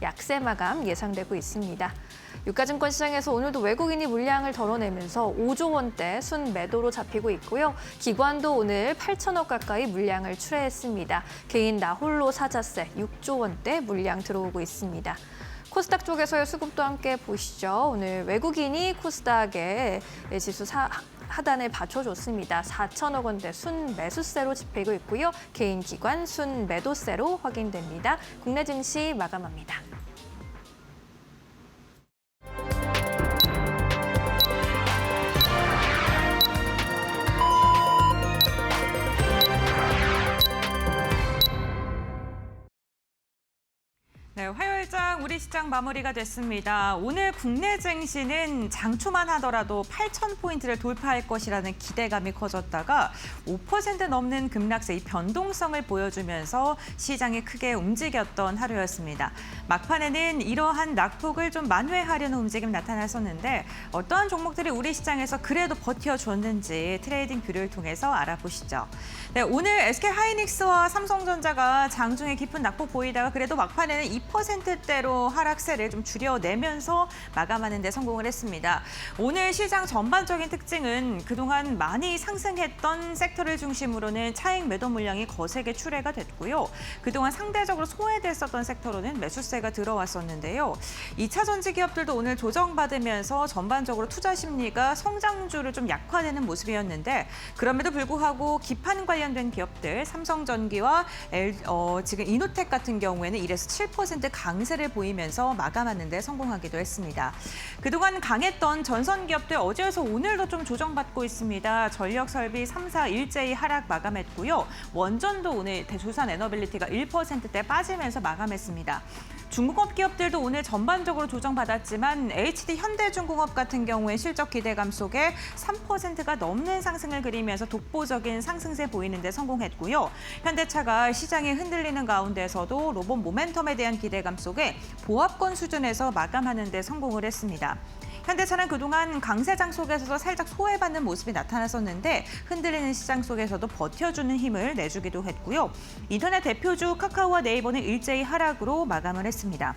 약세 마감 예상되고 있습니다. 유가증권 시장에서 오늘도 외국인이 물량을 덜어내면서 5조 원대 순매도로 잡히고 있고요. 기관도 오늘 8천억 가까이 물량을 출하했습니다. 개인 나 홀로 사자세 6조 원대 물량 들어오고 있습니다. 코스닥 쪽에서의 수급도 함께 보시죠. 오늘 외국인이 코스닥의 지수 하단에 받쳐줬습니다. 4천억 원대 순매수세로 집히고 있고요. 개인 기관 순매도세로 확인됩니다. 국내 증시 마감합니다. 네, 화요일장 우리 시장 마무리가 됐습니다. 오늘 국내 증시는 장초만 하더라도 8,000포인트를 돌파할 것이라는 기대감이 커졌다가 5% 넘는 급락세 이 변동성을 보여주면서 시장이 크게 움직였던 하루였습니다. 막판에는 이러한 낙폭을 좀 만회하려는 움직임이 나타났었는데 어떠한 종목들이 우리 시장에서 그래도 버텨줬는지 트레이딩 뷰를 통해서 알아보시죠. 네, 오늘 SK하이닉스와 삼성전자가 장중에 깊은 낙폭 보이다가 그래도 막판에는 2%대로 하락세를 좀 줄여내면서 마감하는 데 성공을 했습니다. 오늘 시장 전반적인 특징은 그동안 많이 상승했던 섹터를 중심으로는 차익 매도 물량이 거세게 출회가 됐고요. 그동안 상대적으로 소외됐었던 섹터로는 매수세가 들어왔었는데요. 2차 전지 기업들도 오늘 조정받으면서 전반적으로 투자 심리가 성장주를 좀 약화되는 모습이었는데 그럼에도 불구하고 기판 관련된 기업들 삼성전기와 지금 이노텍 같은 경우에는 1에서 7% 강세를 보이면서 마감하는 데 성공하기도 했습니다. 그동안 강했던 전선 기업들 어제에서 오늘도 좀 조정받고 있습니다. 전력설비 3사 일제히 하락 마감했고요. 원전도 오늘 대조선에너빌리티가 1%대 빠지면서 마감했습니다. 중공업 기업들도 오늘 전반적으로 조정받았지만 HD 현대중공업 같은 경우에 실적 기대감 속에 3%가 넘는 상승을 그리면서 독보적인 상승세 보이는 데 성공했고요. 현대차가 시장이 흔들리는 가운데서도 로봇 모멘텀에 대한 기대감 속에 보합권 수준에서 마감하는 데 성공을 했습니다. 현대차는 그동안 강세장 속에서도 살짝 소외받는 모습이 나타났었는데 흔들리는 시장 속에서도 버텨주는 힘을 내주기도 했고요. 인터넷 대표주 카카오와 네이버는 일제히 하락으로 마감을 했습니다.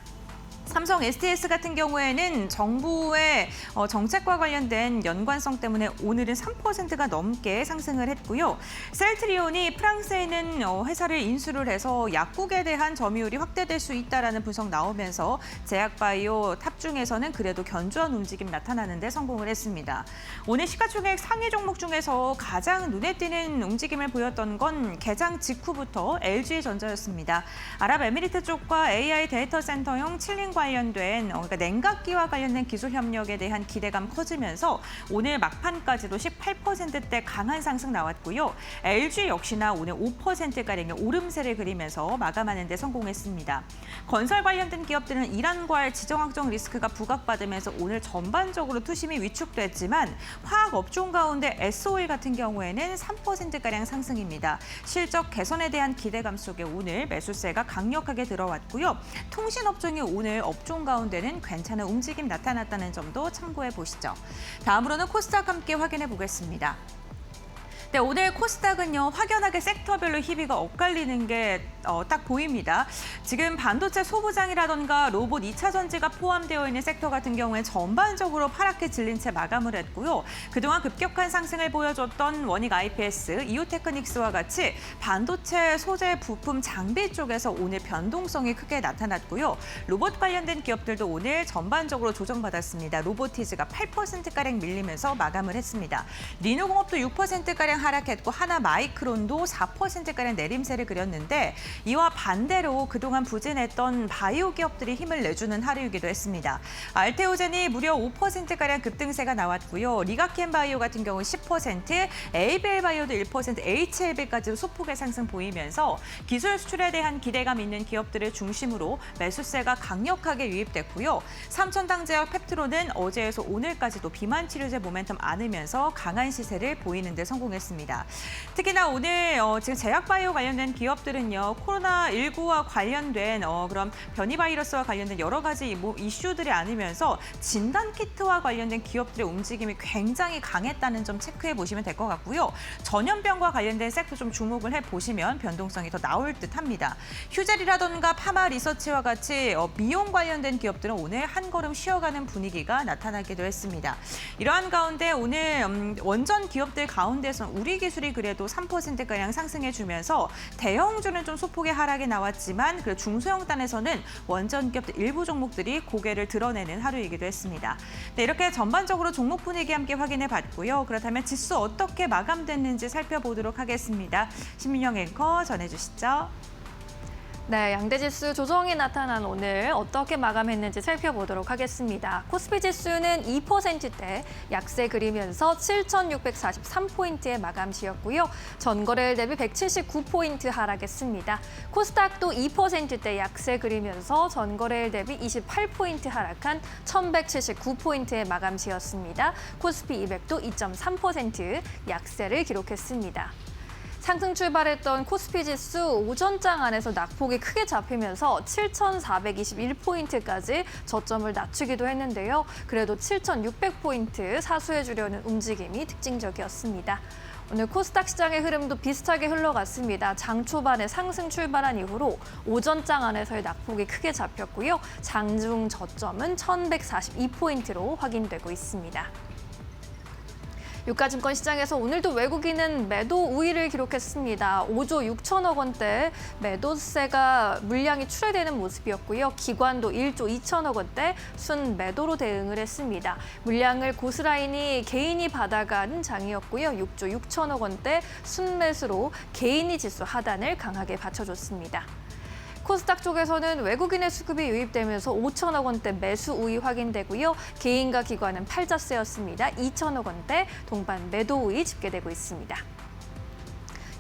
삼성 STS 같은 경우에는 정부의 정책과 관련된 연관성 때문에 오늘은 3%가 넘게 상승을 했고요. 셀트리온이 프랑스에 있는 회사를 인수를 해서 약국에 대한 점유율이 확대될 수 있다라는 분석 나오면서 제약바이오 탑 중에서는 그래도 견조한 움직임 나타나는 데 성공을 했습니다. 오늘 시가총액 상위 종목 중에서 가장 눈에 띄는 움직임을 보였던 건 개장 직후부터 LG전자였습니다. 아랍에미리트 쪽과 AI 데이터 센터용 칠링 관련된 그러니까 냉각기와 관련된 기술 협력에 대한 기대감 커지면서 오늘 막판까지도 18%대 강한 상승 나왔고요. LG 역시나 오늘 5%가량의 오름세를 그리면서 마감하는 데 성공했습니다. 건설 관련된 기업들은 이란과의 지정학적 리스크가 부각받으면서 오늘 전반적으로 투심이 위축됐지만 화학 업종 가운데 S-오일 같은 경우에는 3%가량 상승입니다. 실적 개선에 대한 기대감 속에 오늘 매수세가 강력하게 들어왔고요. 통신 업종이 오늘 업종 가운데는 괜찮은 움직임 나타났다는 점도 참고해 보시죠. 다음으로는 코스닥 함께 확인해 보겠습니다. 네, 오늘 코스닥은요, 확연하게 섹터별로 희비가 엇갈리는 게 딱 보입니다. 지금 반도체 소부장이라던가 로봇 2차 전지가 포함되어 있는 섹터 같은 경우에 전반적으로 파랗게 질린 채 마감을 했고요. 그동안 급격한 상승을 보여줬던 원익 IPS, 이오테크닉스와 같이 반도체 소재 부품 장비 쪽에서 오늘 변동성이 크게 나타났고요. 로봇 관련된 기업들도 오늘 전반적으로 조정받았습니다. 로보티즈가 8%가량 밀리면서 마감을 했습니다. 리노공업도 6%가량 하락했고 하나마이크론도 4%가량 내림세를 그렸는데 이와 반대로 그동안 부진했던 바이오 기업들이 힘을 내주는 하루이기도 했습니다. 알테오젠이 무려 5%가량 급등세가 나왔고요. 리가켄바이오 같은 경우 10%, 에이벨바이오도 1%, HLB까지도 소폭의 상승 보이면서 기술 수출에 대한 기대감 있는 기업들을 중심으로 매수세가 강력하게 유입됐고요. 삼천당제약 펩트로는 어제에서 오늘까지도 비만 치료제 모멘텀 안으면서 강한 시세를 보이는 데 성공했습니다. 특히나 오늘 지금 제약바이오 관련된 기업들은요. 코로나19와 관련된 그런 변이 바이러스와 관련된 여러 가지 이슈들이 많으면서 진단키트와 관련된 기업들의 움직임이 굉장히 강했다는 점 체크해 보시면 될 것 같고요. 전염병과 관련된 섹터 좀 주목을 해보시면 변동성이 더 나올 듯합니다. 휴젤이라던가 파마 리서치와 같이 미용 관련된 기업들은 오늘 한 걸음 쉬어가는 분위기가 나타나기도 했습니다. 이러한 가운데 오늘 원전 기업들 가운데서 우리 기술이 그래도 3%가량 상승해주면서 대형주는 좀 소폭의 하락이 나왔지만 그 중소형 단에서는 원전 기업들 일부 종목들이 고개를 드러내는 하루이기도 했습니다. 네, 이렇게 전반적으로 종목 분위기 함께 확인해 봤고요. 그렇다면 지수 어떻게 마감됐는지 살펴보도록 하겠습니다. 신민영 앵커 전해주시죠. 네, 양대지수 조정이 나타난 오늘 어떻게 마감했는지 살펴보도록 하겠습니다. 코스피 지수는 2%대 약세 그리면서 7,643포인트의 마감시였고요. 전거래일 대비 179포인트 하락했습니다. 코스닥도 2%대 약세 그리면서 전거래일 대비 28포인트 하락한 1,179포인트의 마감시였습니다. 코스피 200도 2.3% 약세를 기록했습니다. 상승 출발했던 코스피 지수 오전장 안에서 낙폭이 크게 잡히면서 7,421포인트까지 저점을 낮추기도 했는데요. 그래도 7,600포인트 사수해주려는 움직임이 특징적이었습니다. 오늘 코스닥 시장의 흐름도 비슷하게 흘러갔습니다. 장 초반에 상승 출발한 이후로 오전장 안에서의 낙폭이 크게 잡혔고요. 장중 저점은 1,142포인트로 확인되고 있습니다. 유가증권 시장에서 오늘도 외국인은 매도 우위를 기록했습니다. 5조 6천억 원대 매도세가 물량이 출회되는 모습이었고요. 기관도 1조 2천억 원대 순 매도로 대응을 했습니다. 물량을 고스란히 개인이 받아간 장이었고요. 6조 6천억 원대 순매수로 개인이 지수 하단을 강하게 받쳐줬습니다. 코스닥 쪽에서는 외국인의 수급이 유입되면서 5천억 원대 매수 우위 확인되고요. 개인과 기관은 팔자세였습니다. 2천억 원대 동반 매도 우위 집계되고 있습니다.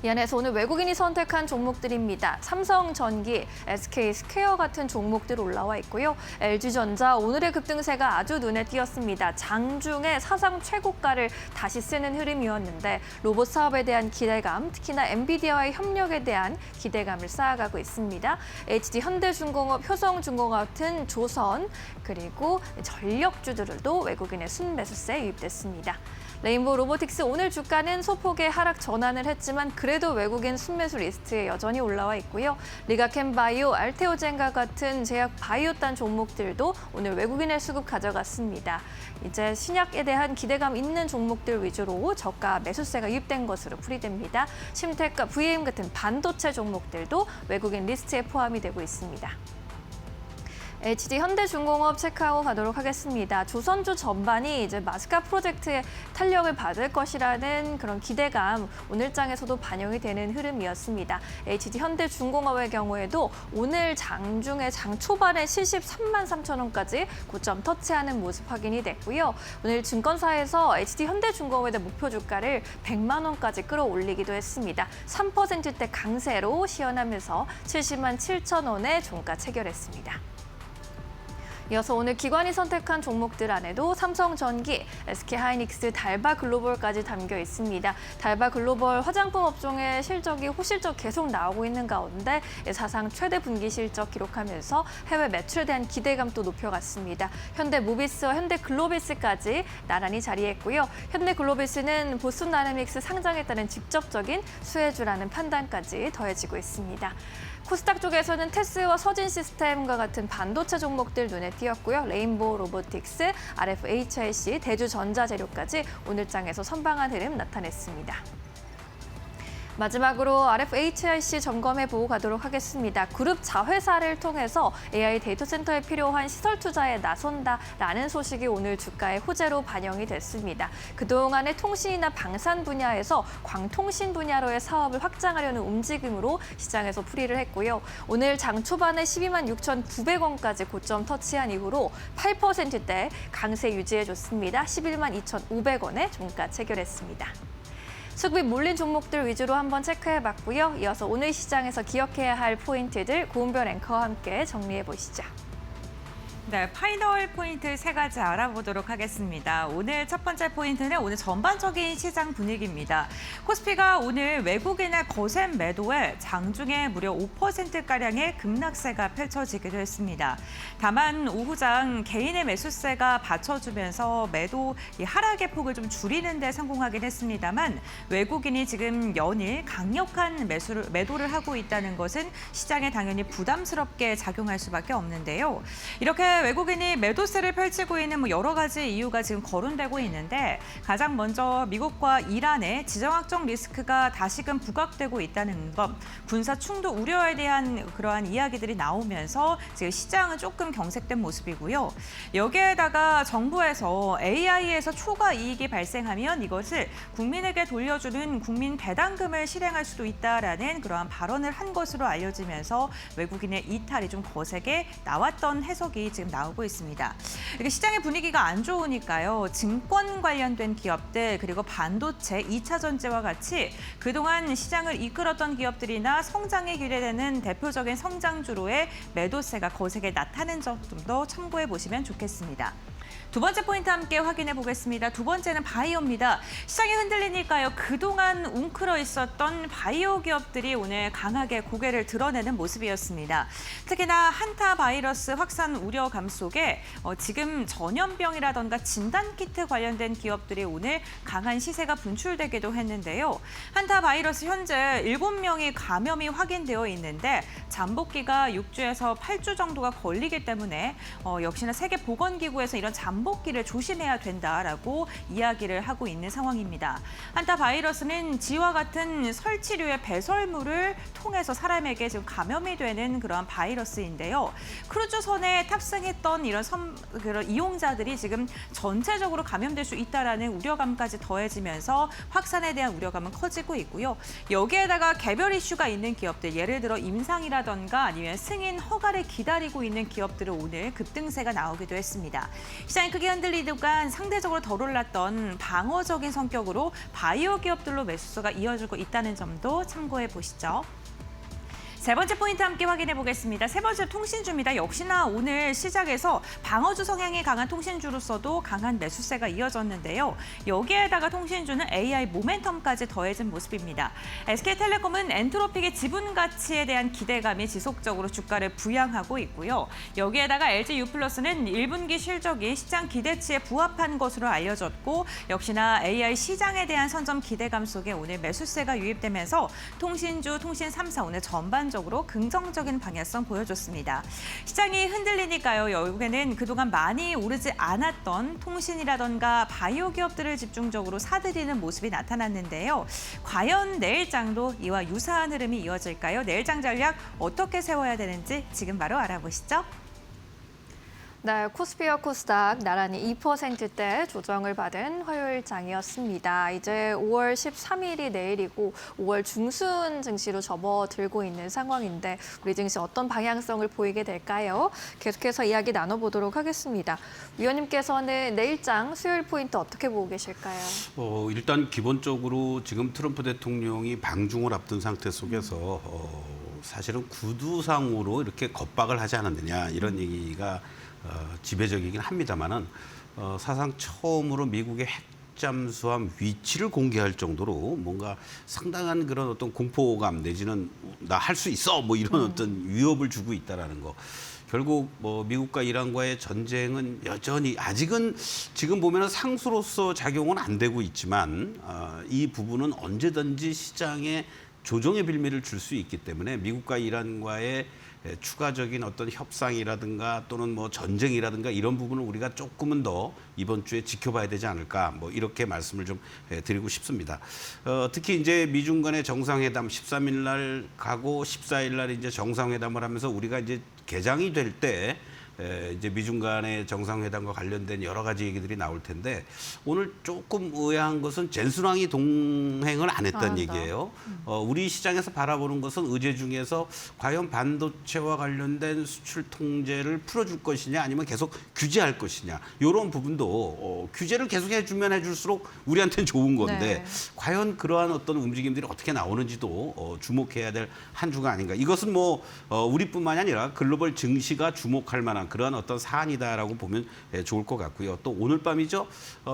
이 안에서 오늘 외국인이 선택한 종목들입니다. 삼성전기, SK스퀘어 같은 종목들 올라와 있고요. LG전자 오늘의 급등세가 아주 눈에 띄었습니다. 장중에 사상 최고가를 다시 쓰는 흐름이었는데 로봇 사업에 대한 기대감, 특히나 엔비디아와의 협력에 대한 기대감을 쌓아가고 있습니다. HD 현대중공업, 효성중공업 같은 조선, 그리고 전력주들도 외국인의 순매수세 유입됐습니다. 레인보우 로보틱스 오늘 주가는 소폭의 하락 전환을 했지만 그래도 외국인 순매수 리스트에 여전히 올라와 있고요. 리가켄바이오, 알테오젠과 같은 제약 바이오단 종목들도 오늘 외국인의 수급 가져갔습니다. 이제 신약에 대한 기대감 있는 종목들 위주로 저가 매수세가 유입된 것으로 풀이됩니다. 심텍과 VM 같은 반도체 종목들도 외국인 리스트에 포함이 되고 있습니다. HD 현대중공업 체크하고 가도록 하겠습니다. 조선주 전반이 이제 마스카 프로젝트의 탄력을 받을 것이라는 그런 기대감 오늘장에서도 반영이 되는 흐름이었습니다. HD 현대중공업의 경우에도 오늘 장중에 장 초반에 73만 3천 원까지 고점 터치하는 모습 확인이 됐고요. 오늘 증권사에서 HD 현대중공업에 대한 목표 주가를 100만 원까지 끌어올리기도 했습니다. 3%대 강세로 시연하면서 70만 7천 원의 종가 체결했습니다. 이어서 오늘 기관이 선택한 종목들 안에도 삼성전기, SK하이닉스, 달바글로벌까지 담겨 있습니다. 달바글로벌 화장품 업종의 실적이 호실적 계속 나오고 있는 가운데 사상 최대 분기 실적 기록하면서 해외 매출에 대한 기대감도 높여갔습니다. 현대모비스와 현대글로비스까지 나란히 자리했고요. 현대글로비스는 보스턴 다이내믹스 상장에 따른 직접적인 수혜주라는 판단까지 더해지고 있습니다. 코스닥 쪽에서는 테스와 서진시스템과 같은 반도체 종목들 눈에 띄었고요. 레인보우 로보틱스, RFHIC, 대주전자재료까지 오늘장에서 선방한 흐름 나타냈습니다. 마지막으로 RFHIC 점검해보고 가도록 하겠습니다. 그룹 자회사를 통해서 AI 데이터 센터에 필요한 시설 투자에 나선다라는 소식이 오늘 주가의 호재로 반영이 됐습니다. 그동안의 통신이나 방산 분야에서 광통신 분야로의 사업을 확장하려는 움직임으로 시장에서 풀이를 했고요. 오늘 장 초반에 12만 6,900원까지 고점 터치한 이후로 8%대 강세 유지해줬습니다. 11만 2,500원에 종가 체결했습니다. 수급이 몰린 종목들 위주로 한번 체크해봤고요. 이어서 오늘 시장에서 기억해야 할 포인트들 고은별 앵커와 함께 정리해보시죠. 네, 파이널 포인트 3가지 알아보도록 하겠습니다. 오늘 첫 번째 포인트는 오늘 전반적인 시장 분위기입니다. 코스피가 오늘 외국인의 거센 매도에 장중에 무려 5%가량의 급락세가 펼쳐지기도 했습니다. 다만 오후장 개인의 매수세가 받쳐주면서 매도 하락의 폭을 좀 줄이는 데 성공하긴 했습니다만 외국인이 지금 연일 강력한 매도를 하고 있다는 것은 시장에 당연히 부담스럽게 작용할 수밖에 없는데요. 이렇게 외국인이 매도세를 펼치고 있는 여러 가지 이유가 지금 거론되고 있는데 가장 먼저 미국과 이란의 지정학적 리스크가 다시금 부각되고 있다는 것, 군사 충돌 우려에 대한 그러한 이야기들이 나오면서 지금 시장은 조금 경색된 모습이고요. 여기에다가 정부에서 AI에서 초과 이익이 발생하면 이것을 국민에게 돌려주는 국민 배당금을 실행할 수도 있다라는 그러한 발언을 한 것으로 알려지면서 외국인의 이탈이 좀 거세게 나왔던 해석이 지금 나오고 있습니다. 이렇게 시장의 분위기가 안 좋으니까요. 증권 관련된 기업들 그리고 반도체, 2차 전지와 같이 그동안 시장을 이끌었던 기업들이나 성장에 기대되는 대표적인 성장주로의 매도세가 거세게 나타난 점도 참고해 보시면 좋겠습니다. 두 번째 포인트 함께 확인해 보겠습니다. 두 번째는 바이오입니다. 시장이 흔들리니까요. 그동안 웅크러 있었던 바이오 기업들이 오늘 강하게 고개를 드러내는 모습이었습니다. 특히나 한타 바이러스 확산 우려감 속에 지금 전염병이라던가 진단키트 관련된 기업들이 오늘 강한 시세가 분출되기도 했는데요. 한타 바이러스 현재 7명이 감염이 확인되어 있는데 잠복기가 6주에서 8주 정도가 걸리기 때문에 역시나 세계보건기구에서 이런 잠복기를 조심해야 된다라고 이야기를 하고 있는 상황입니다. 한타 바이러스는 지와 같은 설치류의 배설물을 통해서 사람에게 지금 감염이 되는 그러한 바이러스인데요. 크루즈선에 탑승했던 이런 그런 이용자들이 지금 전체적으로 감염될 수 있다라는 우려감까지 더해지면서 확산에 대한 우려감은 커지고 있고요. 여기에다가 개별 이슈가 있는 기업들, 예를 들어 임상이라던가 아니면 승인 허가를 기다리고 있는 기업들은 오늘 급등세가 나오기도 했습니다. 시장이 크게 흔들리다가 상대적으로 덜 올랐던 방어적인 성격으로 바이오 기업들로 매수세가 이어지고 있다는 점도 참고해 보시죠. 세 번째 포인트 함께 확인해 보겠습니다. 세 번째 통신주입니다. 역시나 오늘 시작에서 방어주 성향이 강한 통신주로서도 강한 매수세가 이어졌는데요. 여기에다가 통신주는 AI 모멘텀까지 더해진 모습입니다. SK텔레콤은 엔트로픽의 지분 가치에 대한 기대감이 지속적으로 주가를 부양하고 있고요. 여기에다가 LG유플러스는 1분기 실적이 시장 기대치에 부합한 것으로 알려졌고 역시나 AI 시장에 대한 선점 기대감 속에 오늘 매수세가 유입되면서 통신주, 통신 3사 오늘 전반적으로 긍정적인 방향성 보여줬습니다. 시장이 흔들리니까요. 여기에는 그동안 많이 오르지 않았던 통신이라던가 바이오 기업들을 집중적으로 사들이는 모습이 나타났는데요. 과연 내일장도 이와 유사한 흐름이 이어질까요? 내일장 전략 어떻게 세워야 되는지 지금 바로 알아보시죠. 네, 코스피와 코스닥 나란히 2%대 조정을 받은 화요일장이었습니다. 이제 5월 13일이 내일이고 5월 중순 증시로 접어들고 있는 상황인데 우리 증시 어떤 방향성을 보이게 될까요? 계속해서 이야기 나눠보도록 하겠습니다. 위원님께서는 내일장 수요일 포인트 어떻게 보고 계실까요? 일단 기본적으로 지금 트럼프 대통령이 방중을 앞둔 상태 속에서 사실은 구두상으로 이렇게 겁박을 하지 않았느냐 이런 얘기가 지배적이긴 합니다만은 사상 처음으로 미국의 핵잠수함 위치를 공개할 정도로 뭔가 상당한 그런 어떤 공포감 내지는 나 할 수 있어 뭐 이런 어떤 위협을 주고 있다라는 거. 결국 뭐 미국과 이란과의 전쟁은 여전히 아직은 지금 보면은 상수로서 작용은 안 되고 있지만 이 부분은 언제든지 시장에 조정의 빌미를 줄 수 있기 때문에 미국과 이란과의 추가적인 어떤 협상이라든가 또는 뭐 전쟁이라든가 이런 부분을 우리가 조금은 더 이번 주에 지켜봐야 되지 않을까 뭐 이렇게 말씀을 좀 드리고 싶습니다. 특히 이제 미중 간의 정상회담 13일 날 가고 14일 날 이제 정상회담을 하면서 우리가 이제 개장이 될 때 이제 미중 간의 정상회담과 관련된 여러 가지 얘기들이 나올 텐데 오늘 조금 의아한 것은 젠순왕이 동행을 안 했다는 얘기예요. 우리 시장에서 바라보는 것은 의제 중에서 과연 반도체와 관련된 수출 통제를 풀어줄 것이냐 아니면 계속 규제할 것이냐 이런 부분도 규제를 계속 해주면 해줄수록 우리한테는 좋은 건데 네. 과연 그러한 어떤 움직임들이 어떻게 나오는지도 주목해야 될 한 주가 아닌가. 이것은 뭐 우리뿐만이 아니라 글로벌 증시가 주목할 만한 그러한 어떤 사안이다라고 보면 좋을 것 같고요. 또 오늘 밤이죠.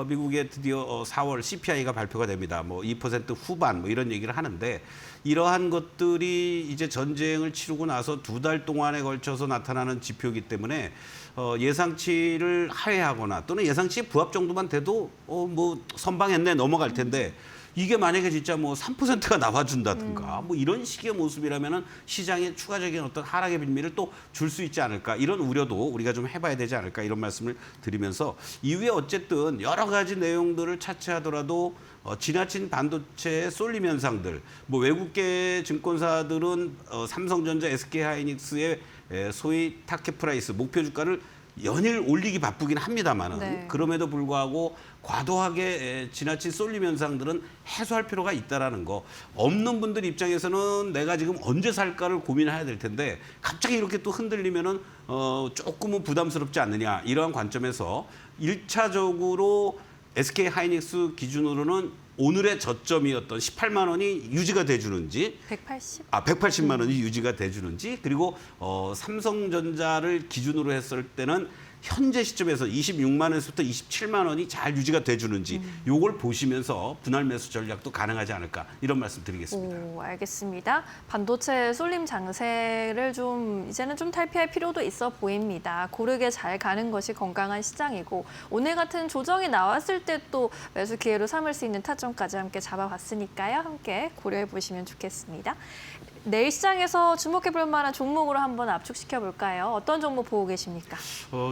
미국에 드디어 4월 CPI가 발표가 됩니다. 뭐 2% 후반 뭐 이런 얘기를 하는데 이러한 것들이 이제 전쟁을 치르고 나서 2달 동안에 걸쳐서 나타나는 지표이기 때문에 예상치를 하회하거나 또는 예상치 부합 정도만 돼도 뭐 선방했네 넘어갈 텐데 이게 만약에 진짜 뭐 3%가 나와준다든가 뭐 이런 식의 모습이라면은 시장에 추가적인 어떤 하락의 빌미를 또 줄 수 있지 않을까 이런 우려도 우리가 좀 해봐야 되지 않을까 이런 말씀을 드리면서 이후에 어쨌든 여러 가지 내용들을 차치하더라도 지나친 반도체의 쏠림 현상들 뭐 외국계 증권사들은 삼성전자, SK하이닉스의 소위 타켓 프라이스 목표 주가를 연일 올리기 바쁘긴 합니다만은 네. 그럼에도 불구하고 과도하게 지나친 쏠림 현상들은 해소할 필요가 있다라는 거. 없는 분들 입장에서는 내가 지금 언제 살까를 고민해야 될 텐데 갑자기 이렇게 또 흔들리면은 조금은 부담스럽지 않느냐 이러한 관점에서 1차적으로 SK 하이닉스 기준으로는 오늘의 저점이었던 18만 원이 유지가 돼주는지 180만 원이 유지가 돼주는지 그리고 삼성전자를 기준으로 했을 때는 현재 시점에서 26만 원에서부터 27만 원이 잘 유지가 돼주는지 요걸 보시면서 분할 매수 전략도 가능하지 않을까 이런 말씀 드리겠습니다. 오, 알겠습니다. 반도체 쏠림 장세를 이제는 좀 탈피할 필요도 있어 보입니다. 고르게 잘 가는 것이 건강한 시장이고 오늘 같은 조정이 나왔을 때 또 매수 기회로 삼을 수 있는 타점까지 함께 잡아봤으니까요. 함께 고려해 보시면 좋겠습니다. 내일 시장에서 주목해 볼 만한 종목으로 한번 압축시켜 볼까요? 어떤 종목 보고 계십니까?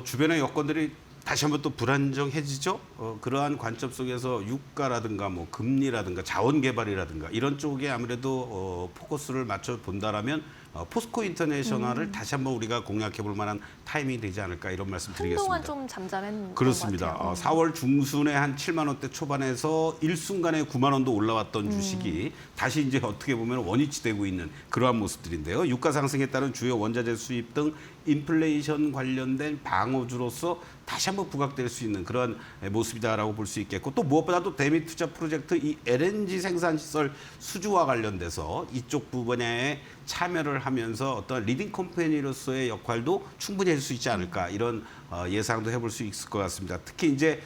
주변의 여건들이 다시 한번 또 불안정해지죠. 그러한 관점 속에서 유가라든가 뭐 금리라든가 자원 개발이라든가 이런 쪽에 아무래도 포커스를 맞춰 본다라면 포스코 인터내셔널을 다시 한번 우리가 공략해 볼 만한 타이밍이 되지 않을까 이런 말씀 드리겠습니다. 한동안 좀 잠잠했던 그렇습니다. 것 같아요. 4월 중순에 한 7만 원대 초반에서 일순간에 9만 원도 올라왔던 주식이 다시 이제 어떻게 보면 원위치되고 있는 그러한 모습들인데요. 유가 상승에 따른 주요 원자재 수입 등 인플레이션 관련된 방어주로서 다시 한번 부각될 수 있는 그런 모습이다라고 볼 수 있겠고 또 무엇보다도 대미 투자 프로젝트 이 LNG 생산 시설 수주와 관련돼서 이쪽 부분에 참여를 하면서 어떤 리딩 컴퍼니로서의 역할도 충분히 할 수 있지 않을까 이런 예상도 해볼 수 있을 것 같습니다. 특히 이제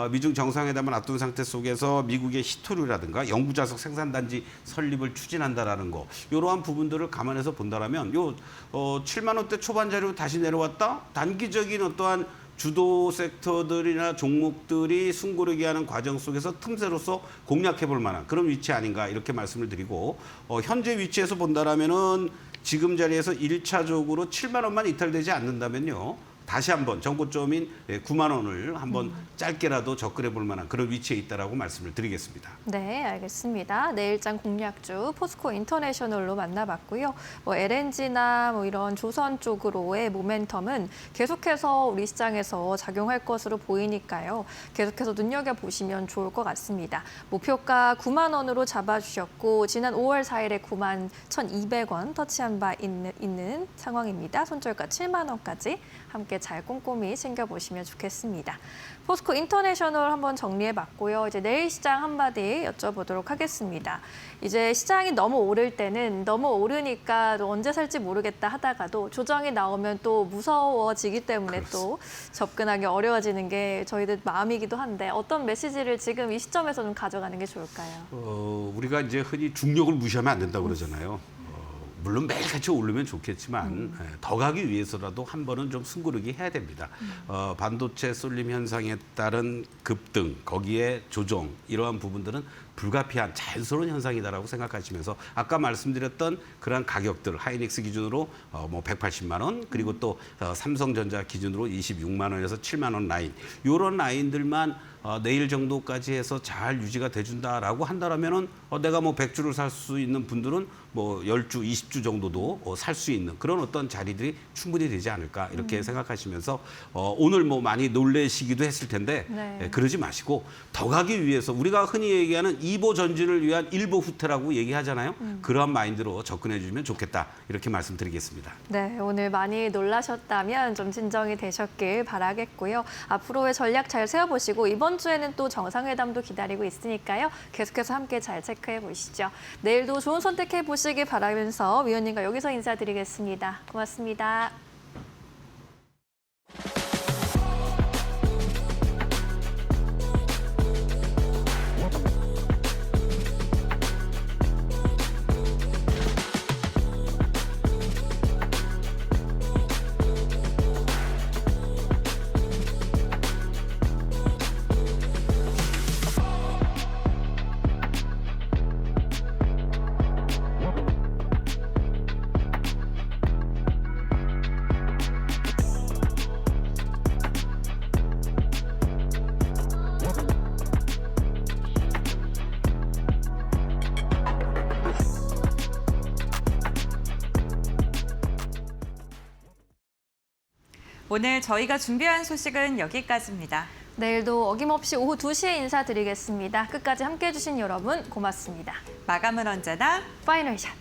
미중 정상회담을 앞둔 상태 속에서 미국의 히토류라든가 영구자석 생산단지 설립을 추진한다라는 거 이러한 부분들을 감안해서 본다라면 요 7만 원대 초반 자료 다시 내려왔다 단기적인 어떠한 주도 섹터들이나 종목들이 숨고르게 하는 과정 속에서 틈새로서 공략해 볼 만한 그런 위치 아닌가 이렇게 말씀을 드리고 현재 위치에서 본다라면은 지금 자리에서 1차적으로 7만 원만 이탈되지 않는다면요. 다시 한번 정고점인 9만 원을 한번 짧게라도 접근해 볼 만한 그런 위치에 있다라고 말씀을 드리겠습니다. 네, 알겠습니다. 내일장 공략주 포스코 인터내셔널로 만나봤고요. 뭐 LNG나 뭐 이런 조선 쪽으로의 모멘텀은 계속해서 우리 시장에서 작용할 것으로 보이니까요. 계속해서 눈여겨보시면 좋을 것 같습니다. 목표가 9만 원으로 잡아주셨고 지난 5월 4일에 9만 1,200원 터치한 바 있는 상황입니다. 손절가 7만 원까지 함께 잘 꼼꼼히 챙겨보시면 좋겠습니다. 포스코 인터내셔널 한번 정리해봤고요. 이제 내일 시장 한마디 여쭤보도록 하겠습니다. 이제 시장이 너무 오를 때는 너무 오르니까 또 언제 살지 모르겠다 하다가도 조정이 나오면 또 무서워지기 때문에 또 접근하기 어려워지는 게 저희들 마음이기도 한데 어떤 메시지를 지금 이 시점에서 좀 가져가는 게 좋을까요? 우리가 이제 흔히 중력을 무시하면 안 된다고 그러잖아요. 물론 매일같이 오르면 좋겠지만 더 가기 위해서라도 한 번은 좀 숨고르기 해야 됩니다. 반도체 쏠림 현상에 따른 급등, 거기에 조정 이러한 부분들은 불가피한 자연스러운 현상이다라고 생각하시면서 아까 말씀드렸던 그러한 가격들 하이닉스 기준으로 뭐 180만 원 그리고 또 삼성전자 기준으로 26만 원에서 7만 원 라인 이런 라인들만 내일 정도까지 해서 잘 유지가 돼준다라고 한다라면은 내가 뭐 100주를 살 수 있는 분들은 뭐 10주, 20주 정도도 살 수 있는 그런 어떤 자리들이 충분히 되지 않을까 이렇게 생각하시면서 오늘 뭐 많이 놀래시기도 했을 텐데 네. 그러지 마시고 더 가기 위해서 우리가 흔히 얘기하는 2보 전진을 위한 1보 후퇴라고 얘기하잖아요. 그러한 마인드로 접근해 주시면 좋겠다 이렇게 말씀드리겠습니다. 네, 오늘 많이 놀라셨다면 좀 진정이 되셨길 바라겠고요. 앞으로의 전략 잘 세워보시고 이번 주에는 또 정상회담도 기다리고 있으니까요. 계속해서 함께 잘 체크해 보시죠. 내일도 좋은 선택해 보시길 바라면서 위원님과 여기서 인사드리겠습니다. 고맙습니다. 오늘 저희가 준비한 소식은 여기까지입니다. 내일도 어김없이 오후 2시에 인사드리겠습니다. 끝까지 함께해 주신 여러분 고맙습니다. 마감은 언제나 파이널 샷.